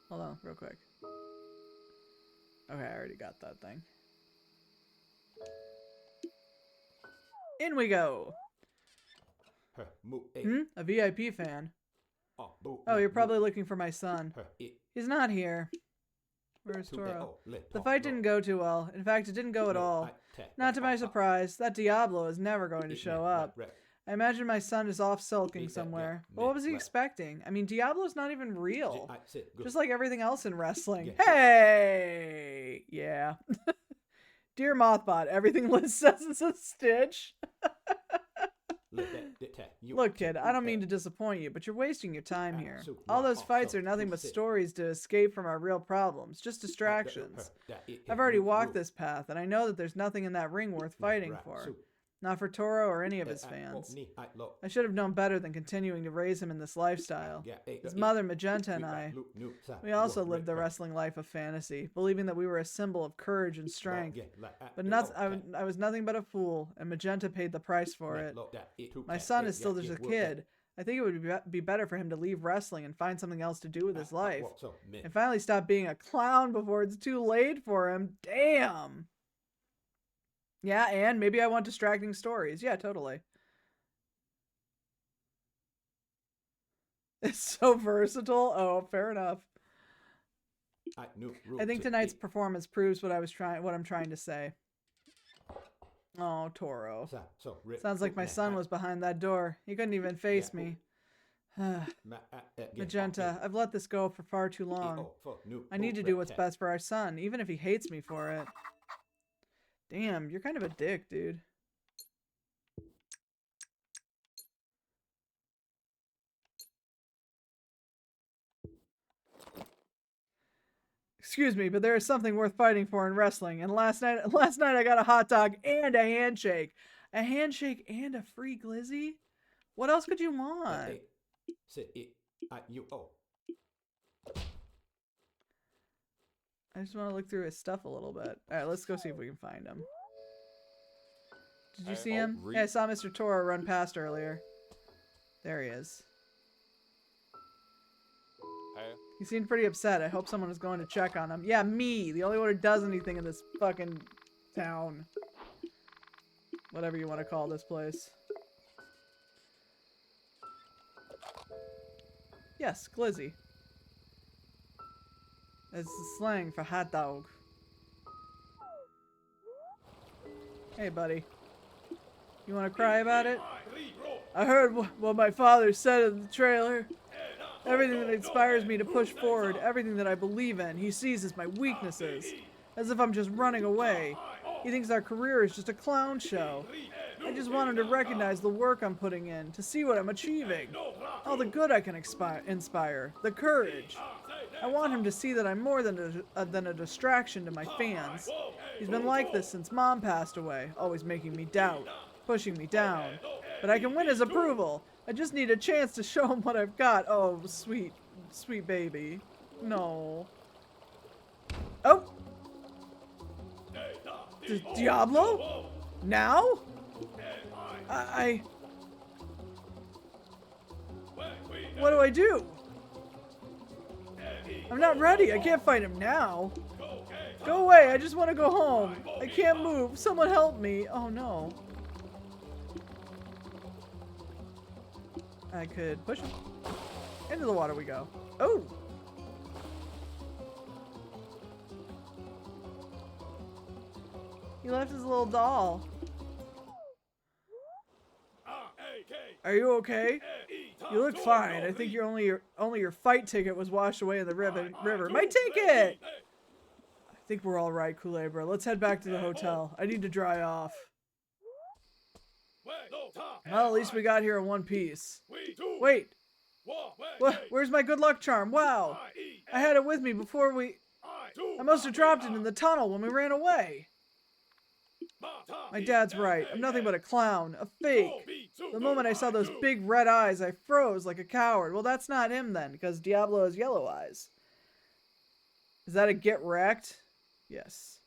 Hold on, real quick. Okay, I already got that thing. In we go. A VIP fan. Oh, you're probably looking for my son. He's not here. Where's Toro? The fight didn't go too well. In fact, it didn't go at all. Not to my surprise, that Diablo is never going to show up. I imagine my son is off sulking somewhere. But what was he expecting? I mean, Diablo's not even real. Just like everything else in wrestling. Hey! Yeah. Dear Mothbot, everything Liz says is a stitch. Look, kid, I don't mean to disappoint you, but you're wasting your time here. All those fights are nothing but stories to escape from our real problems, just distractions. I've already walked this path, and I know that there's nothing in that ring worth fighting for. Not for Toro or any of his fans. I should have known better than continuing to raise him in this lifestyle. His mother, Magenta, and I, we also lived the wrestling life of fantasy, believing that we were a symbol of courage and strength. But I was nothing but a fool, and Magenta paid the price for it. My son is still just a kid. I think it would be better for him to leave wrestling and find something else to do with his life. So, me. And finally stop being a clown before it's too late for him. Damn. Yeah, and maybe I want distracting stories. Yeah, totally. It's so versatile. Oh, fair enough. I think tonight's performance proves what I'm trying to say. Oh, Toro. Sounds like my son was behind that door. He couldn't even face me. Magenta, I've let this go for far too long. I need to do what's best for our son, even if he hates me for it. Damn, you're kind of a dick, dude. Excuse me, but there is something worth fighting for in wrestling. And last night I got a hot dog and a handshake. A handshake and a free glizzy? What else could you want? I just want to look through his stuff a little bit. Alright, let's go see if we can find him. Did you see him? Yeah, I saw Mr. Toro run past earlier. There he is. He seemed pretty upset. I hope someone is going to check on him. Yeah, me! The only one who does anything in this fucking town. Whatever you want to call this place. Yes, glizzy. It's slang for hot dog. Hey, buddy. You want to cry about it? I heard what my father said in the trailer. Everything that inspires me to push forward, everything that I believe in, he sees as my weaknesses. As if I'm just running away. He thinks our career is just a clown show. I just want him to recognize the work I'm putting in, to see what I'm achieving. All the good I can inspire, the courage. I want him to see that I'm more than a distraction to my fans. He's been like this since Mom passed away, always making me doubt, pushing me down. But I can win his approval. I just need a chance to show him what I've got. Oh, sweet, sweet baby. No. Oh! Diablo? Now? What do I do? I'm not ready. I can't fight him now. Go away. I just want to go home. I can't move. Someone help me. Oh, no. I could push him. Into the water we go. Oh! He left his little doll. Are you okay? You look fine. I think only your fight ticket was washed away in the river. My ticket! I think we're all right, Kulebra. Let's head back to the hotel. I need to dry off. Well, at least we got here in one piece. Wait. Where's my good luck charm? Wow. I had it with me before I must have dropped it in the tunnel when we ran away. My dad's right. I'm nothing but a clown. A fake. The moment I saw those big red eyes, I froze like a coward. Well, that's not him then, because Diablo has yellow eyes. Is that a get wrecked? Yes.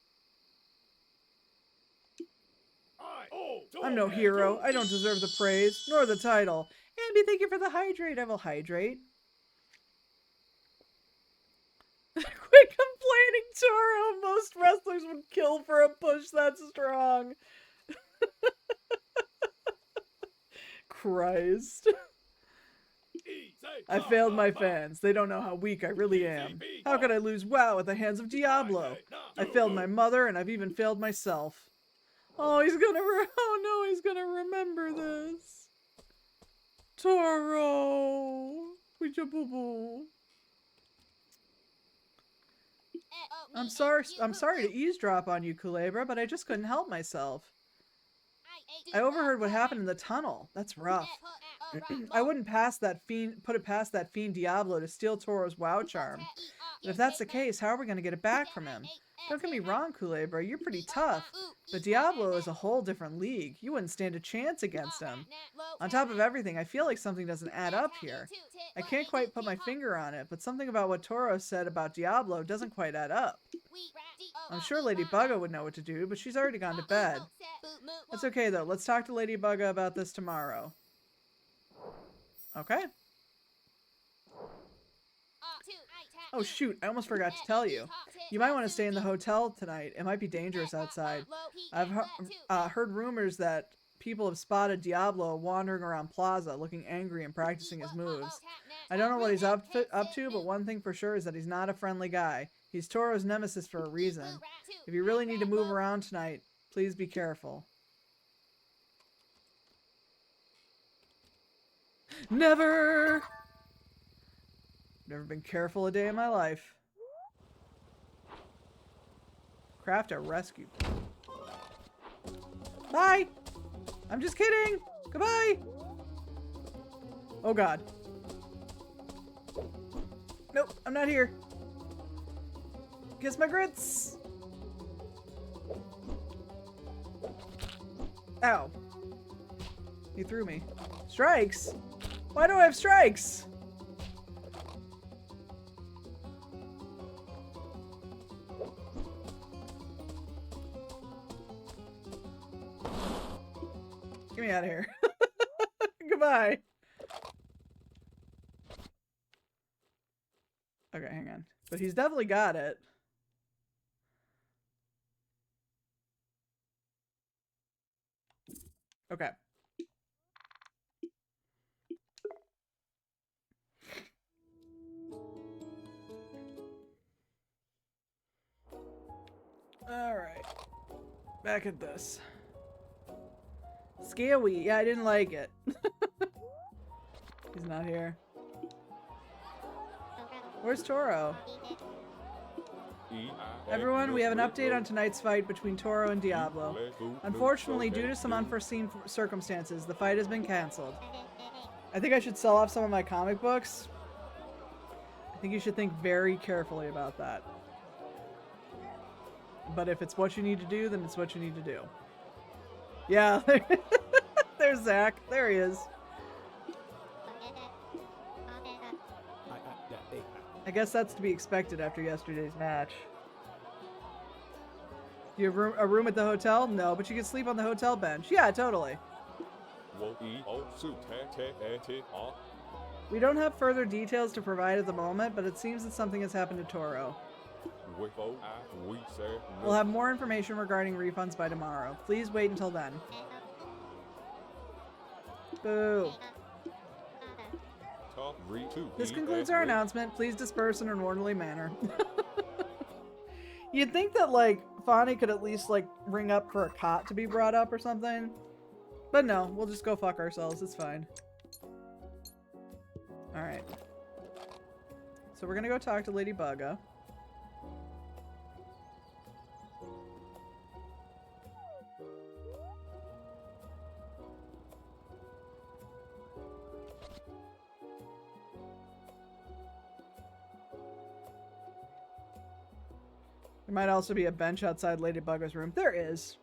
I'm no hero. I don't deserve the praise, nor the title. Andy, thank you for the hydrate. I will hydrate. Quit complaining, Toro. Most wrestlers would kill for a push that strong. Christ. I failed my fans. They don't know how weak I really am. How could I lose WoW at the hands of Diablo? I failed my mother, and I've even failed myself. Oh, he's gonna remember this. Toro. Boo. I'm sorry to eavesdrop on you, Kulebra, but I just couldn't help myself. I overheard what happened in the tunnel. That's rough. I wouldn't put it past that fiend Diablo to steal Toro's WoW charm. But if that's the case, how are we going to get it back from him? Don't get me wrong, Kulebra, you're pretty tough. But Diablo is a whole different league. You wouldn't stand a chance against him. On top of everything, I feel like something doesn't add up here. I can't quite put my finger on it, but something about what Toro said about Diablo doesn't quite add up. I'm sure Lady Bugga would know what to do, but she's already gone to bed. That's okay, though. Let's talk to Lady Bugga about this tomorrow. Okay. Oh shoot, I almost forgot to tell you. You might want to stay in the hotel tonight. It might be dangerous outside. I've heard rumors that people have spotted Diablo wandering around Plaza, looking angry and practicing his moves. I don't know what he's up to, but one thing for sure is that he's not a friendly guy. He's Toro's nemesis for a reason. If you really need to move around tonight, please be careful. Never been careful a day in my life. Craft a rescue. Bye! I'm just kidding! Goodbye! Oh god. Nope, I'm not here. Kiss my grits! Ow. He threw me. Strikes? Why do I have strikes? Get me out of here. Goodbye. Okay, hang on. But he's definitely got it. Okay. Alright. Back at this. Scary. Yeah, I didn't like it. He's not here. Where's Toro? Everyone, we have an update on tonight's fight between Toro and Diablo. Unfortunately, due to some unforeseen circumstances, the fight has been cancelled. I think I should sell off some of my comic books. I think you should think very carefully about that. But if it's what you need to do, then it's what you need to do. Yeah, there's Zach. There he is. I guess that's to be expected after yesterday's match. Do you have a room at the hotel? No, but you can sleep on the hotel bench. Yeah, totally. We don't have further details to provide at the moment, but it seems that something has happened to Toro. We'll have more information regarding refunds by tomorrow. Please wait until then. Boo. This concludes our announcement. Please disperse in an orderly manner. You'd think that, like, Fonny could at least, like, ring up for a cot to be brought up or something. But no, we'll just go fuck ourselves. It's fine. Alright. So we're gonna go talk to Lady Bugga. There might also be a bench outside Lady Bugga's room. There is.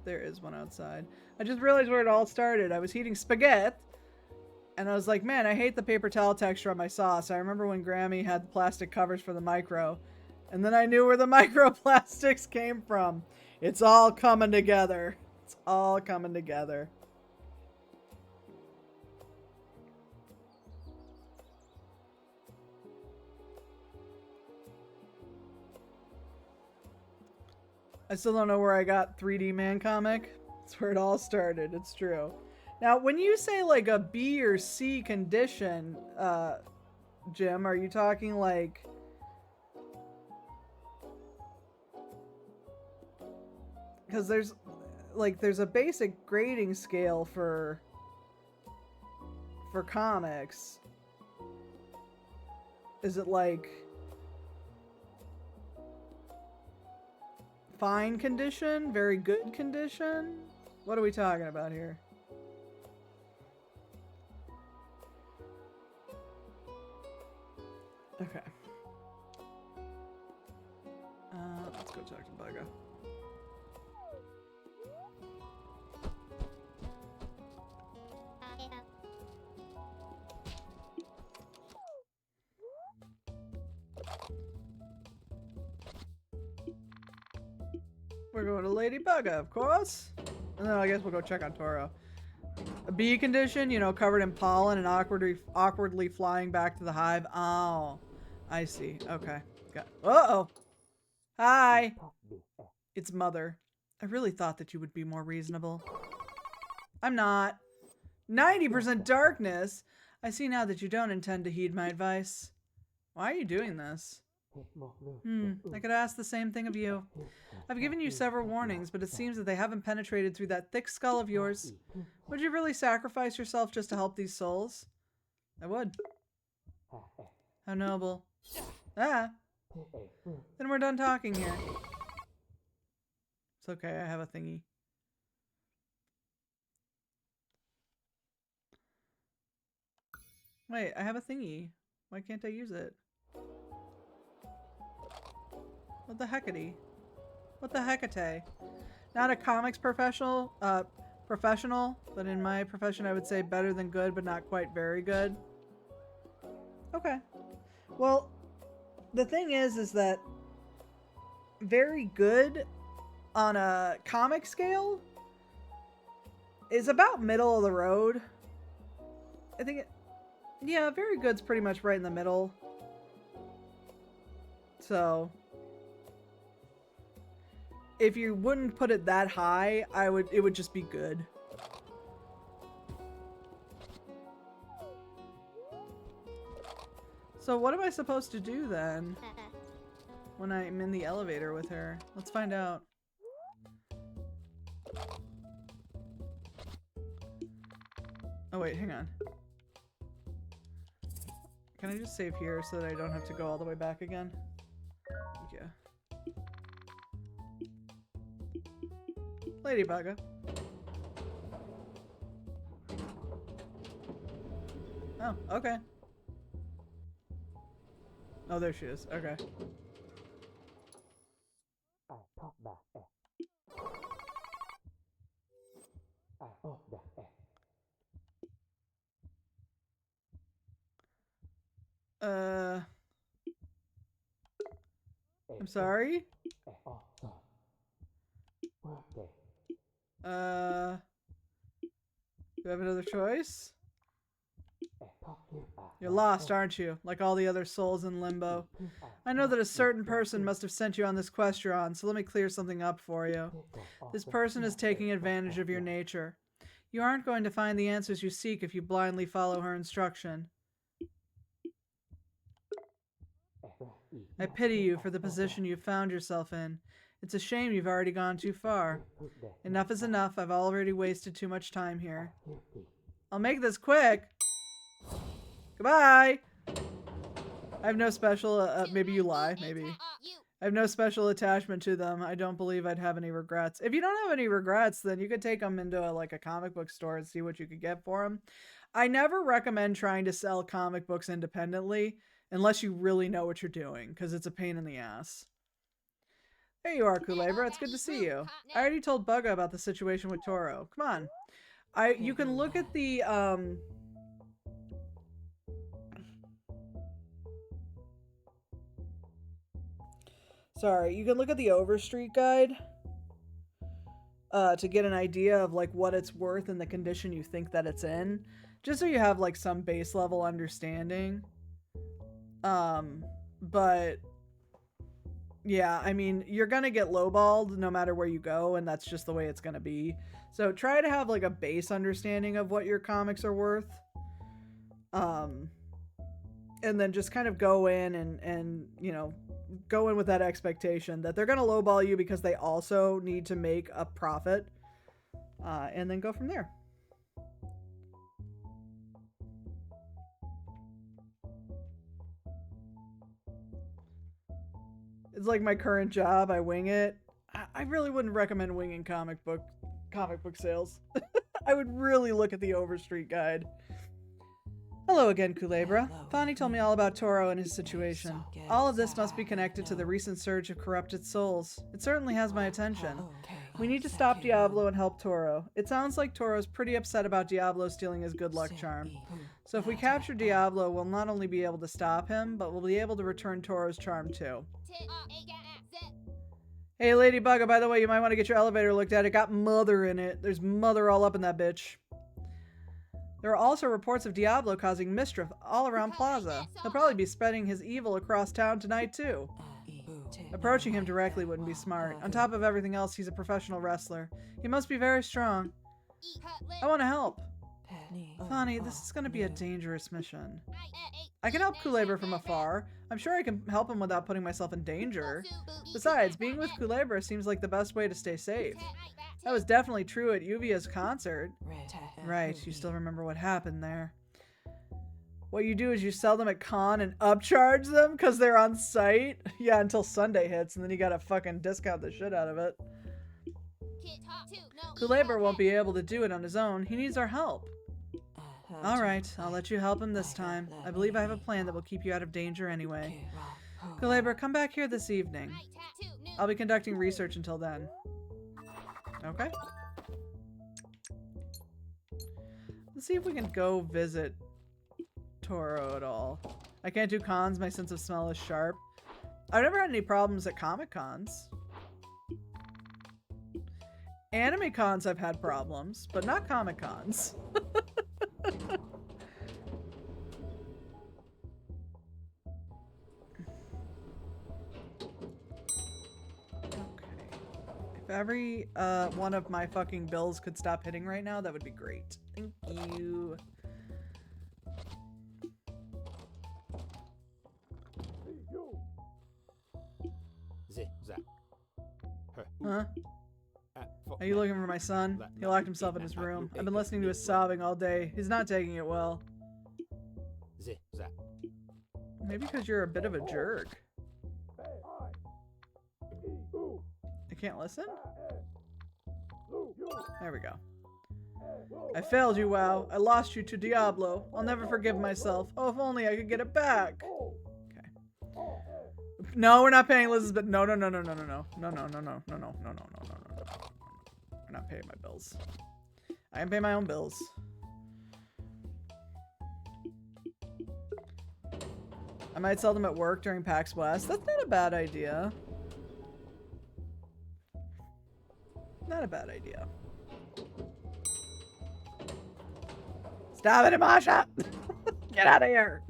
There is one outside. I just realized where it all started. I was heating spaghetti, and I was like, man, I hate the paper towel texture on my sauce. I remember when Grammy had the plastic covers for the micro, and then I knew where the microplastics came from. It's all coming together. It's all coming together. I still don't know where I got 3D Man comic. That's where it all started. It's true. Now, when you say like a B or C condition, Jim, are you talking like... Because there's a basic grading scale for comics. Is it like... fine condition? Very good condition? What are we talking about here? Okay. Let's go talk to Bugga. We're going to Lady Bugga, of course. And then I guess we'll go check on Toro. A bee condition, you know, covered in pollen and awkwardly flying back to the hive. Oh, I see. Okay. Uh-oh. Hi. It's Mother. I really thought that you would be more reasonable. I'm not. 90% darkness? I see now that you don't intend to heed my advice. Why are you doing this? I could ask the same thing of you. I've given you several warnings, but it seems that they haven't penetrated through that thick skull of yours. Would you really sacrifice yourself just to help these souls? I would. How noble. Ah. Then we're done talking here. It's okay, I have a thingy. Wait, I have a thingy. Why can't I use it? What the heckity? What the heckate? Not a comics professional, but in my profession I would say better than good, but not quite very good. Okay. Well, the thing is that very good on a comic scale is about middle of the road. I think yeah, very good's pretty much right in the middle. So if you wouldn't put it that high, it would just be good. So what am I supposed to do then when I'm in the elevator with her? Let's find out. Oh wait, hang on. Can I just save here so that I don't have to go all the way back again? Yeah. Ladybugger. Oh, okay. Oh, there she is. Okay. I'm sorry? Do I have another choice? You're lost, aren't you? Like all the other souls in Limbo. I know that a certain person must have sent you on this quest you're on, so let me clear something up for you. This person is taking advantage of your nature. You aren't going to find the answers you seek if you blindly follow her instruction. I pity you for the position you've found yourself in. It's a shame you've already gone too far. Enough is enough. I've already wasted too much time here. I'll make this quick. Goodbye. I have no special, maybe you lie, maybe. I have no special attachment to them. I don't believe I'd have any regrets. If you don't have any regrets, then you could take them into like a comic book store and see what you could get for them. I never recommend trying to sell comic books independently unless you really know what you're doing, because it's a pain in the ass. There you are, Kulebra. It's good to see you. I already told Bugga about the situation with Toro. Come on. You can look at the, sorry, you can look at the Overstreet guide to get an idea of like what it's worth and the condition you think that it's in, just so you have like some base level understanding. But yeah, I mean, you're gonna get lowballed no matter where you go, and that's just the way it's gonna be. So try to have like a base understanding of what your comics are worth. And then just kind of go in and you know, go in with that expectation that they're gonna lowball you because they also need to make a profit. And then go from there. It's like my current job. I wing it. I really wouldn't recommend winging comic book sales. I would really look at the Overstreet guide. Hello again, Kulebra. Fani told me all about Toro and his situation. All of this must be connected to the recent surge of corrupted souls. It certainly has my attention. We need to stop Diablo and help Toro. It sounds like Toro's pretty upset about Diablo stealing his good luck charm. So if we capture Diablo, we'll not only be able to stop him, but we'll be able to return Toro's charm too. Hey, Ladybugger, by the way, you might want to get your elevator looked at. It got Mother in it. There's Mother all up in that bitch. There are also reports of Diablo causing mischief all around Plaza. He'll probably be spreading his evil across town tonight, too. Approaching him directly wouldn't be smart. On top of everything else, he's a professional wrestler. He must be very strong. I want to help. Thani, this is going to be a dangerous mission. I can help Kulebra from afar. I'm sure I can help him without putting myself in danger. Besides, being with Kulebra seems like the best way to stay safe. That was definitely true at Yuvia's concert. Right, you still remember what happened there. What you do is you sell them at con and upcharge them because they're on site. Yeah, until Sunday hits, and then you gotta fucking discount the shit out of it. Kulebra won't be able to do it on his own. He needs our help. Alright, I'll let you help him this time. I believe I have a plan that will keep you out of danger anyway. Kulebra, come back here this evening. I'll be conducting research until then. Okay. Let's see if we can go visit Toro at all. I can't do cons, my sense of smell is sharp. I've never had any problems at Comic Cons. Anime cons I've had problems, but not Comic Cons. If every one of my fucking bills could stop hitting right now, that would be great. Thank you. Huh? Are you looking for my son? He locked himself in his room. I've been listening to his sobbing all day. He's not taking it well. Maybe because you're a bit of a jerk. I can't listen? There we go. I failed you, WoW. I lost you to Diablo. I'll never forgive myself. Oh, if only I could get it back. Okay. No, we're not paying Liz's, but no. We're not paying my bills. I can pay my own bills. I might sell them at work during PAX West. That's not a bad idea. Not a bad idea. Stop it, Masha! Get out of here!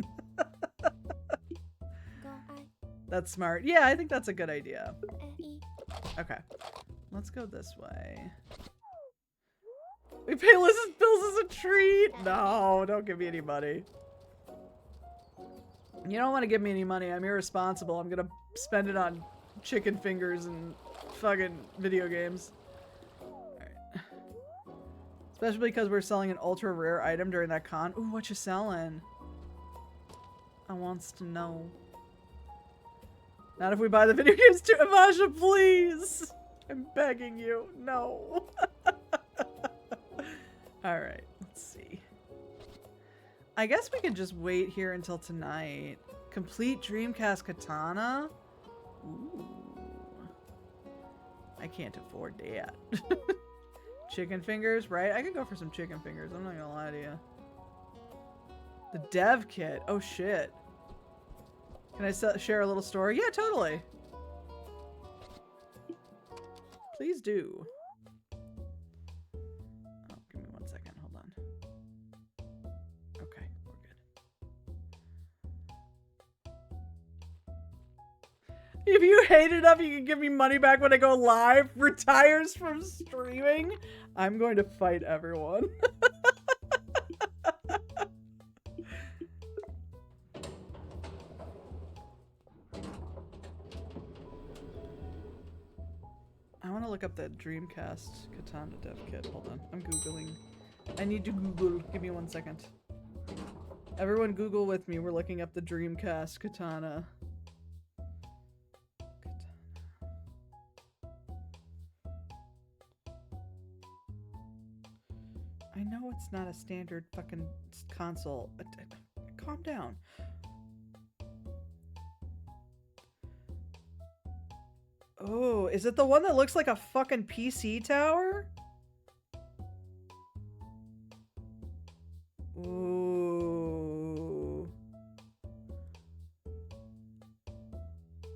That's smart. Yeah, I think that's a good idea. Okay. Let's go this way. We pay Liz's bills as a treat! No, don't give me any money. You don't want to give me any money. I'm irresponsible. I'm gonna spend it on chicken fingers and fucking video games. Alright. Especially because we're selling an ultra rare item during that con. Ooh, what you selling? I wants to know. Not if we buy the video games too. Amasha, please! I'm begging you. No. Alright, let's see. I guess we could just wait here until tonight. Complete Dreamcast Katana? Ooh. I can't afford that. Chicken fingers, right? I could go for some chicken fingers. I'm not gonna lie to you. The dev kit. Oh, shit. Can I share a little story? Yeah, totally. Please do. Oh, give me 1 second. Hold on. Okay, we're good. If you hate it enough, you can give me money back when I go live. Retires from streaming. I'm going to fight everyone. I want to look up that Dreamcast Katana dev kit. Hold on. I'm Googling. I need to Google. Give me 1 second. Everyone Google with me. We're looking up the Dreamcast Katana. I know it's not a standard fucking console. Calm down. Oh, is it the one that looks like a fucking PC tower? Ooh.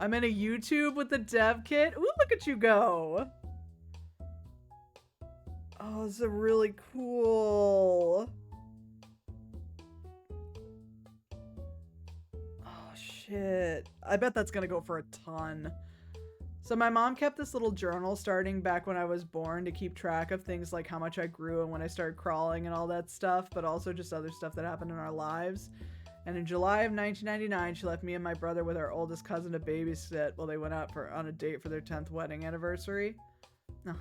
I'm in a YouTube with the dev kit. Ooh, look at you go. Oh, this is really cool. Shit. I bet that's gonna go for a ton. So my mom kept this little journal starting back when I was born to keep track of things like how much I grew and when I started crawling and all that stuff, but also just other stuff that happened in our lives. And in July of 1999, she left me and my brother with our oldest cousin to babysit while they went out on a date for their 10th wedding anniversary. We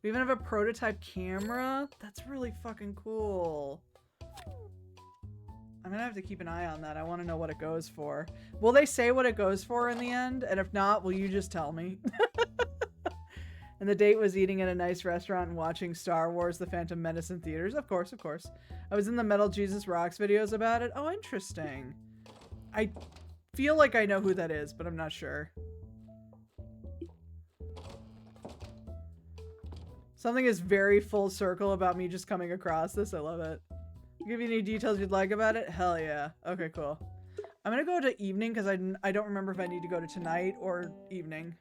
even have a prototype camera. That's really fucking cool. I'm gonna have to keep an eye on that. I want to know what it goes for. Will they say what it goes for in the end? And if not, will you just tell me? And the date was eating at a nice restaurant and watching Star Wars: The Phantom Menace in theaters. Of course, of course. I was in the Metal Jesus Rocks videos about it. Oh, interesting. I feel like I know who that is, but I'm not sure. Something is very full circle about me just coming across this. I love it. Give you any details you'd like about it? Hell yeah. Okay, cool. I'm gonna go to evening because I don't remember if I need to go to tonight or evening.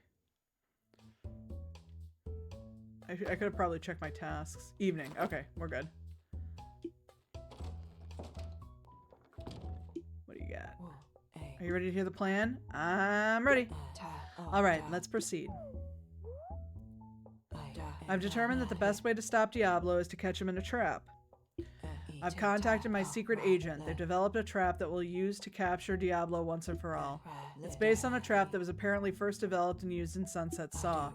I could have probably checked my tasks. Evening. Okay, we're good. What do you got? Are you ready to hear the plan? I'm ready. Alright, let's proceed. I've determined that the best way to stop Diablo is to catch him in a trap. I've contacted my secret agent. They've developed a trap that we'll use to capture Diablo once and for all. It's based on a trap that was apparently first developed and used in Sunset Saw.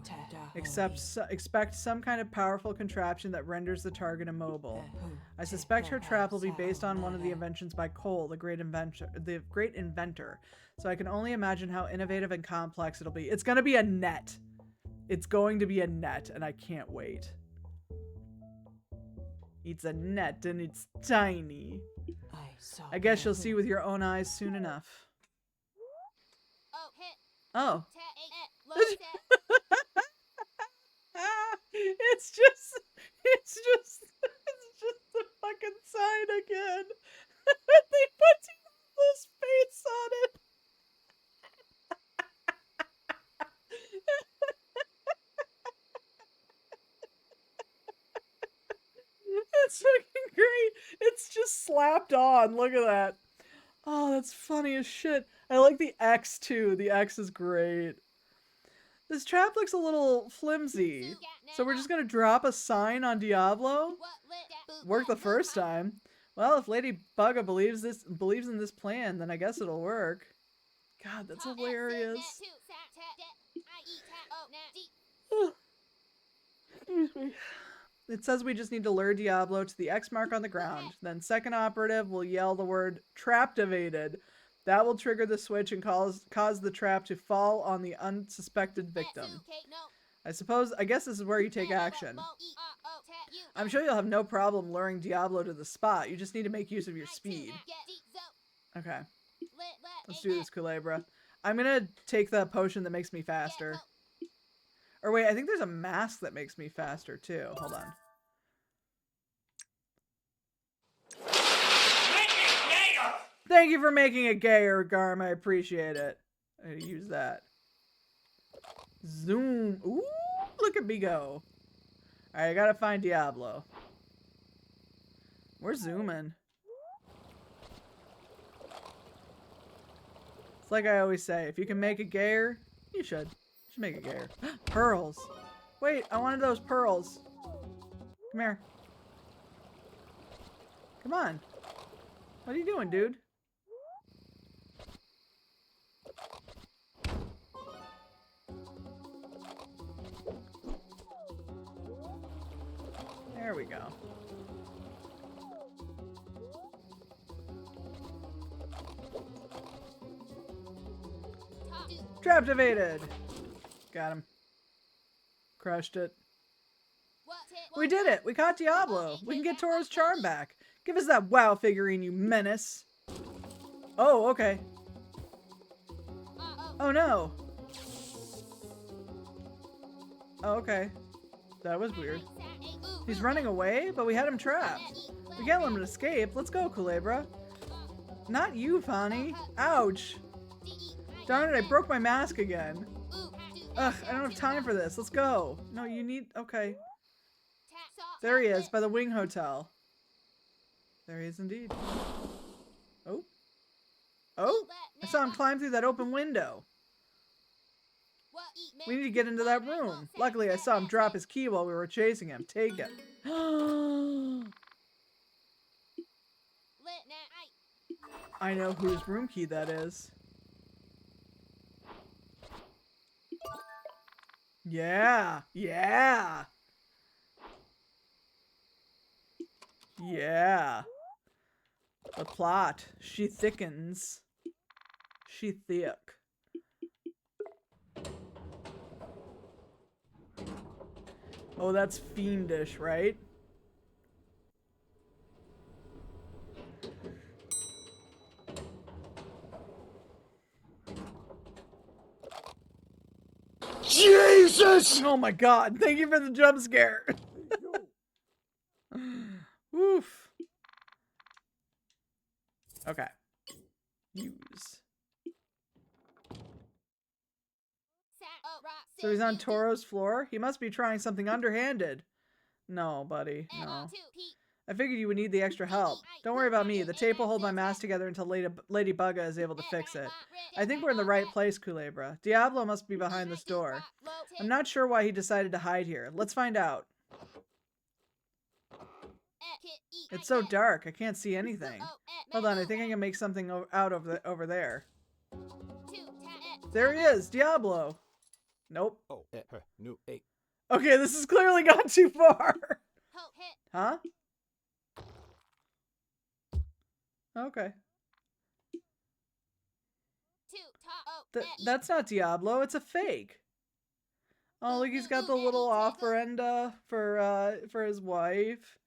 Expect some kind of powerful contraption that renders the target immobile. I suspect her trap will be based on one of the inventions by Cole, the great inventor. So I can only imagine how innovative and complex it'll be. It's going to be a net. It's going to be a net, and I can't wait. It's a net and it's tiny. I guess you'll see with your own eyes soon enough. Oh. It's just the fucking sign again. They put Diablo's face on it. It's fucking great. It's just slapped on. Look at that. Oh, that's funny as shit. I like the X too. The X is great. This trap looks a little flimsy. So we're just gonna drop a sign on Diablo? Worked the first time. Well, if Lady Bugga believes in this plan, then I guess it'll work. God, that's hilarious. Excuse me. It says we just need to lure Diablo to the X mark on the ground. Then second operative will yell the word "traptivated." That will trigger the switch and cause the trap to fall on the unsuspected victim. I guess this is where you take action. I'm sure you'll have no problem luring Diablo to the spot. You just need to make use of your speed. Okay. Let's do this, Kulebra. I'm gonna take the potion that makes me faster. Or wait, I think there's a mask that makes me faster too. Hold on. Thank you for making it gayer, Garm. I appreciate it. I use that. Zoom. Ooh, look at me go. Alright, I gotta find Diablo. We're zooming. It's like I always say, if you can make it gayer, you should. Make it gayer. Pearls. Wait, I wanted those pearls. Come here. Come on. What are you doing, dude? There we go. Traptivated. Got him. Crushed it. We did it! We caught Diablo! We can get Toro's charm back! Give us that WoW figurine, you menace! Oh, okay. Oh no! Oh, okay. That was weird. He's running away, but we had him trapped. We can't let him escape. Let's go, Kulebra. Not you, Fani. Ouch! Darn it, I broke my mask again. Ugh, I don't have time for this. Let's go. No, you need... Okay. There he is, by the Wing Hotel. There he is indeed. Oh. Oh, I saw him climb through that open window. We need to get into that room. Luckily, I saw him drop his key while we were chasing him. Take it. I know whose room key that is. Yeah. Yeah. Yeah. The plot. She thickens. She thick. Oh, that's fiendish, right? Jesus! Oh my god, thank you for the jump scare. Oof. Okay. Use. So he's on Toro's floor? He must be trying something underhanded. No, buddy, no. I figured you would need the extra help. Don't worry about me. The tape will hold my mask together until Lady Bugga is able to fix it. I think we're in the right place, Kulebra. Diablo must be behind this door. I'm not sure why he decided to hide here. Let's find out. It's so dark, I can't see anything. Hold on, I think I can make something out of over there. There he is, Diablo. Nope. Okay, this has clearly gone too far. Huh? Okay. That's not Diablo, it's a fake. Oh, look, he's got the little offerenda for his wife.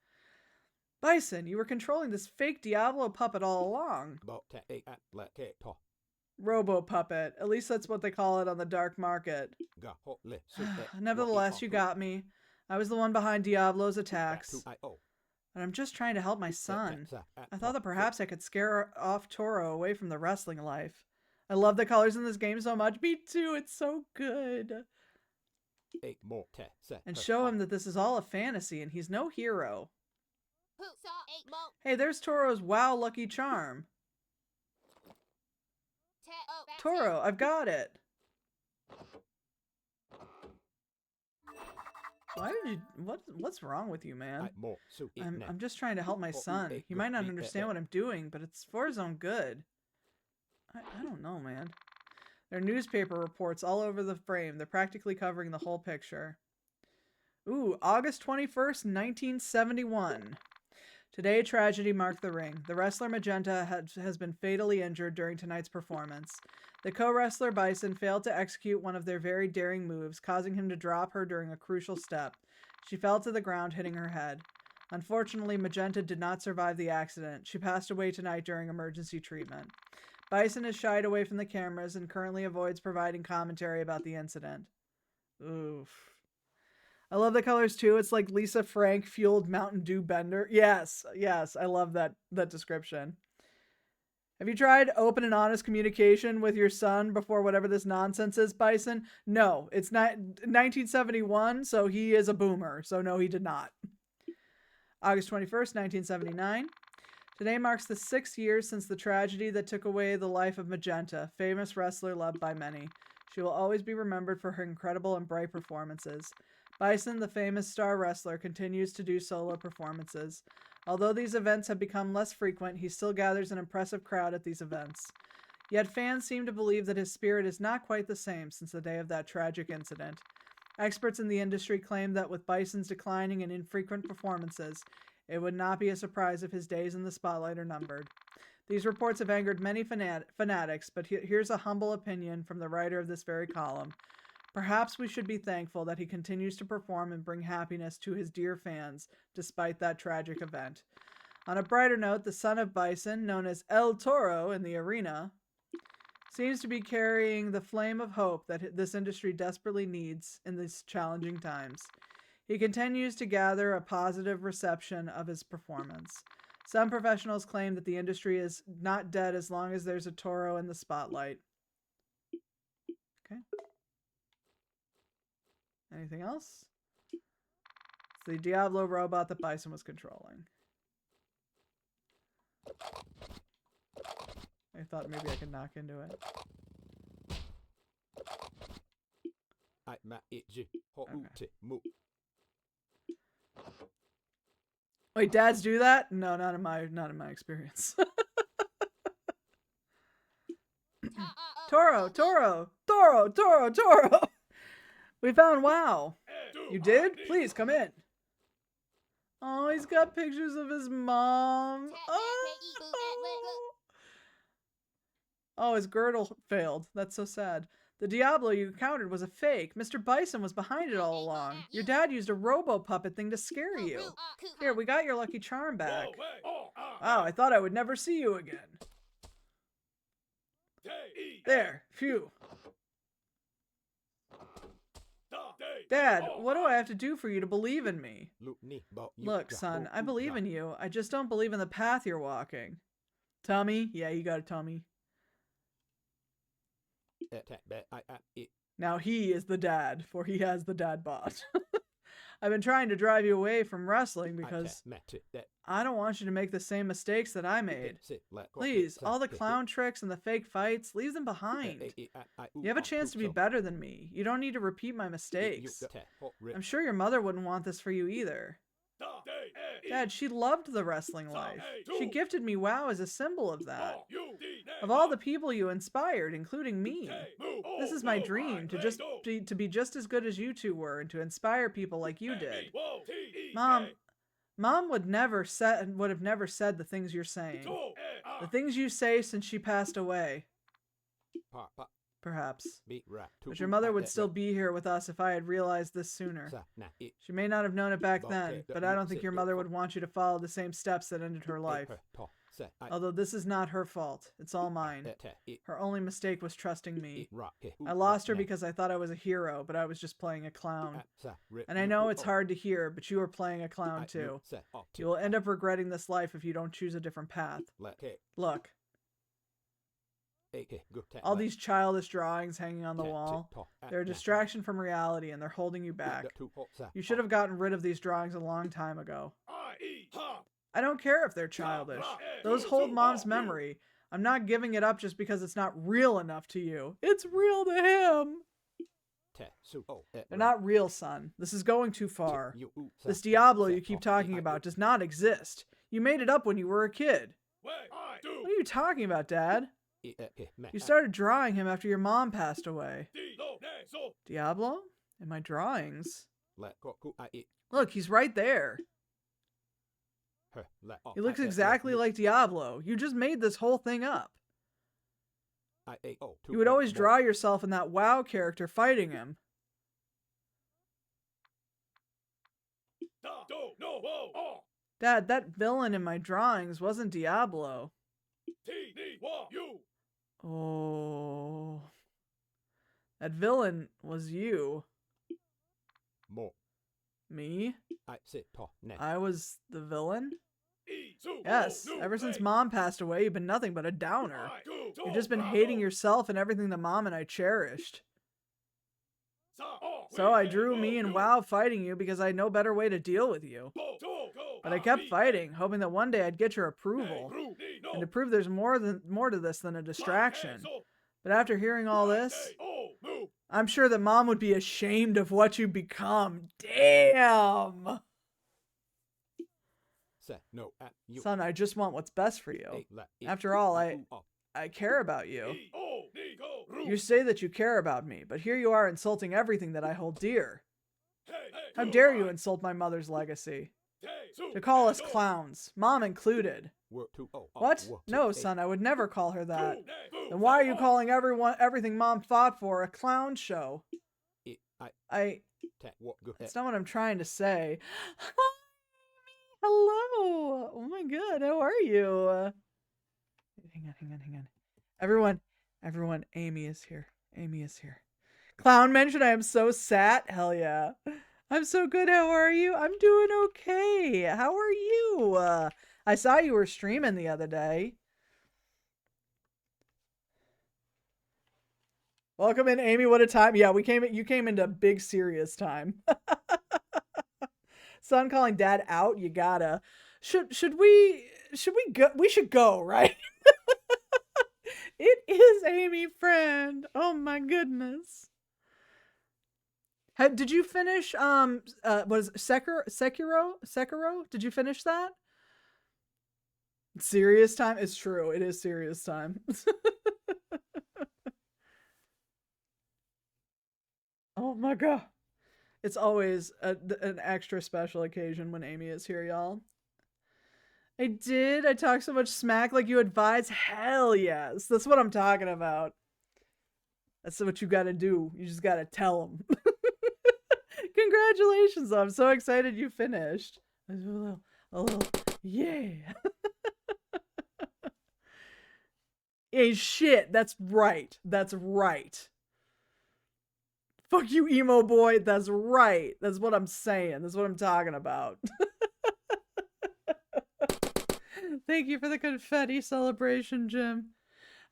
Bison, you were controlling this fake Diablo puppet all along. Robo puppet. At least that's what they call it on the dark market. Nevertheless, you got me. I was the one behind Diablo's attacks. And I'm just trying to help my son. I thought that perhaps I could scare off Toro away from the wrestling life. I love the colors in this game so much. Me too, it's so good. And show him that this is all a fantasy and he's no hero. Hey, there's Toro's wow lucky charm. Toro, I've got it. Why did you... What's wrong with you, man? I'm just trying to help my son. He might not understand what I'm doing, but it's for his own good. I don't know, man. There are newspaper reports all over the frame. They're practically covering the whole picture. Ooh, August 21st, 1971. Today, tragedy marked the ring. The wrestler Magenta has been fatally injured during tonight's performance. The co-wrestler Bison failed to execute one of their very daring moves, causing him to drop her during a crucial step. She fell to the ground, hitting her head. Unfortunately, Magenta did not survive the accident. She passed away tonight during emergency treatment. Bison has shied away from the cameras and currently avoids providing commentary about the incident. Oof. I love the colors too. It's like Lisa Frank fueled Mountain Dew Bender. Yes, I love that description. Have you tried open and honest communication with your son before whatever this nonsense is, Bison? No, it's not 1971, so he is a boomer. So no, he did not. August 21st, 1979. Today marks the 6 years since the tragedy that took away the life of Magenta, famous wrestler loved by many. She will always be remembered for her incredible and bright performances. Bison, the famous star wrestler, continues to do solo performances. Although these events have become less frequent, he still gathers an impressive crowd at these events. Yet fans seem to believe that his spirit is not quite the same since the day of that tragic incident. Experts in the industry claim that with Bison's declining and infrequent performances, it would not be a surprise if his days in the spotlight are numbered. These reports have angered many fanatics, but here's a humble opinion from the writer of this very column. Perhaps we should be thankful that he continues to perform and bring happiness to his dear fans, despite that tragic event. On a brighter note, the son of Bison, known as El Toro in the arena, seems to be carrying the flame of hope that this industry desperately needs in these challenging times. He continues to gather a positive reception of his performance. Some professionals claim that the industry is not dead as long as there's a Toro in the spotlight. Okay. Anything else? It's the Diablo robot that Bison was controlling. I thought maybe I could knock into it. Wait, dads do that? No, not in my experience. Toro. We found WoW. You did? Please come in. Oh, he's got pictures of his mom. Oh, his girdle failed. That's so sad. The Diablo you encountered was a fake. Mr. Bison was behind it all along. Your dad used a robo-puppet thing to scare you. Here, we got your lucky charm back. Wow, I thought I would never see you again. There, phew. Dad, what do I have to do for you to believe in me? Look, son, I believe in you. I just don't believe in the path you're walking. Tummy? Yeah, you got a tummy. Now he is the dad, for he has the dad bod. I've been trying to drive you away from wrestling because I don't want you to make the same mistakes that I made. Please, all the clown tricks and the fake fights, leave them behind. You have a chance to be better than me. You don't need to repeat my mistakes. I'm sure your mother wouldn't want this for you either. Dad, she loved the wrestling life. She gifted me WoW as a symbol of that. Of all the people you inspired, including me. This is my dream, to be just as good as you two were and to inspire people like you did. Mom would have never said the things you're saying. The things you say since she passed away. Perhaps. But your mother would still be here with us if I had realized this sooner. She may not have known it back then, but I don't think your mother would want you to follow the same steps that ended her life. Although this is not her fault. It's all mine. Her only mistake was trusting me. I lost her because I thought I was a hero, but I was just playing a clown. And I know it's hard to hear, but you are playing a clown too. You will end up regretting this life if you don't choose a different path. Look. All these childish drawings hanging on the wall, they're a distraction from reality and they're holding you back. You should have gotten rid of these drawings a long time ago. I don't care if they're childish. Those hold Mom's memory. I'm not giving it up just because it's not real enough to you. It's real to him. They're not real, son. This is going too far. This Diablo you keep talking about does not exist. You made it up when you were a kid. What are you talking about, Dad? You started drawing him after your mom passed away. Diablo? In my drawings? Look, he's right there. He looks exactly like Diablo. You just made this whole thing up. You would always draw yourself in that WoW character fighting him. Dad, that villain in my drawings wasn't Diablo. Oh. That villain was you. Me? I was the villain? Yes, ever since Mom passed away, you've been nothing but a downer. You've just been hating yourself and everything that Mom and I cherished. So I drew me and WoW fighting you because I had no better way to deal with you. But I kept fighting, hoping that one day I'd get your approval, and to prove there's more to this than a distraction. But after hearing all this, I'm sure that Mom would be ashamed of what you become. Damn! Son, I just want what's best for you. After all, I care about you. You say that you care about me, but here you are insulting everything that I hold dear. How dare you insult my mother's legacy? To call us clowns, Mom included. What? No, son, I would never call her that. Then why are you calling everything Mom fought for a clown show? That's not what I'm trying to say. Hello. Oh my god, how are you? Hang on. Everyone, Amy is here. Clown mentioned I am so sad. Hell yeah. I'm so good. How are you? I'm doing okay. How are you? I saw you were streaming the other day. Welcome in, Amy. What a time. Yeah, you came into big serious time. Son calling dad out. You gotta. Should we go? We should go, right? It is Amy Friend. Oh my goodness. Did you finish what is it, Sekiro? Did you finish that? Serious time? It's true. It is serious time. Oh my god. It's always an extra special occasion when Amy is here, y'all. I did. I talked so much smack like you advise. Hell yes. That's what I'm talking about. That's what you gotta do. You just gotta tell them. Congratulations. I'm so excited you finished. A little, yeah. Hey, shit. That's right. That's right. Fuck you, emo boy. That's right. That's what I'm saying. That's what I'm talking about. Thank you for the confetti celebration, Jim.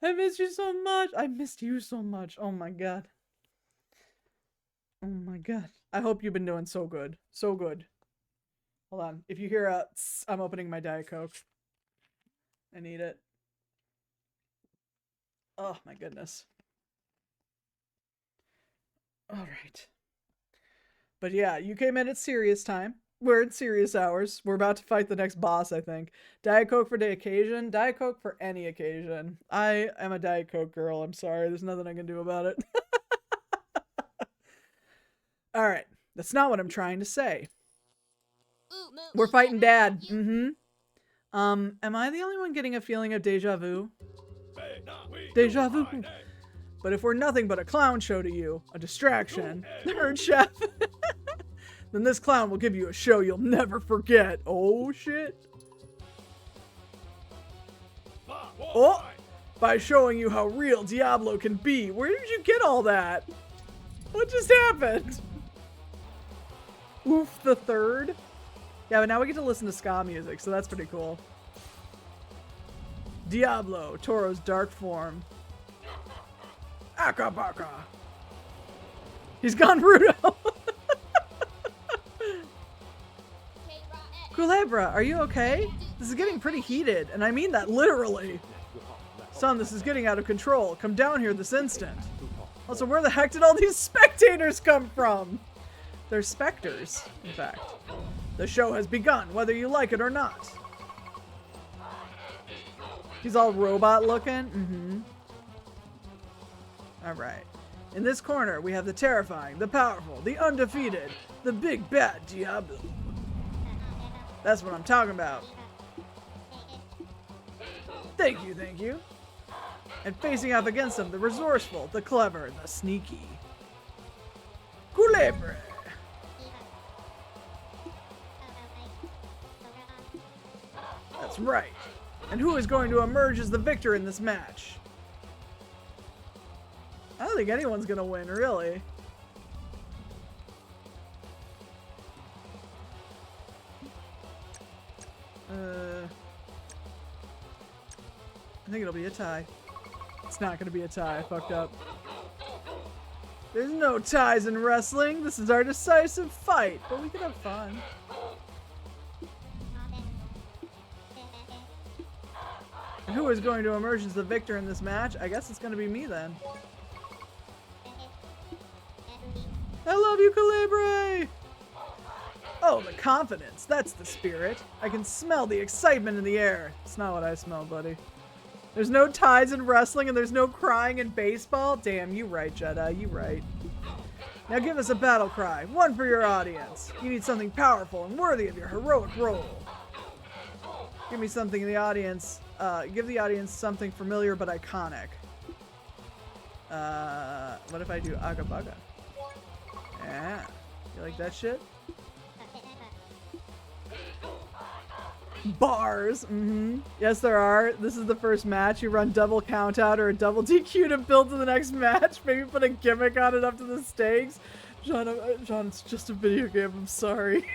I missed you so much. I missed you so much. Oh my god. Oh my god. I hope you've been doing so good. So good. Hold on. If you hear a tss, I'm opening my Diet Coke. I need it. Oh my goodness. Alright. But yeah, you came in at serious time. We're in serious hours. We're about to fight the next boss, I think. Diet Coke for the occasion. Diet Coke for any occasion. I am a Diet Coke girl. I'm sorry. There's nothing I can do about it. Alright. That's not what I'm trying to say. We're fighting Dad. Mm-hmm. Am I the only one getting a feeling of deja vu? Deja vu. But if we're nothing but a clown show to you, a distraction, heard chef, then this clown will give you a show you'll never forget. Oh shit. Oh, by showing you how real Diablo can be. Where did you get all that? What just happened? Oof the third. Yeah, but now we get to listen to ska music, so that's pretty cool. Diablo, Toro's dark form. Akabaka. He's gone Rudo. Kulebra, are you okay? This is getting pretty heated, and I mean that literally. Son, this is getting out of control. Come down here this instant. Also, where the heck did all these spectators come from? They're specters, in fact. The show has begun, whether you like it or not. He's all robot looking. Mm-hmm. Alright. In this corner, we have the terrifying, the powerful, the undefeated, the big bad Diablo. That's what I'm talking about. Thank you, thank you. And facing off against him, the resourceful, the clever, the sneaky. Kulebra. That's right. And who is going to emerge as the victor in this match? I don't think anyone's gonna win, really. I think it'll be a tie. It's not gonna be a tie. I fucked up. There's no ties in wrestling. This is our decisive fight, but we can have fun. And who is going to emerge as the victor in this match? I guess it's gonna be me then. I love you, Kulebra! Oh, the confidence. That's the spirit. I can smell the excitement in the air. It's not what I smell, buddy. There's no ties in wrestling and there's no crying in baseball? Damn, you right, Jedi. You right. Now give us a battle cry. One for your audience. You need something powerful and worthy of your heroic role. Give me something in the audience. Give the audience something familiar but iconic. What if I do Aga Baga? Yeah. You like that shit? Bars. Mm-hmm. Yes, there are. This is the first match. You run double count out or a double DQ to build to the next match. Maybe put a gimmick on it up to the stakes. John, it's just a video game. I'm sorry.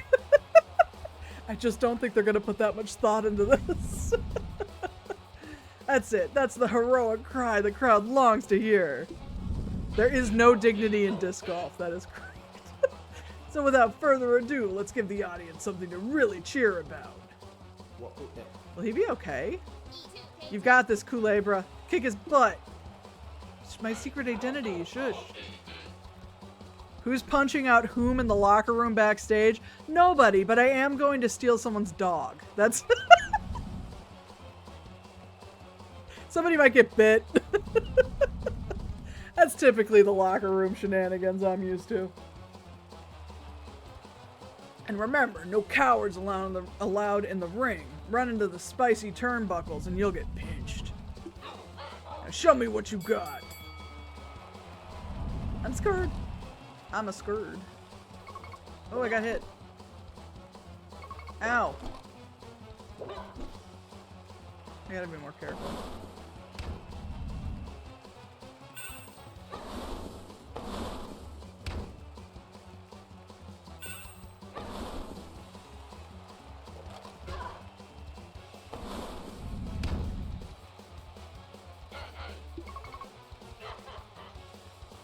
I just don't think they're going to put that much thought into this. That's it. That's the heroic cry the crowd longs to hear. There is no dignity in disc golf. That is correct. So without further ado, let's give the audience something to really cheer about. Will he be okay? You've got this, Kulebra. Kick his butt. It's my secret identity. Shush. Who's punching out whom in the locker room backstage? Nobody, but I am going to steal someone's dog. That's... Somebody might get bit. That's typically the locker room shenanigans I'm used to. And remember, no cowards allowed in the ring. Run into the spicy turnbuckles and you'll get pinched. Now show me what you got. I'm scared. I'm a scared. Oh, I got hit. Ow. I gotta be more careful.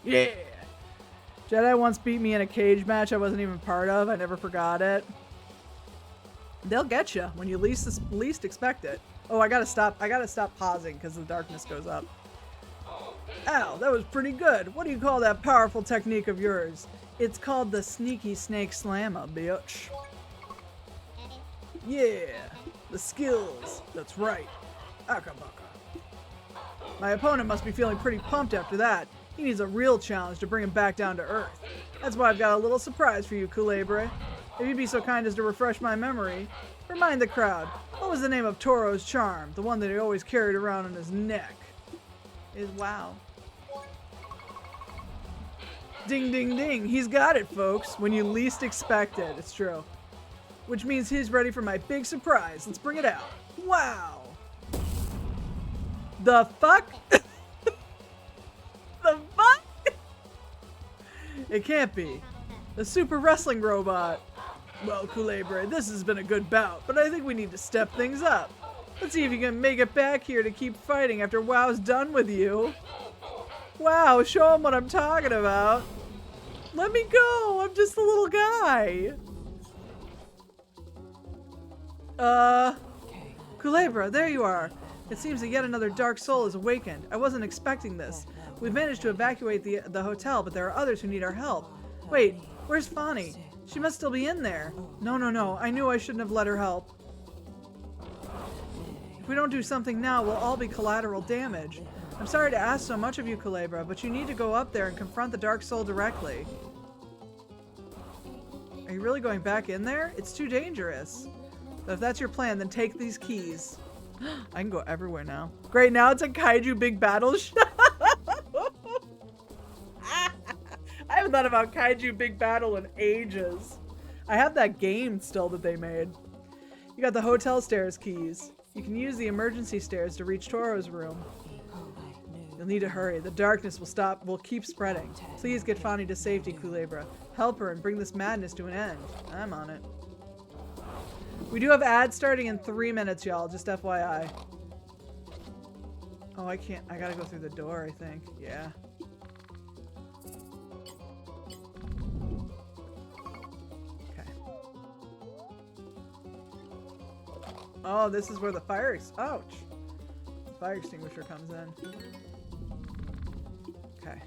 Yeah! Jedi once beat me in a cage match I wasn't even part of. I never forgot it. They'll get you when you least expect it. Oh, I gotta stop pausing because the darkness goes up. Ow, that was pretty good. What do you call that powerful technique of yours? It's called the sneaky snake slammer, bitch. Yeah, the skills. That's right. Akabaka. My opponent must be feeling pretty pumped after that. He needs a real challenge to bring him back down to earth. That's why I've got a little surprise for you, Kulebra. If you'd be so kind as to refresh my memory, remind the crowd, what was the name of Toro's charm? The one that he always carried around on his neck. Wow. Ding, ding, ding. He's got it, folks. When you least expect it. It's true. Which means he's ready for my big surprise. Let's bring it out. Wow. The fuck? The fuck? It can't be. The super wrestling robot. Well, Kulebra, this has been a good bout, but I think we need to step things up. Let's see if you can make it back here to keep fighting after WoW's done with you. Wow, show him what I'm talking about. Let me go. I'm just a little guy. Kulebra, there you are. It seems that yet another dark soul is awakened. I wasn't expecting this. We've managed to evacuate the hotel, but there are others who need our help. Wait, where's Fani? She must still be in there. No. I knew I shouldn't have let her help. If we don't do something now, we'll all be collateral damage. I'm sorry to ask so much of you, Kulebra, but you need to go up there and confront the Dark Soul directly. Are you really going back in there? It's too dangerous. But if that's your plan, then take these keys. I can go everywhere now. Great, now it's a kaiju big battle shot. I haven't thought about kaiju big battle in ages. I have that game still that they made. You got the hotel stairs keys. You can use the emergency stairs to reach Toro's room. You'll need to hurry. The darkness will keep spreading. Please get Fani to safety, Kulebra. Help her and bring this madness to an end. I'm on it. We do have ads starting in 3 minutes, y'all. Just FYI. Oh, I can't. I gotta go through the door, I think. Yeah. Okay. Oh, this is where the fire... Ouch. The fire extinguisher comes in. Okay.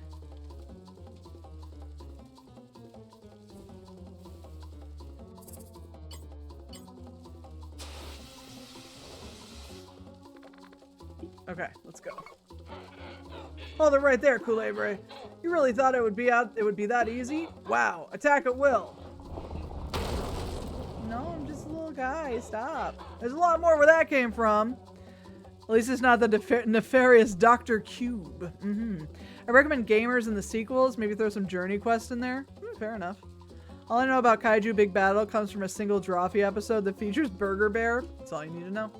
Okay, let's go. Hold it right there, Kulebra. You really thought it would be that easy? Wow, attack at will. No, I'm just a little guy. Stop. There's a lot more where that came from. At least it's not the nefarious Dr. Cube. I recommend gamers in the sequels. Maybe throw some journey quests in there. Fair enough. All I know about Kaiju Big Battle comes from a single Drawfee episode that features Burger Bear. That's all you need to know.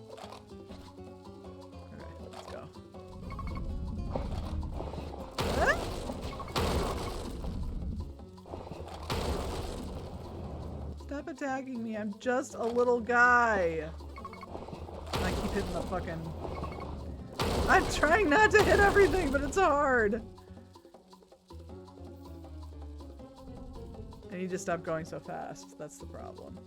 Stop attacking me. I'm just a little guy. And I keep hitting the fucking... I'm trying not to hit everything, but it's hard. I need to stop going so fast. That's the problem.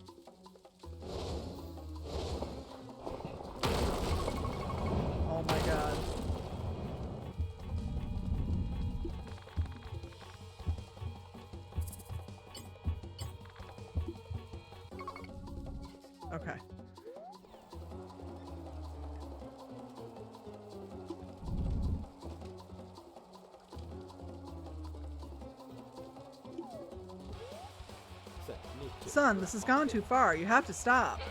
Oh Okay. Son, this has gone too far. You have to stop.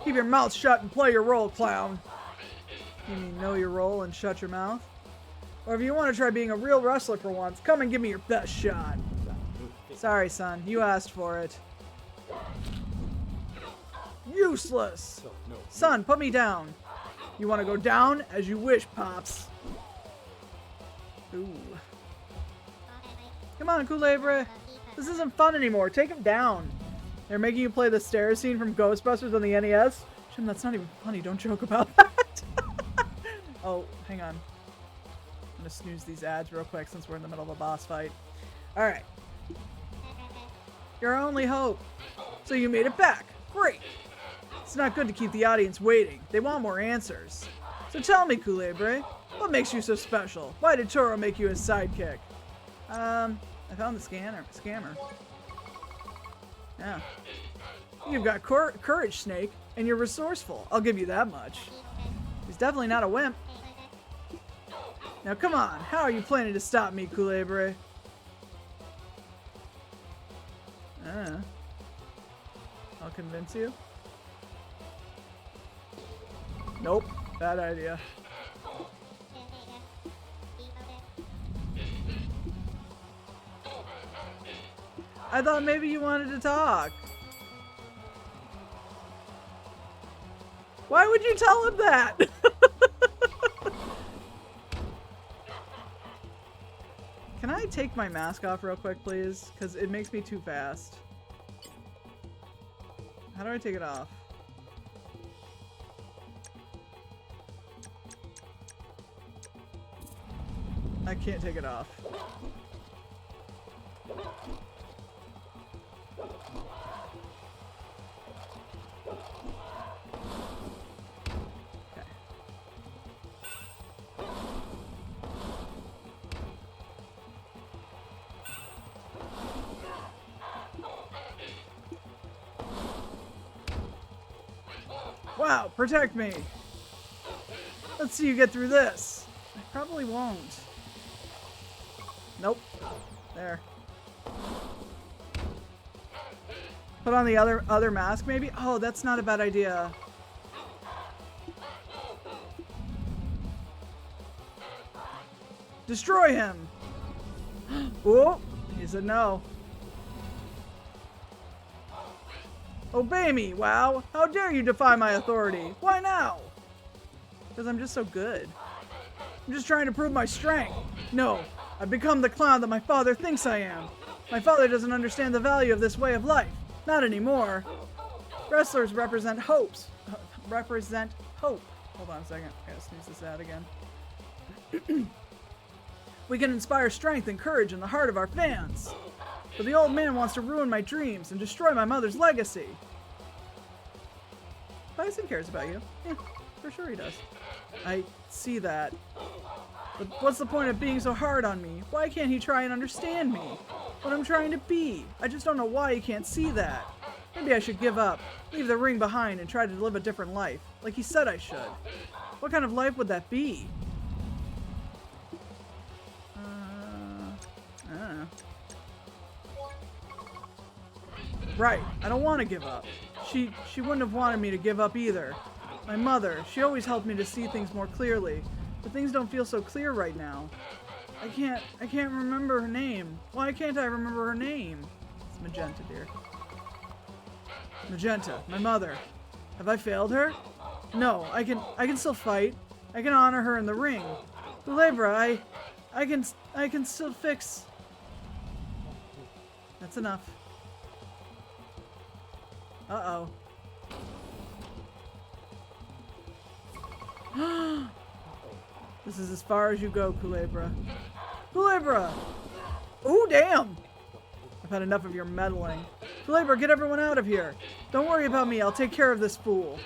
Keep your mouth shut and play your role, clown. You mean know your role and shut your mouth? Or if you want to try being a real wrestler for once, come and give me your best shot. Sorry, son. You asked for it. Useless! Son, put me down. You want to go down? As you wish, Pops. Ooh. Come on, Kulebra. This isn't fun anymore. Take him down. They're making you play the stairs scene from Ghostbusters on the NES? Jim, that's not even funny. Don't joke about that. Oh, hang on. I'm gonna snooze these ads real quick since we're in the middle of a boss fight. Alright. Your only hope. So you made it back. Great. It's not good to keep the audience waiting. They want more answers. So tell me, Kulebra, what makes you so special? Why did Toro make you his sidekick? I found the scammer. Yeah. You've got courage, Snake, and you're resourceful. I'll give you that much. He's definitely not a wimp. Now come on, how are you planning to stop me, Kulebra? I'll convince you. Nope, bad idea. I thought maybe you wanted to talk. Why would you tell him that? Can I take my mask off real quick, please? Because it makes me too fast. How do I take it off? I can't take it off. Wow, protect me! Let's see you get through this. I probably won't. Nope. There. Put on the other mask, maybe? Oh, that's not a bad idea. Destroy him! Oh, he said no. Obey me, WoW! How dare you defy my authority? Why now? Because I'm just so good. I'm just trying to prove my strength. No, I've become the clown that my father thinks I am. My father doesn't understand the value of this way of life. Not anymore. Wrestlers represent hopes. Represent hope. Hold on a second. I gotta sneeze this out again. We can inspire strength and courage in the heart of our fans. But the old man wants to ruin my dreams and destroy my mother's legacy. Bison cares about you. Yeah, for sure he does. I see that. But what's the point of being so hard on me? Why can't he try and understand me? What I'm trying to be. I just don't know why he can't see that. Maybe I should give up, leave the ring behind, and try to live a different life, like he said I should. What kind of life would that be? I don't know. Right, I don't want to give up. She wouldn't have wanted me to give up either. My mother, she always helped me to see things more clearly, but things don't feel so clear right now. I can't remember her name. Why can't I remember her name? It's Magenta, dear. Magenta, my mother. Have I failed her? No, I can still fight. I can honor her in the ring. Kulebra, I can still fix. That's enough. Uh-oh. This is as far as you go, Kulebra. Kulebra! Ooh, damn! I've had enough of your meddling. Kulebra, get everyone out of here. Don't worry about me. I'll take care of this fool.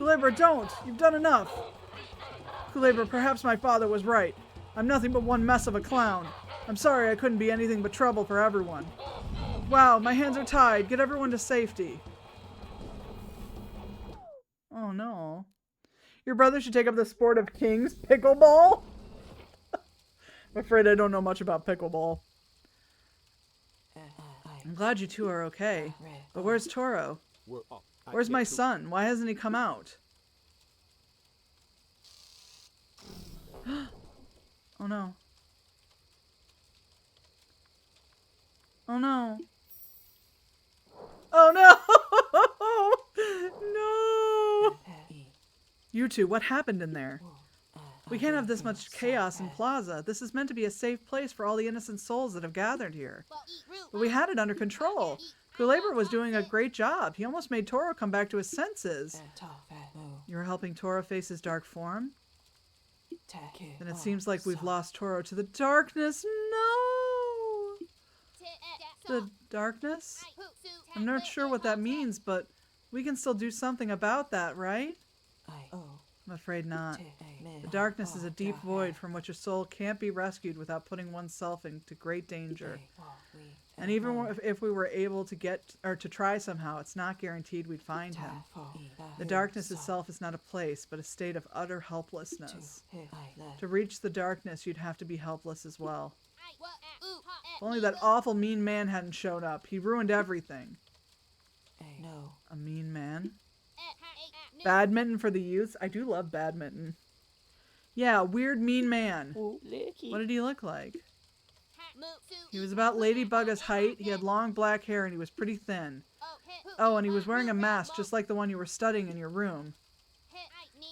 Kulebra, don't! You've done enough. Kulebra, perhaps my father was right. I'm nothing but one mess of a clown. I'm sorry I couldn't be anything but trouble for everyone. Wow, my hands are tied. Get everyone to safety. Your brother should take up the sport of kings pickleball. I'm afraid I don't know much about pickleball. I'm glad you two are okay. But where's Toro? Where's my son? Why hasn't he come out? Oh no. Oh no. Oh no! No! You two, what happened in there? We can't have this much chaos in Plaza. This is meant to be a safe place for all the innocent souls that have gathered here. But we had it under control. Kulebra was doing a great job. He almost made Toro come back to his senses. You were helping Toro face his dark form? Then it seems like we've lost Toro to the darkness. No! The darkness? I'm not sure what that means, but we can still do something about that, right? I'm afraid not. The darkness is a deep void from which a soul can't be rescued without putting oneself into great danger. And even if we were able to to try somehow, it's not guaranteed we'd find him. The darkness itself is not a place, but a state of utter helplessness. To reach the darkness, you'd have to be helpless as well. If only that awful mean man hadn't shown up. He ruined everything. A mean man? Badminton for the youth? I do love badminton. Yeah, weird mean man. What did he look like? He was about Ladybugga's height. He had long black hair and he was pretty thin. Oh, and he was wearing a mask just like the one you were studying in your room.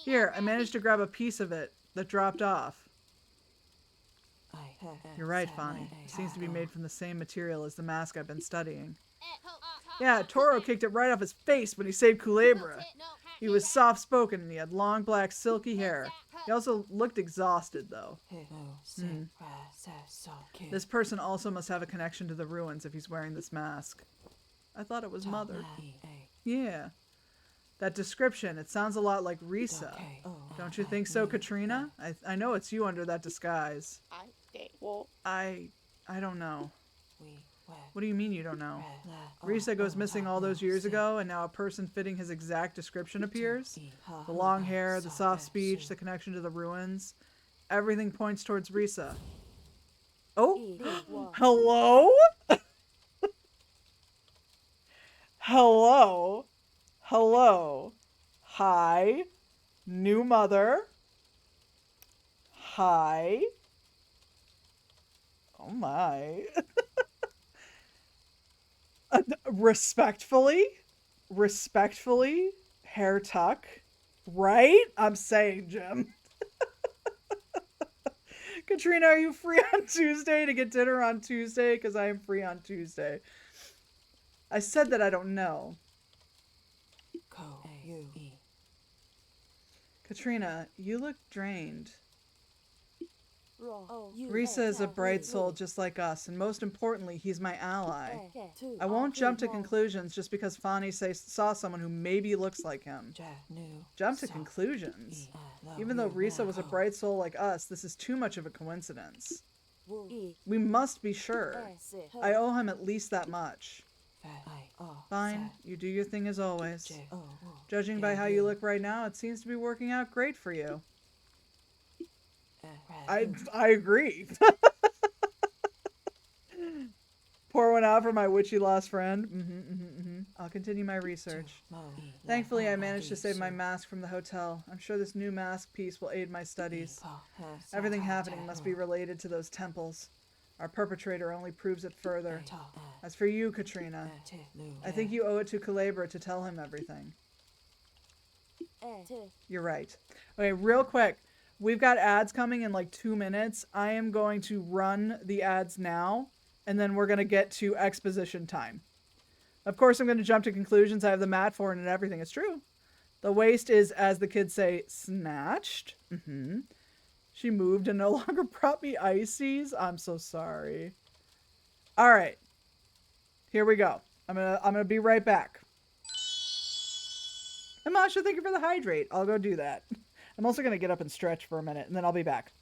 Here, I managed to grab a piece of it that dropped off. You're right, Fonny. It seems to be made from the same material as the mask I've been studying. Yeah, Toro kicked it right off his face when he saved Kulebra. He was soft-spoken and he had long black silky hair. He also looked exhausted, though. This person also must have a connection to the ruins if he's wearing this mask. I thought it was Mother. Yeah. That description, it sounds a lot like Risa. Don't you think so, Katrina? I know it's you under that disguise. I don't know. What do you mean you don't know? Risa goes missing all those years ago, and now a person fitting his exact description appears? The long hair, the soft speech, the connection to the ruins. Everything points towards Risa. Oh! Hello? Hello? Hello? Hi? New mother? Hi? Oh my. Respectfully, hair tuck, right? I'm saying, Jim. Katrina, are you free on Tuesday to get dinner on Tuesday? Because I am free on Tuesday. I said that I don't know. Katrina, you look drained. Risa is a bright soul just like us, and most importantly, he's my ally. I won't jump to conclusions just because Fonny saw someone who maybe looks like him. Jump to conclusions? Even though Risa was a bright soul like us, this is too much of a coincidence. We must be sure. I owe him at least that much. Fine, you do your thing as always. Judging by how you look right now, it seems to be working out great for you. I agree. Pour one out for my witchy lost friend. I'll continue my research. Thankfully, I managed to save my mask from the hotel. I'm sure this new mask piece will aid my studies. Everything happening must be related to those temples. Our perpetrator only proves it further. As for you, Katrina, I think you owe it to Kulebra to tell him everything. You're right. Okay, real quick. We've got ads coming in like 2 minutes. I am going to run the ads now, and then we're going to get to exposition time. Of course, I'm going to jump to conclusions. I have the mat for it and everything. It's true. The waist is, as the kids say, snatched. She moved and no longer brought me ices. I'm so sorry. All right. Here we go. I'm gonna be right back. And Masha, thank you for the hydrate. I'll go do that. I'm also going to get up and stretch for a minute, and then I'll be back.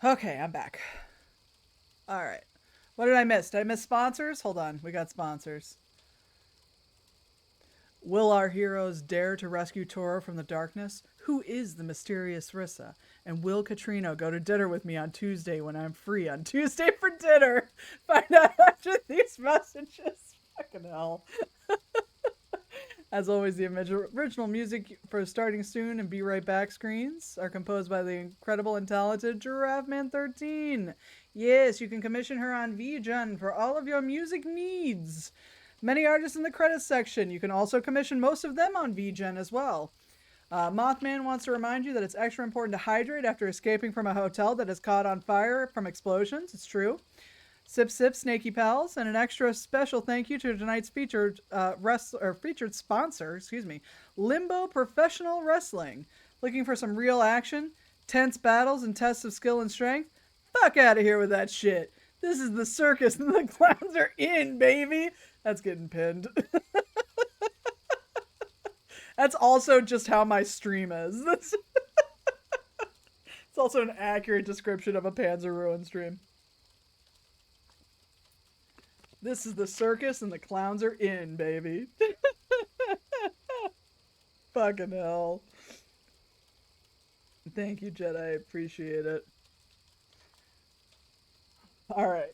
Okay, I'm back. All right. What did I miss? Did I miss sponsors? Hold on. We got sponsors. Will our heroes dare to rescue Toro from the darkness? Who is the mysterious Rissa? And will Katrina go to dinner with me on Tuesday when I'm free on Tuesday for dinner? Find out after these messages. Fucking hell. As always, the original music for Starting Soon and Be Right Back screens are composed by the incredible and talented Giraffe Man 13. Yes, you can commission her on VGen for all of your music needs. Many artists in the credits section. You can also commission most of them on VGen as well. Mothman wants to remind you that it's extra important to hydrate after escaping from a hotel that is caught on fire from explosions. It's true. Sip Sip Snaky Pals, and an extra special thank you to tonight's featured featured sponsor, Limbo Professional Wrestling. Looking for some real action, tense battles, and tests of skill and strength? Fuck out of here with that shit. This is the circus and the clowns are in, baby. That's getting pinned. That's also just how my stream is. It's also an accurate description of a Panzer Ruin stream. This is the circus and the clowns are in, baby. Fucking hell. Thank you, Jedi. I appreciate it. Alright.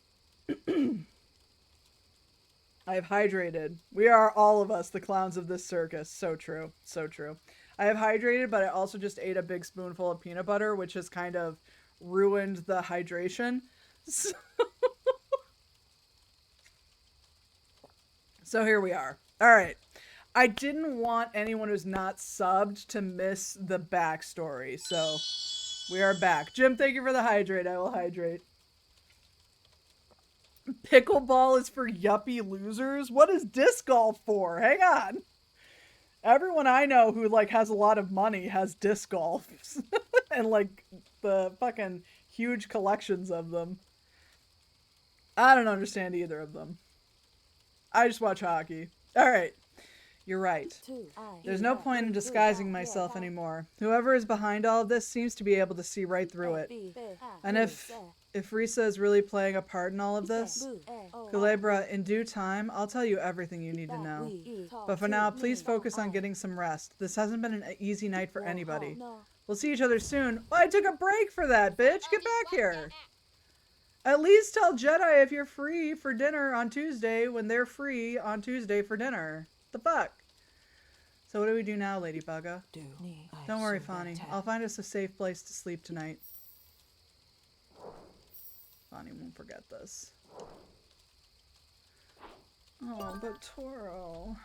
I have hydrated. We are all of us the clowns of this circus. So true. So true. I have hydrated, but I also just ate a big spoonful of peanut butter, which has kind of ruined the hydration. So here we are. Alright. I didn't want anyone who's not subbed to miss the backstory, so we are back. Jim, thank you for the hydrate. I will hydrate. Pickleball is for yuppie losers? What is disc golf for? Hang on. Everyone I know who, like, has a lot of money has disc golf. And, like, the fucking huge collections of them. I don't understand either of them. I just watch hockey. Alright. You're right. There's no point in disguising myself anymore. Whoever is behind all of this seems to be able to see right through it. And if Risa is really playing a part in all of this, Kulebra, in due time, I'll tell you everything you need to know. But for now, please focus on getting some rest. This hasn't been an easy night for anybody. We'll see each other soon. Oh, I took a break for that, bitch! Get back here! At least tell Jedi if you're free for dinner on Tuesday when they're free on Tuesday for dinner. The fuck? So what do we do now, Lady Bugga? Don't worry, Fani. I'll find us a safe place to sleep tonight. Fani won't forget this. Oh, but Toro.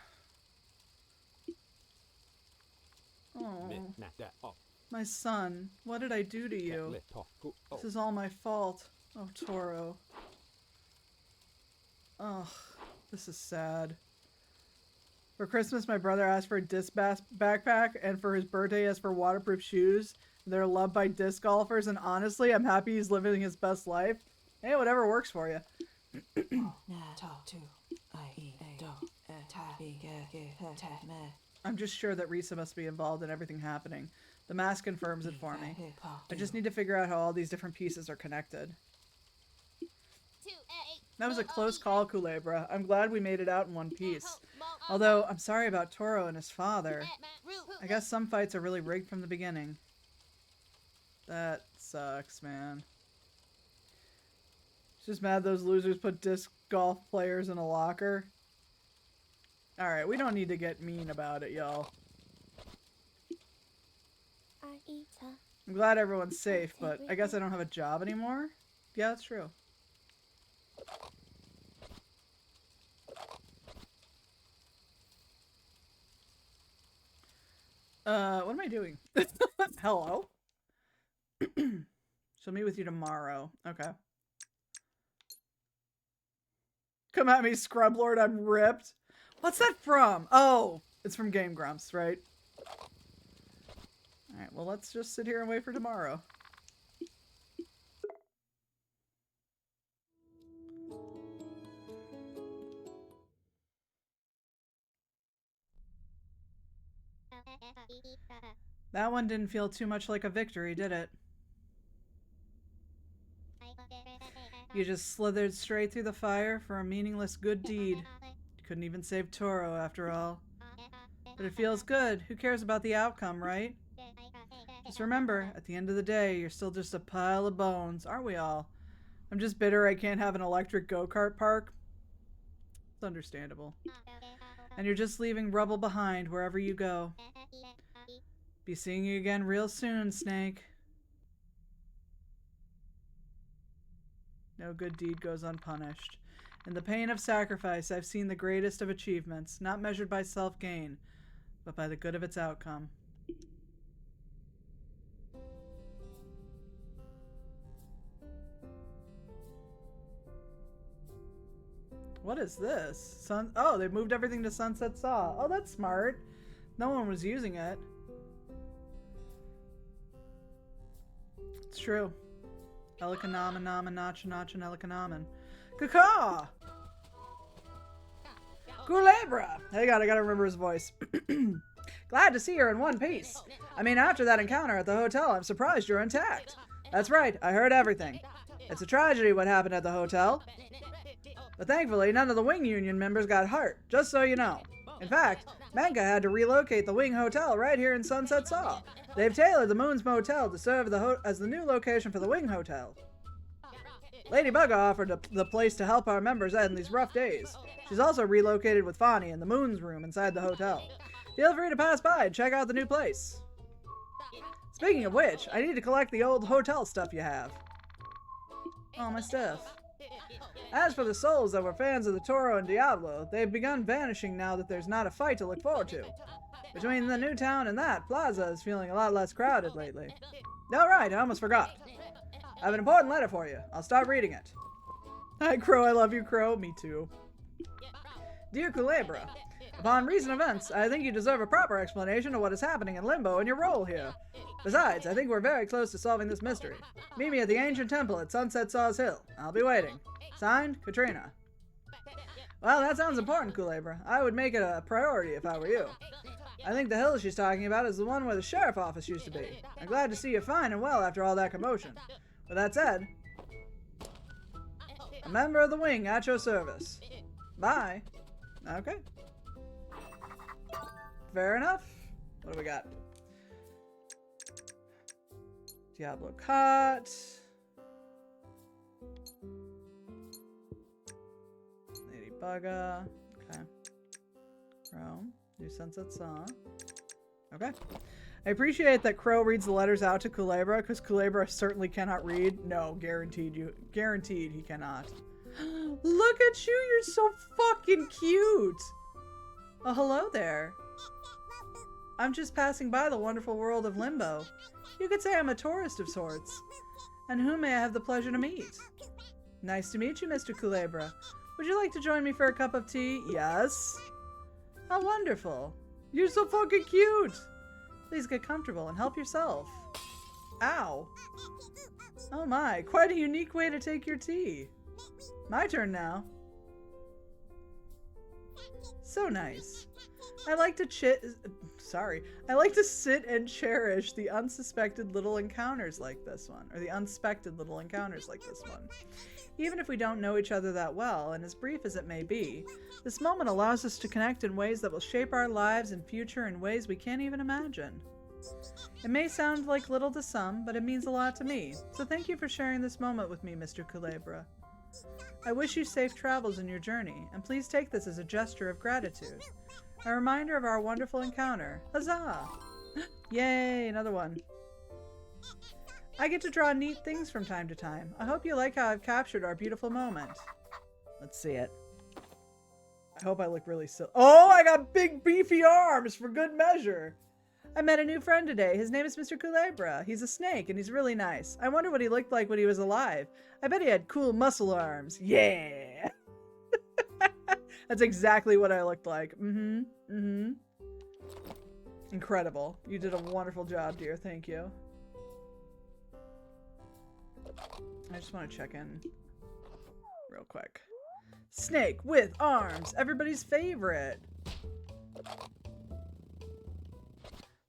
Oh. My son, what did I do to you? This is all my fault. Oh, Toro. Oh, this is sad. For Christmas, my brother asked for a disc backpack, and for his birthday, asked for waterproof shoes. They're loved by disc golfers, and honestly, I'm happy he's living his best life. Hey, whatever works for you. I'm just sure that Risa must be involved in everything happening. The mask confirms it for me. I just need to figure out how all these different pieces are connected. That was a close call, Kulebra. I'm glad we made it out in one piece. Although, I'm sorry about Toro and his father. I guess some fights are really rigged from the beginning. That sucks, man. Just mad those losers put disc golf players in a locker. Alright, we don't need to get mean about it, y'all. I'm glad everyone's safe, but I guess I don't have a job anymore? Yeah, that's true. What am I doing? Hello? She'll meet with you tomorrow. Okay. Come at me, Scrub Lord, I'm ripped. What's that from? Oh, it's from Game Grumps, right? Alright, well, let's just sit here and wait for tomorrow. That one didn't feel too much like a victory, did it? You just slithered straight through the fire for a meaningless good deed. You couldn't even save Toro after all. But it feels good. Who cares about the outcome, right? Just remember, at the end of the day, you're still just a pile of bones, aren't we all? I'm just bitter I can't have an electric go-kart park. It's understandable. And you're just leaving rubble behind wherever you go. Be seeing you again real soon, Snake. No good deed goes unpunished. In the pain of sacrifice, I've seen the greatest of achievements, not measured by self-gain, but by the good of its outcome. What is this? Oh, they moved everything to Sunset Saw. Oh, that's smart. No one was using it. It's true. Elikanaman, naman, nacha, nacha, elikanaman. Caw! Kulebra! I gotta remember his voice. Glad to see you're in one piece. I mean, after that encounter at the hotel, I'm surprised you're intact. That's right, I heard everything. It's a tragedy what happened at the hotel. But thankfully, none of the Wing Union members got hurt, just so you know. In fact, Menka had to relocate the Wing Hotel right here in Sunset Saw. They've tailored the Moon's Motel to serve as the new location for the Wing Hotel. Lady Bugga offered the place to help our members end these rough days. She's also relocated with Fonnie in the Moon's room inside the hotel. Feel free to pass by and check out the new place. Speaking of which, I need to collect the old hotel stuff you have. Oh, my stuff. As for the souls that were fans of the Toro and Diablo, they've begun vanishing now that there's not a fight to look forward to. Between the new town and that, Plaza is feeling a lot less crowded lately. Alright, I almost forgot. I have an important letter for you. I'll start reading it. Hi, Crow. I love you, Crow. Me too. Dear Kulebra, upon recent events, I think you deserve a proper explanation of what is happening in Limbo and your role here. Besides, I think we're very close to solving this mystery. Meet me at the ancient temple at Sunset Saws Hill. I'll be waiting. Signed, Katrina. Well, that sounds important, Kulebra. I would make it a priority if I were you. I think the hill she's talking about is the one where the sheriff office used to be. I'm glad to see you fine and well after all that commotion. With that said, a member of the Wing at your service. Bye. Okay. Fair enough. What do we got? Diablo caught. Lady Bugga. Okay. Rome. New Sunset Saw. Okay. I appreciate that Crow reads the letters out to Kulebra, because Kulebra certainly cannot read. No, guaranteed he cannot. Look at you, you're so fucking cute! Oh, hello there. I'm just passing by the wonderful world of Limbo. You could say I'm a tourist of sorts. And whom may I have the pleasure to meet? Nice to meet you, Mr. Kulebra. Would you like to join me for a cup of tea? Yes. How wonderful. You're so fucking cute! Please get comfortable and help yourself. Ow. Oh my, quite a unique way to take your tea. My turn now. So nice. I like to sit and cherish the unsuspected little encounters like this one, or the unexpected little encounters like this one. Even if we don't know each other that well, and as brief as it may be, this moment allows us to connect in ways that will shape our lives and future in ways we can't even imagine. It may sound like little to some, but it means a lot to me, so thank you for sharing this moment with me, Mr. Kulebra. I wish you safe travels in your journey, and please take this as a gesture of gratitude. A reminder of our wonderful encounter. Huzzah! Yay, another one. I get to draw neat things from time to time. I hope you like how I've captured our beautiful moment. Let's see it. I hope I look really silly. Oh, I got big beefy arms for good measure. I met a new friend today. His name is Mr. Kulebra. He's a snake and he's really nice. I wonder what he looked like when he was alive. I bet he had cool muscle arms. Yeah. That's exactly what I looked like. Incredible. You did a wonderful job, dear. Thank you. I just want to check in real quick. Snake with arms. Everybody's favorite.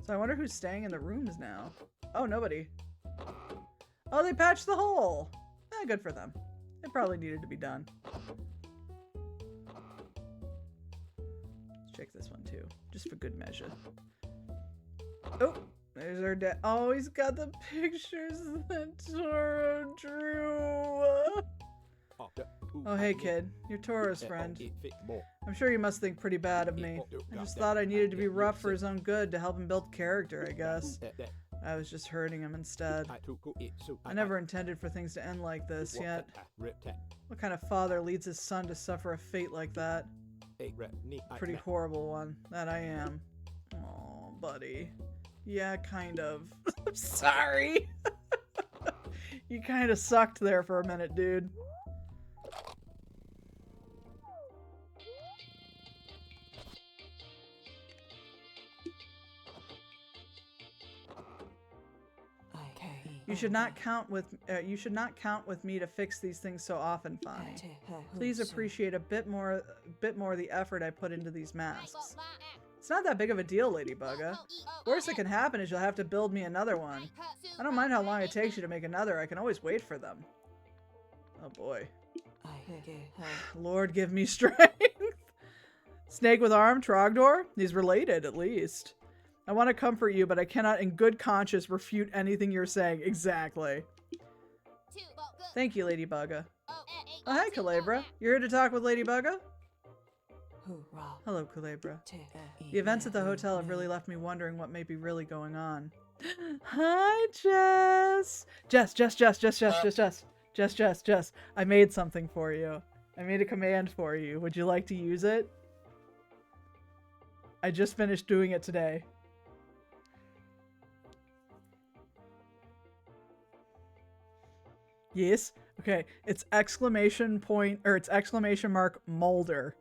So I wonder who's staying in the rooms now. Oh, nobody. Oh, they patched the hole. Good for them. probably needed to be done. Let's check this one too, just for good measure. Oh, there's our dad. Oh, he's got the pictures that Toro drew. Oh, hey kid, you're Toro's friend. I'm sure you must think pretty bad of me. I just thought I needed to be rough for his own good to help him build character, I guess. I was just hurting him instead. I never intended for things to end like this, yet. What kind of father leads his son to suffer a fate like that? Pretty horrible one, that I am. Oh, buddy. Yeah, kind of. I'm sorry. You kind of sucked there for a minute, dude. You should not count with me to fix these things so often, Fonny. Please appreciate a bit more the effort I put into these masks. It's not that big of a deal, Ladybugga. Worst that can happen is you'll have to build me another one. I don't mind how long it takes you to make another. I can always wait for them. Oh boy. Lord, give me strength. Snake with arm, Trogdor? He's related, at least. I want to comfort you, but I cannot in good conscience refute anything you're saying. Exactly. Thank you, Ladybugga. Oh, hi, Kulebra. You're here to talk with Ladybugga? Hello, Kulebra. The events at the hotel have really left me wondering what may be really going on. Hi, Jess. Jess. I made something for you. I made a command for you. Would you like to use it? I just finished doing it today. Yes. Okay. It's exclamation point, or it's exclamation mark Mulder.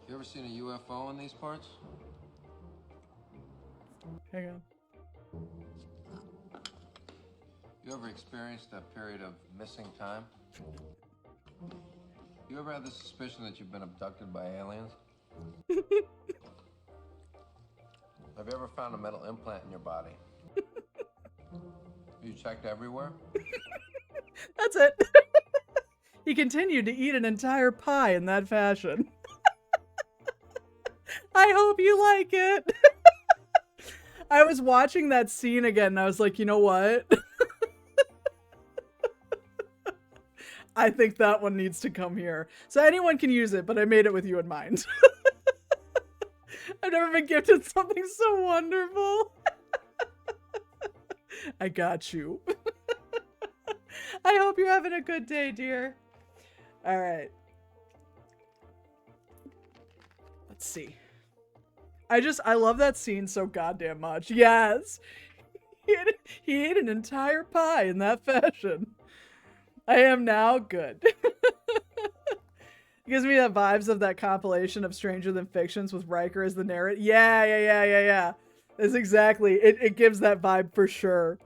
You ever seen a UFO in these parts? Hang on. You ever experienced a period of missing time? You ever had the suspicion that you've been abducted by aliens? Have you ever found a metal implant in your body? You checked everywhere? That's it. He continued to eat an entire pie in that fashion. I hope you like it. I was watching that scene again and I was like, you know what? I think that one needs to come here. So anyone can use it, but I made it with you in mind. I've never been gifted something so wonderful. I got you. I hope you're having a good day, dear. All right. Let's see. I love that scene so goddamn much. Yes. He ate an entire pie in that fashion. I am now good. It gives me the vibes of that compilation of Stranger Than Fictions with Riker as the narrator. Yeah. That's exactly. It gives that vibe for sure.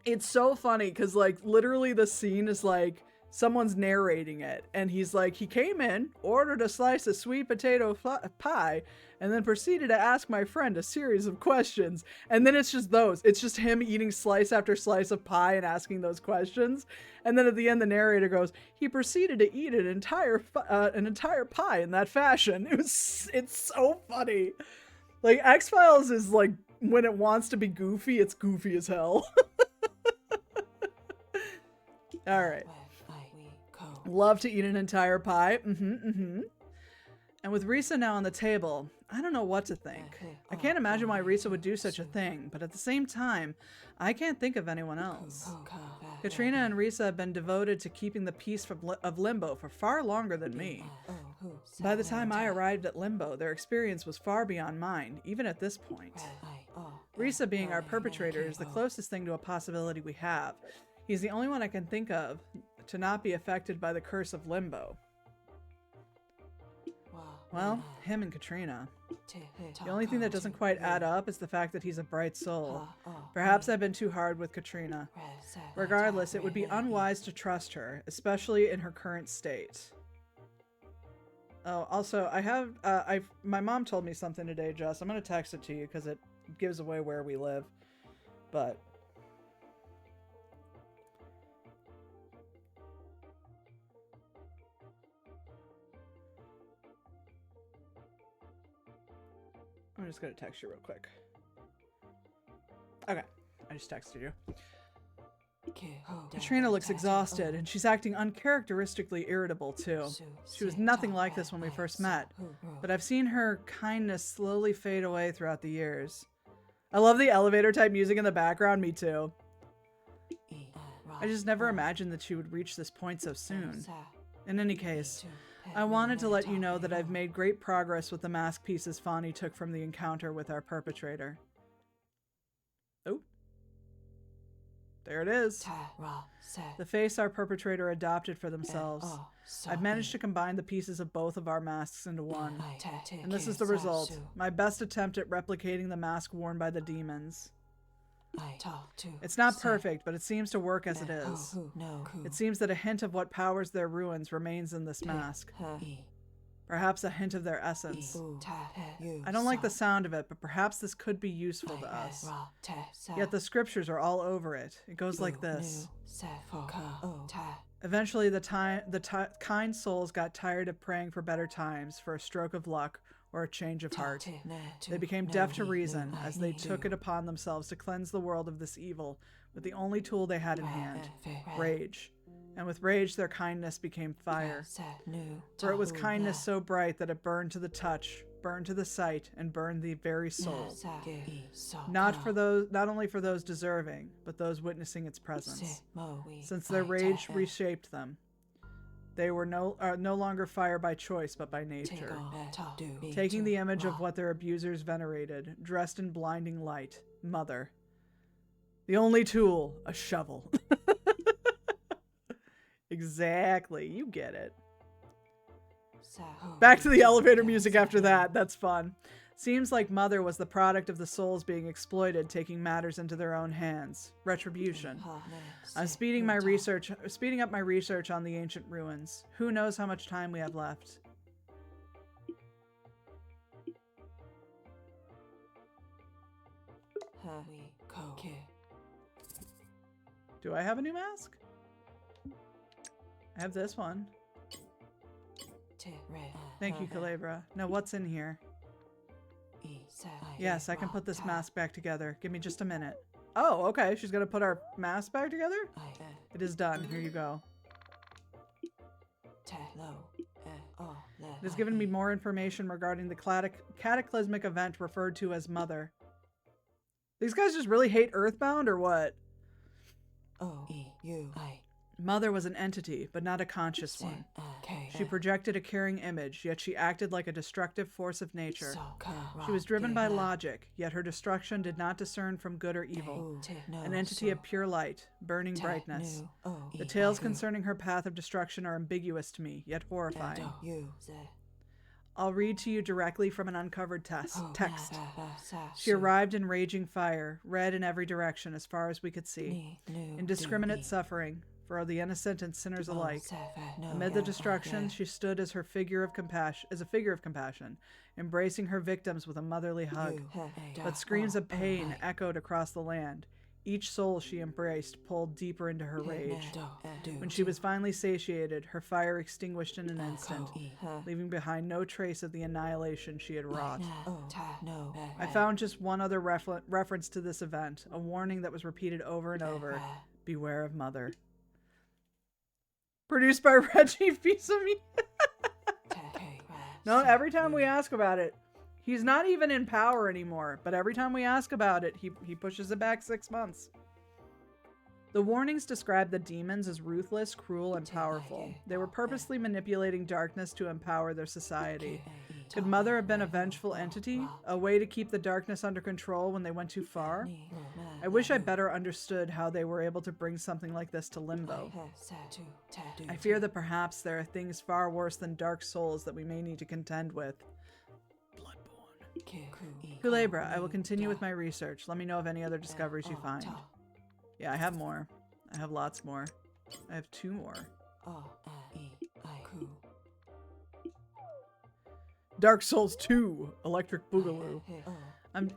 It's so funny because, like, literally the scene is like someone's narrating it. And he's like, he came in, ordered a slice of sweet potato pie, and then proceeded to ask my friend a series of questions. And then it's just those. It's just him eating slice after slice of pie and asking those questions. And then at the end, the narrator goes, he proceeded to eat an entire pie in that fashion. It's so funny. Like, X-Files is like, when it wants to be goofy, it's goofy as hell. All right. Love to eat an entire pie. And with Risa now on the table, I don't know what to think. I can't imagine why Risa would do such a thing, but at the same time, I can't think of anyone else. Katrina and Risa have been devoted to keeping the peace of Limbo for far longer than me. By the time I arrived at Limbo, their experience was far beyond mine, even at this point. Risa being our perpetrator is the closest thing to a possibility we have. He's the only one I can think of to not be affected by the curse of Limbo. Well, him and Katrina. The only thing that doesn't quite add up is the fact that he's a bright soul. Perhaps I've been too hard with Katrina. Regardless, it would be unwise to trust her, especially in her current state. Oh, also, I have, my mom told me something today, Jess. I'm going to text it to you because it gives away where we live. But I'm just going to text you real quick. Okay. I just texted you. Katrina looks exhausted, and she's acting uncharacteristically irritable, too. She was nothing like this when we first met, but I've seen her kindness slowly fade away throughout the years. I love the elevator type music in the background, me too. I just never imagined that she would reach this point so soon. In any case, I wanted to let you know that I've made great progress with the mask pieces Fani took from the encounter with our perpetrator. Oh. There it is. The face our perpetrator adopted for themselves. I've managed to combine the pieces of both of our masks into one. And this is the result. My best attempt at replicating the mask worn by the demons. It's not perfect, but it seems to work as it is. It seems that a hint of what powers their ruins remains in this mask. Perhaps a hint of their essence. I don't like the sound of it, but perhaps this could be useful to us. Yet the scriptures are all over it. It goes like this. Eventually, the kind souls got tired of praying for better times, for a stroke of luck, or a change of heart. They became deaf to reason as they took it upon themselves to cleanse the world of this evil with the only tool they had in hand, rage. And with rage, their kindness became fire. For it was kindness so bright that it burned to the touch, burned to the sight, and burned the very soul. Not only for those deserving, but those witnessing its presence. Since their rage reshaped them, they were no longer fire by choice, but by nature. Taking the image of what their abusers venerated, dressed in blinding light, Mother. The only tool, a shovel. Exactly, you get it. Back to the elevator music after that. That's fun. Seems like Mother was the product of the souls being exploited, taking matters into their own hands. Retribution. I'm speeding up my research on the ancient ruins. Who knows how much time we have left? Do I have a new mask? I have this one. Thank you, Kulebra. Now what's in here? Yes, I can put this mask back together. Give me just a minute. Oh, okay. She's gonna put our mask back together? It is done. Here you go. It has given me more information regarding the cataclysmic event referred to as Mother. These guys just really hate Earthbound or what? Mother was an entity, but not a conscious one. She projected a caring image, yet she acted like a destructive force of nature. She was driven by logic, yet her destruction did not discern from good or evil. An entity of pure light, burning brightness. The tales concerning her path of destruction are ambiguous to me, yet horrifying. I'll read to you directly from an uncovered text. She arrived in raging fire, red in every direction as far as we could see. Indiscriminate suffering, for the innocent and sinners alike. Amid the destruction, she stood as a figure of compassion, embracing her victims with a motherly hug. But screams of pain echoed across the land. Each soul she embraced pulled deeper into her rage. When she was finally satiated, her fire extinguished in an instant, leaving behind no trace of the annihilation she had wrought. I found just one other reference to this event, a warning that was repeated over and over. Beware of Mother. Produced by Reggie Fils-Aimé. No, every time we ask about it, he's not even in power anymore, but every time we ask about it, he pushes it back 6 months. The warnings describe the demons as ruthless, cruel, and powerful. They were purposely manipulating darkness to empower their society. Could Mother have been a vengeful entity? A way to keep the darkness under control when they went too far? I wish I better understood how they were able to bring something like this to Limbo. I fear that perhaps there are things far worse than dark souls that we may need to contend with. Bloodborne. Kulebra, I will continue with my research. Let me know of any other discoveries you find. Yeah, I have more. I have lots more. I have 2 more. Dark Souls 2, Electric Boogaloo.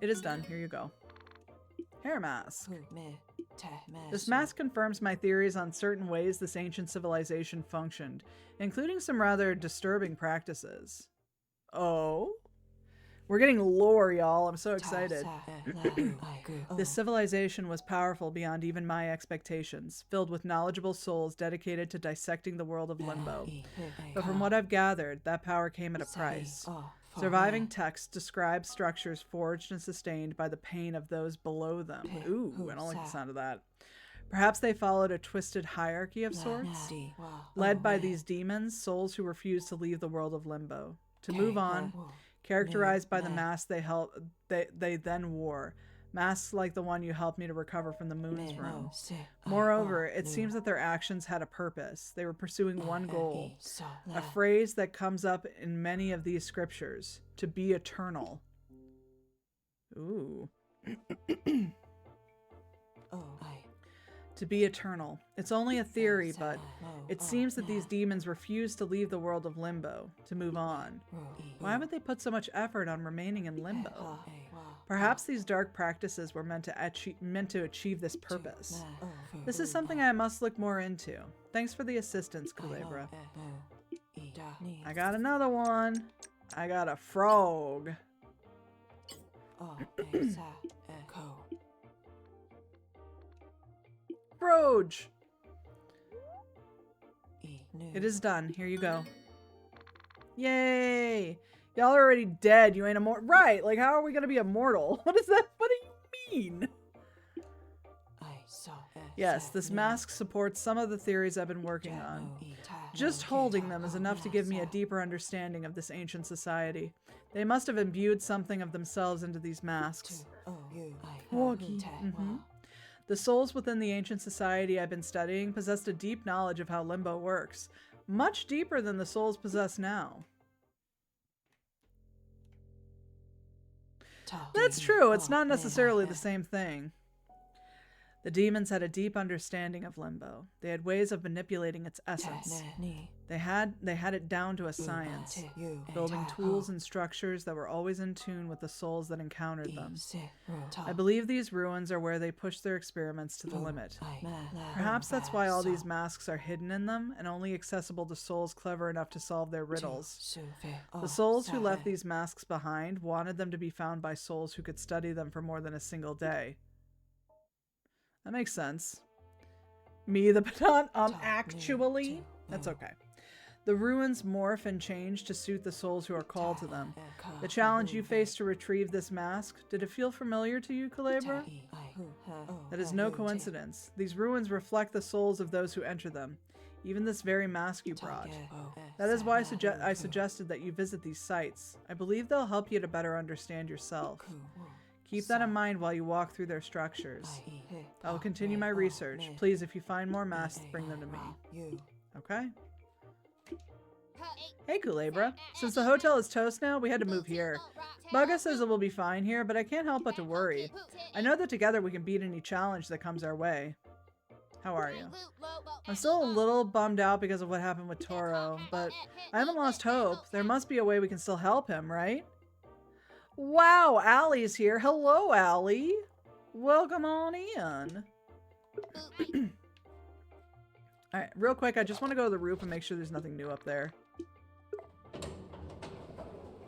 It is done. Here you go. Hair mask. This mask confirms my theories on certain ways this ancient civilization functioned, including some rather disturbing practices. Oh? We're getting lore, y'all. I'm so excited. This civilization was powerful beyond even my expectations, filled with knowledgeable souls dedicated to dissecting the world of Limbo. But from what I've gathered, that power came at a price. Surviving texts describe structures forged and sustained by the pain of those below them. Ooh, I don't like the sound of that. Perhaps they followed a twisted hierarchy of sorts, led by these demons, souls who refused to leave the world of Limbo. To move on, characterized by the masks they then wore. Masks like the one you helped me to recover from the moon's room. Moreover, it seems that their actions had a purpose. They were pursuing one goal. A phrase that comes up in many of these scriptures. To be eternal. Ooh. To be eternal. It's only a theory, but it seems that these demons refuse to leave the world of Limbo, to move on. Why would they put so much effort on remaining in Limbo? Perhaps these dark practices were meant to achieve this purpose. This is something I must look more into. Thanks for the assistance, Kulebra. I got another one. I got a frog. Broge! It is done. Here you go. Yay! Y'all are already dead. You ain't immortal. Right, like how are we gonna be immortal? What is that? What do you mean? Yes, this mask supports some of the theories I've been working on. Just holding them is enough to give me a deeper understanding of this ancient society. They must have imbued something of themselves into these masks. The souls within the ancient society I've been studying possessed a deep knowledge of how Limbo works, much deeper than the souls possess now. That's true, it's not necessarily the same thing. The demons had a deep understanding of Limbo. They had ways of manipulating its essence. They had it down to a science, building tools and structures that were always in tune with the souls that encountered them. I believe these ruins are where they pushed their experiments to the limit. Perhaps that's why all these masks are hidden in them and only accessible to souls clever enough to solve their riddles. The souls who left these masks behind wanted them to be found by souls who could study them for more than a single day. That makes sense. Me, the pedant, actually? That's okay. The ruins morph and change to suit the souls who are called to them. The challenge you faced to retrieve this mask, did it feel familiar to you, Kulebra? That is no coincidence. These ruins reflect the souls of those who enter them. Even this very mask you brought. That is why I suggested that you visit these sites. I believe they'll help you to better understand yourself. Keep that in mind while you walk through their structures. I will continue my research. Please, if you find more masks, bring them to me. Okay? Hey, Kulebra. Since the hotel is toast now, we had to move here. Bugga says it will be fine here, but I can't help but to worry. I know that together we can beat any challenge that comes our way. How are you? I'm still a little bummed out because of what happened with Toro, but I haven't lost hope. There must be a way we can still help him, right? Wow, Allie's here. Hello, Allie. Welcome on in. Alright, real quick, I just want to go to the roof and make sure there's nothing new up there.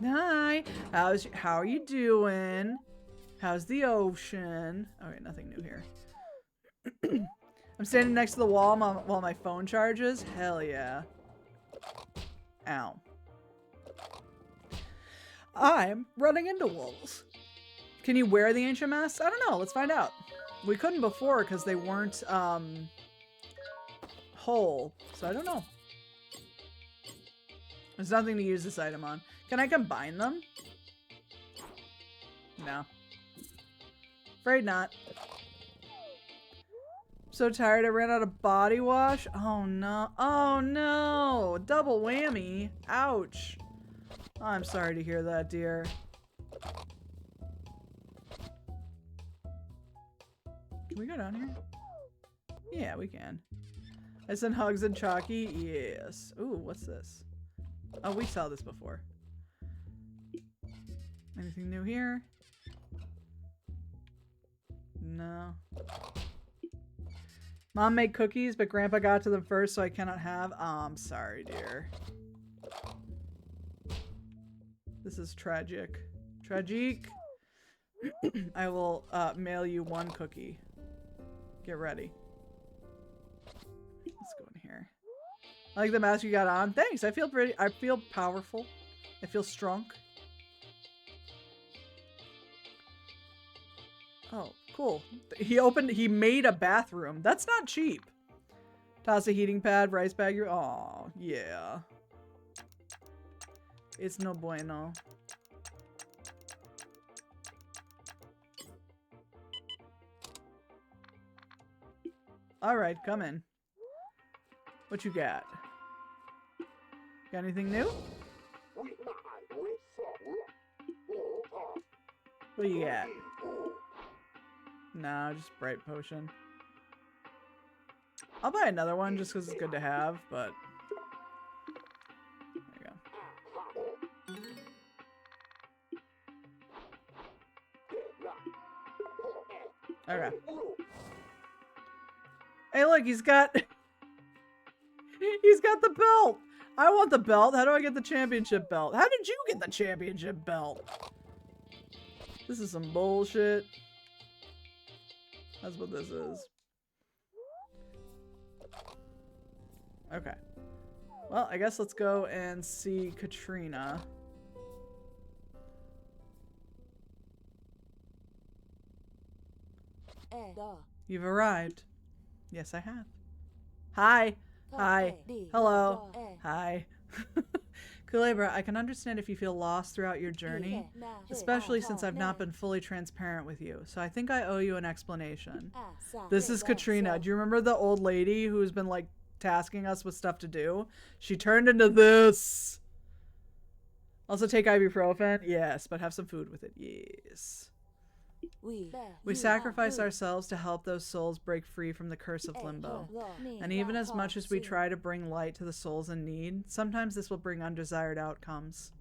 Hi. How are you doing? How's the ocean? Alright, nothing new here. I'm standing next to the wall while my phone charges. Hell yeah. Ow. I'm running into wolves. Can you wear the ancient masks? I don't know. Let's find out. We couldn't before because they weren't whole. So I don't know. There's nothing to use this item on. Can I combine them? No. Afraid not. So tired I ran out of body wash. Oh no. Oh no. Double whammy. Ouch. I'm sorry to hear that, dear. Can we go down here? Yeah, we can. I sent hugs and Chalky. Yes. Ooh, what's this? Oh, we saw this before. Anything new here? No. Mom made cookies, but Grandpa got to them first, so I cannot have. Oh, I'm sorry, dear. This is tragic. Tragic. I will mail you one cookie. Get ready. Let's go in here. I like the mask you got on. Thanks. I feel pretty. I feel powerful. I feel strong. Oh, cool. He made a bathroom. That's not cheap. Toss a heating pad, rice bag. Oh, yeah. It's no bueno. All right, come in. What you got? Got anything new? What do you got? No, just bright potion. I'll buy another one just because it's good to have, but there you go. Okay. Hey, look, he's got the belt. I want the belt. How do I get the championship belt? How did you get the championship belt? This is some bullshit. That's what this is. Okay. Well, I guess let's go and see Katrina. You've arrived. Yes, I have. Hi. Hi. Hello. Hi. Kulebra, I can understand if you feel lost throughout your journey, especially since I've not been fully transparent with you, so I think I owe you an explanation. This is Katrina. Do you remember the old lady who's been, like, tasking us with stuff to do? She turned into this. Also take ibuprofen? Yes, but have some food with it. Yes. We sacrifice ourselves to help those souls break free from the curse of Limbo. And even as much as we try to bring light to the souls in need, sometimes this will bring undesired outcomes.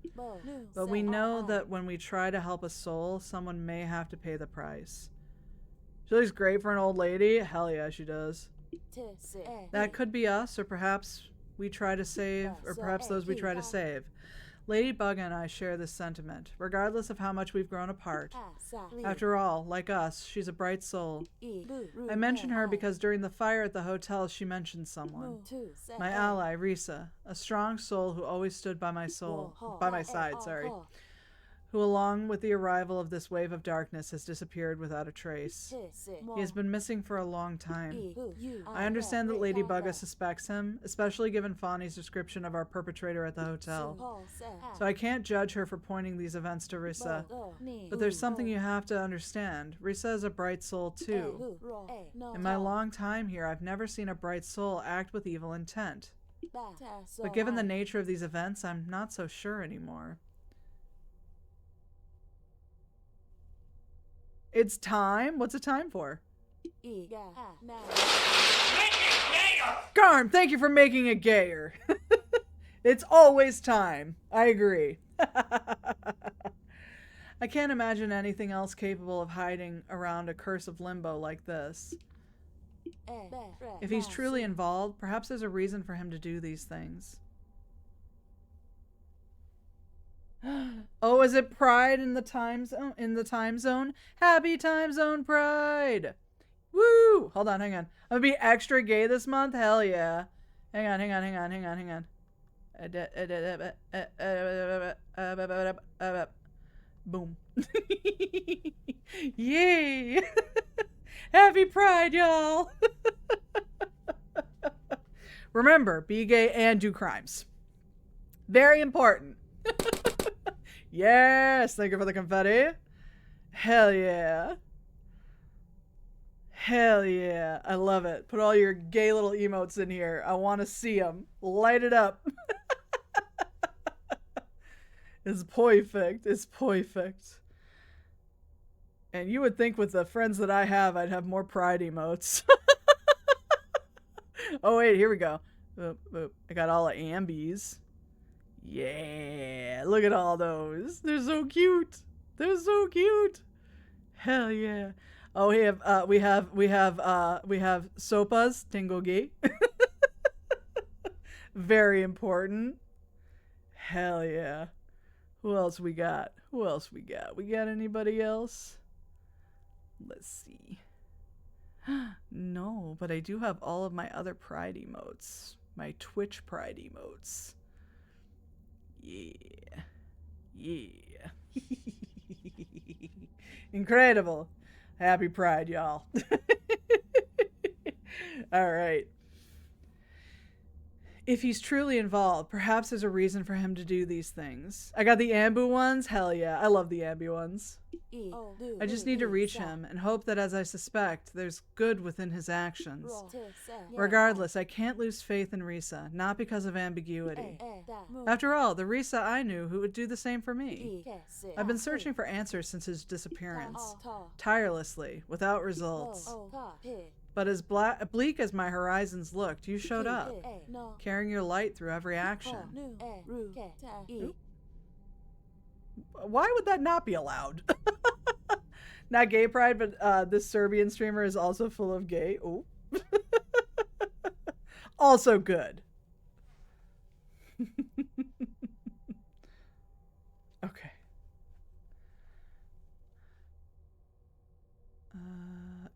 But we know that when we try to help a soul, someone may have to pay the price. She looks great for an old lady. Hell yeah, she does. That could be us, or perhaps we try to save, or perhaps those we try to save. Ladybug and I share this sentiment, regardless of how much we've grown apart. After all, like us, she's a bright soul. I mention her because during the fire at the hotel, she mentioned someone. My ally, Risa, a strong soul who always stood by my side, who along with the arrival of this wave of darkness has disappeared without a trace. He has been missing for a long time. I understand that Ladybug suspects him, especially given Fawny's description of our perpetrator at the hotel. So I can't judge her for pointing these events to Risa. But there's something you have to understand. Risa is a bright soul too. In my long time here, I've never seen a bright soul act with evil intent. But given the nature of these events, I'm not so sure anymore. It's time? What's it time for? Garm, thank you for making it gayer. It's always time. I agree. I can't imagine anything else capable of hiding around a curse of Limbo like this. If he's truly involved, perhaps there's a reason for him to do these things. Oh, is it Pride in the time zone? In the time zone? Happy time zone Pride! Woo! Hold on, hang on. I'm gonna be extra gay this month? Hell yeah. Hang on. Boom. Yay! Happy Pride, y'all! Remember, be gay and do crimes. Very important. Yes, thank you for the confetti. Hell yeah. Hell yeah. I love it. Put all your gay little emotes in here. I want to see them. Light it up. It's perfect. It's perfect. And you would think with the friends that I have, I'd have more pride emotes. Oh, wait, here we go. Oop, oop. I got all the ambies. Yeah, look at all those. They're so cute. They're so cute. Hell yeah. Oh, we have sopas, tingogi. Very important. Hell yeah. Who else we got? Who else we got? We got anybody else? Let's see. No, but I do have all of my other Pride emotes. My Twitch Pride emotes. Yeah. Yeah. Incredible. Happy Pride, y'all. All right. If he's truly involved, perhaps there's a reason for him to do these things. I got the Ambu ones. Hell yeah. I love the Ambu ones. I just need to reach him and hope that, as I suspect, there's good within his actions. Regardless, I can't lose faith in Risa, not because of ambiguity. After all, the Risa I knew who would do the same for me. I've been searching for answers since his disappearance, tirelessly, without results. But as bleak as my horizons looked, you showed up, carrying your light through every action. Why would that not be allowed? Not gay pride, but this Serbian streamer is also full of gay. Oh. Also good. Okay.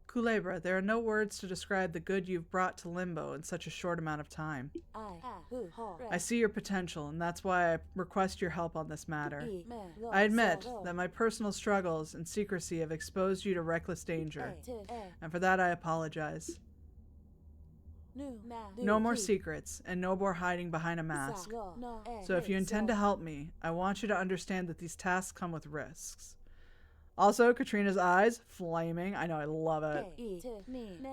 Kulebra, there are no words to describe the good you've brought to Limbo in such a short amount of time. I see your potential, and that's why I request your help on this matter. I admit that my personal struggles and secrecy have exposed you to reckless danger, and for that I apologize. No more secrets, and no more hiding behind a mask. So if you intend to help me, I want you to understand that these tasks come with risks. Also, Katrina's eyes, flaming. I know, I love it.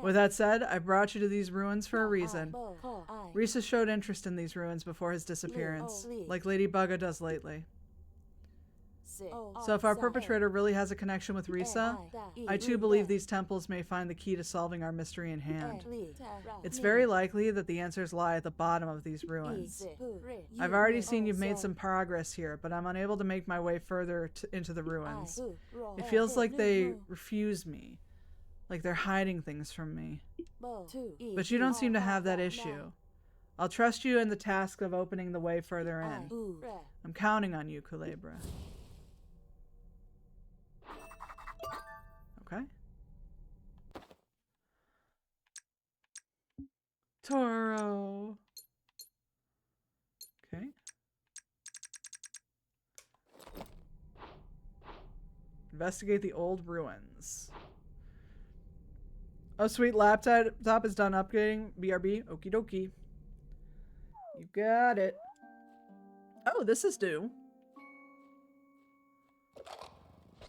With that said, I brought you to these ruins for a reason. Risa showed interest in these ruins before his disappearance, like Lady Bugga does lately. So if our perpetrator really has a connection with Risa, I too believe these temples may find the key to solving our mystery in hand. It's very likely that the answers lie at the bottom of these ruins. I've already seen you've made some progress here, but I'm unable to make my way further into the ruins. It feels like they refuse me, like they're hiding things from me. But you don't seem to have that issue. I'll trust you in the task of opening the way further in. I'm counting on you, Kulebra. Okay. Toro. Okay. Investigate the old ruins. Oh, sweet. Laptop is done upgrading. BRB. Okie dokie. You got it. Oh, this is due.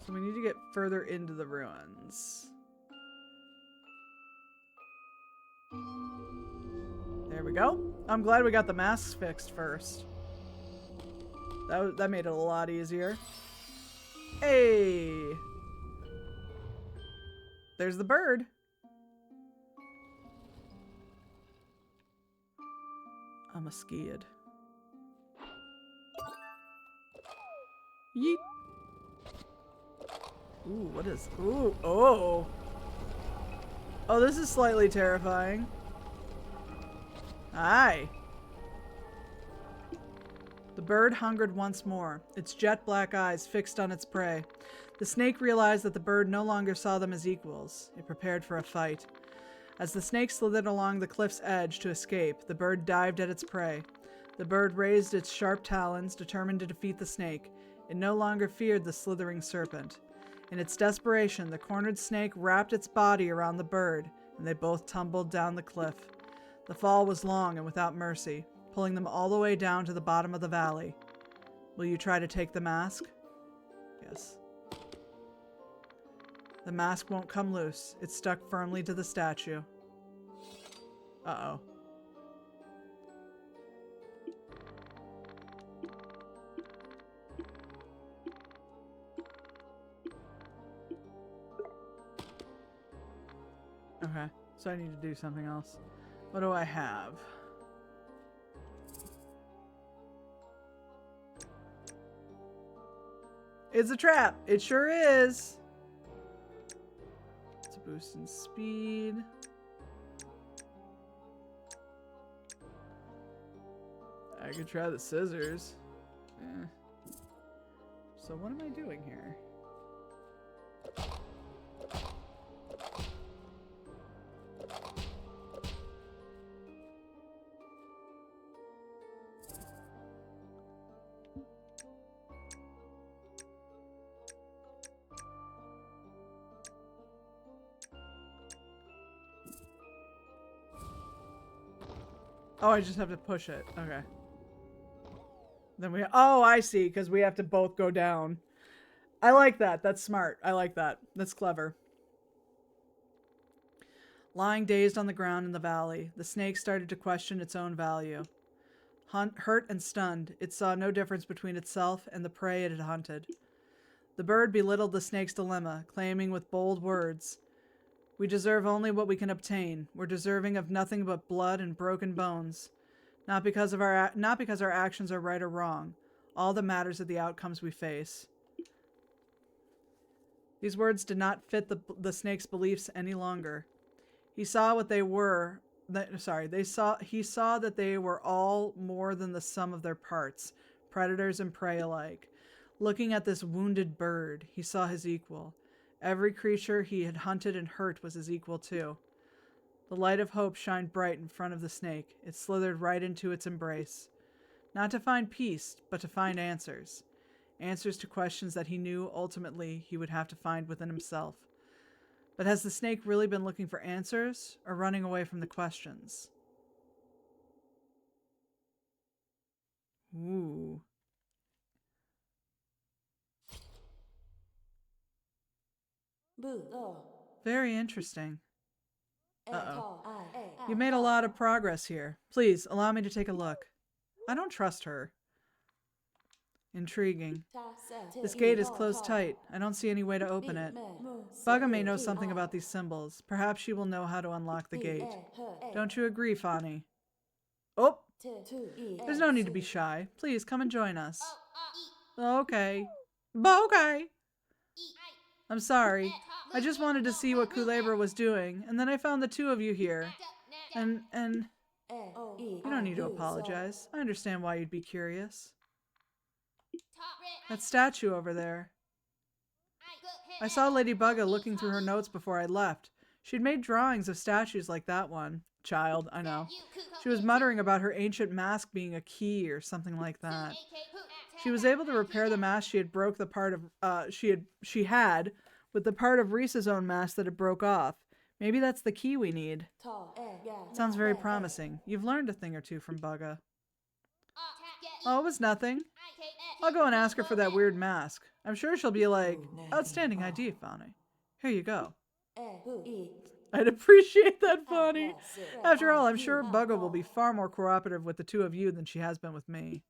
So we need to get further into the ruins. There we go. I'm glad we got the masks fixed first. That made it a lot easier. Hey! There's the bird. I'm a skid. Yeet. Ooh, what is... Ooh, oh! Oh, this is slightly terrifying. Hi! The bird hungered once more, its jet black eyes fixed on its prey. The snake realized that the bird no longer saw them as equals. It prepared for a fight. As the snake slithered along the cliff's edge to escape, the bird dived at its prey. The bird raised its sharp talons, determined to defeat the snake. It no longer feared the slithering serpent. In its desperation, the cornered snake wrapped its body around the bird, and they both tumbled down the cliff. The fall was long and without mercy, pulling them all the way down to the bottom of the valley. Will you try to take the mask? Yes. The mask won't come loose. It's stuck firmly to the statue. Uh-oh. Okay, so I need to do something else. What do I have? It's a trap. It sure is. It's a boost in speed. I could try the scissors. Eh. So what am I doing here? Oh, I just have to push it. Okay. Then we... Oh, I see. Because we have to both go down. I like that. That's smart. I like that. That's clever. Lying dazed on the ground in the valley, the snake started to question its own value. Hurt and stunned, it saw no difference between itself and the prey it had hunted. The bird belittled the snake's dilemma, claiming with bold words, "We deserve only what we can obtain. We're deserving of nothing but blood and broken bones. Not because our actions are right or wrong. All that matters are the outcomes we face." These words did not fit the snake's beliefs any longer. He saw what they were. He saw that they were all more than the sum of their parts, predators and prey alike. Looking at this wounded bird, he saw his equal. Every creature he had hunted and hurt was his equal too. The light of hope shined bright in front of the snake. It slithered right into its embrace. Not to find peace, but to find answers. Answers to questions that he knew ultimately he would have to find within himself. But has the snake really been looking for answers, or running away from the questions? Ooh. Very interesting. Uh-oh. You made a lot of progress here. Please, allow me to take a look. I don't trust her. Intriguing. This gate is closed tight. I don't see any way to open it. Bugga may know something about these symbols. Perhaps she will know how to unlock the gate. Don't you agree, Fani? Oh! There's no need to be shy. Please, come and join us. Okay. Okay. I'm sorry. I just wanted to see what Kulebra was doing, and then I found the two of you here. And you don't need to apologize. I understand why you'd be curious. That statue over there. I saw Lady Bugga looking through her notes before I left. She'd made drawings of statues like that one. Child, I know. She was muttering about her ancient mask being a key or something like that. She was able to repair the mask she had broke the part of she had with the part of Risa's own mask that it broke off. Maybe that's the key we need. Sounds very promising. You've learned a thing or two from Bugga. Oh, it was nothing. I'll go and ask her for that weird mask. I'm sure she'll be like, outstanding idea, Fani. Here you go. I'd appreciate that, Fani. After all, I'm sure Bugga will be far more cooperative with the two of you than she has been with me.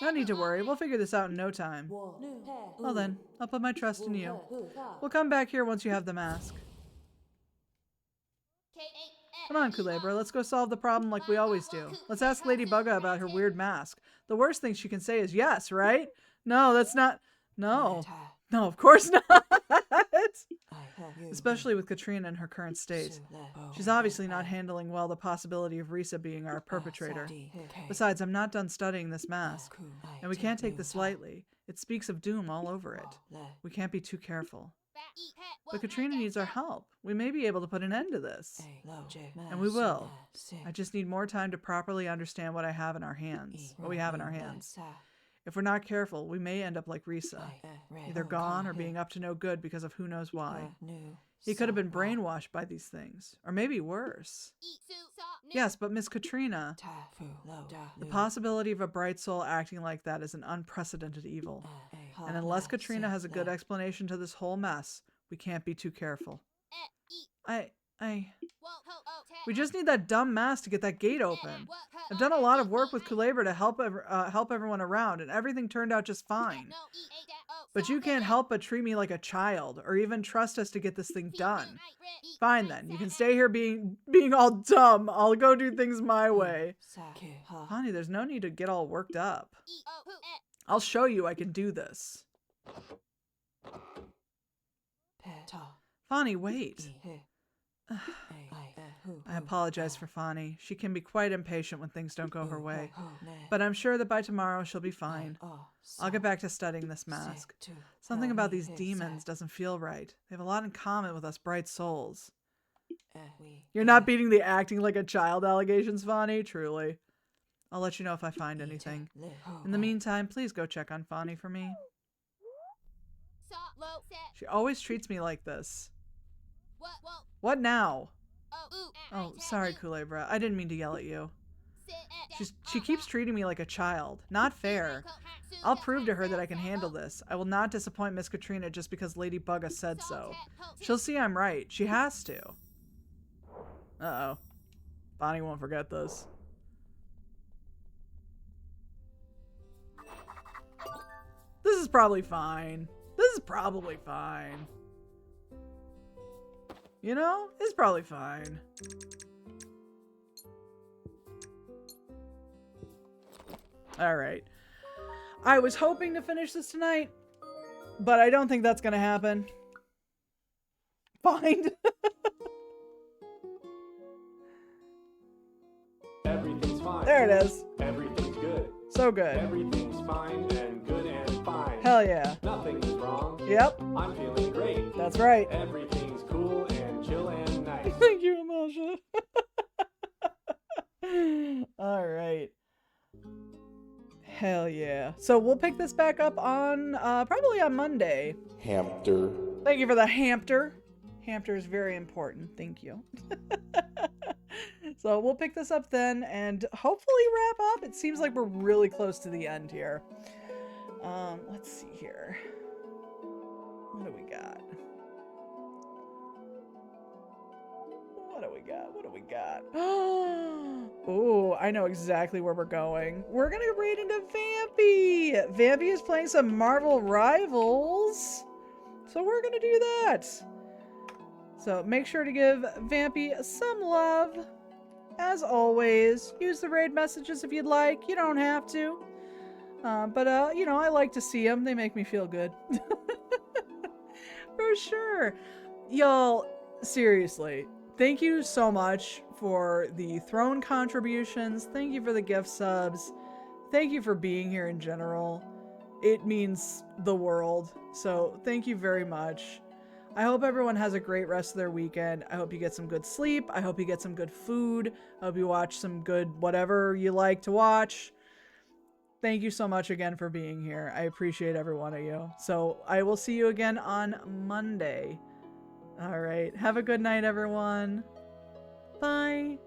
No need to worry. We'll figure this out in no time. Well then, I'll put my trust in you. We'll come back here once you have the mask. Come on, Kulebra, let's go solve the problem like we always do. Let's ask Lady Bugga about her weird mask. The worst thing she can say is yes, right? No, that's not... No. No, of course not. Especially with Katrina in her current state. She's obviously not handling well the possibility of Risa being our perpetrator. Besides, I'm not done studying this mask. And we can't take this lightly. It speaks of doom all over it. We can't be too careful. But Katrina needs our help. We may be able to put an end to this. And we will. I just need more time to properly understand what I have in our hands. What we have in our hands. If we're not careful, we may end up like Risa. Either gone or being up to no good because of who knows why. He could have been brainwashed by these things. Or maybe worse. Yes, but Miss Katrina, the possibility of a bright soul acting like that is an unprecedented evil. And unless Katrina has a good explanation to this whole mess, we can't be too careful. We just need that dumb mask to get that gate open. I've done a lot of work with Kulebra to help everyone around, and everything turned out just fine. But you can't help but treat me like a child, or even trust us to get this thing done. Fine then, you can stay here being all dumb. I'll go do things my way. Honey, there's no need to get all worked up. I'll show you I can do this. Fani, wait. I apologize for Fani. She can be quite impatient when things don't go her way. But I'm sure that by tomorrow she'll be fine. I'll get back to studying this mask. Something about these demons doesn't feel right. They have a lot in common with us bright souls. You're not beating the acting like a child allegations, Fani, truly. I'll let you know if I find anything. In the meantime, please go check on Fani for me. She always treats me like this. What now? Oh, sorry, Kulebra. I didn't mean to yell at you. She keeps treating me like a child. Not fair. I'll prove to her that I can handle this. I will not disappoint Miss Katrina just because Lady Bugga said so. She'll see I'm right. She has to. Uh-oh. Bonnie won't forget this. This is probably fine. This is probably fine. You know? It's probably fine. Alright. I was hoping to finish this tonight, but I don't think that's gonna happen. Fine. Everything's fine. There it is. Everything's good. So good. Everything's fine and good and fine. Hell yeah. Nothing is wrong. Yep. I'm feeling great. That's right. Everything's cool and chill and nice. Thank you, Amasha. Alright. Hell yeah. So we'll pick this back up on, probably on Monday. Hamster. Thank you for the hamster. Hamster is very important. Thank you. So we'll pick this up then and hopefully wrap up. It seems like we're really close to the end here. Let's see here. What do we got? What do we got? What do we got? Oh, I know exactly where we're going. We're gonna raid into Vampy. Vampy is playing some Marvel Rivals. So we're gonna do that. So make sure to give Vampy some love. As always, use the raid messages if you'd like. You don't have to. But you know, I like to see them. They make me feel good. For sure. Y'all, seriously, thank you so much for the throne contributions. Thank you for the gift subs. Thank you for being here in general. It means the world. So thank you very much. I hope everyone has a great rest of their weekend. I hope you get some good sleep. I hope you get some good food. I hope you watch some good whatever you like to watch. Thank you so much again for being here. I appreciate every one of you. So I will see you again on Monday. All right. Have a good night, everyone. Bye.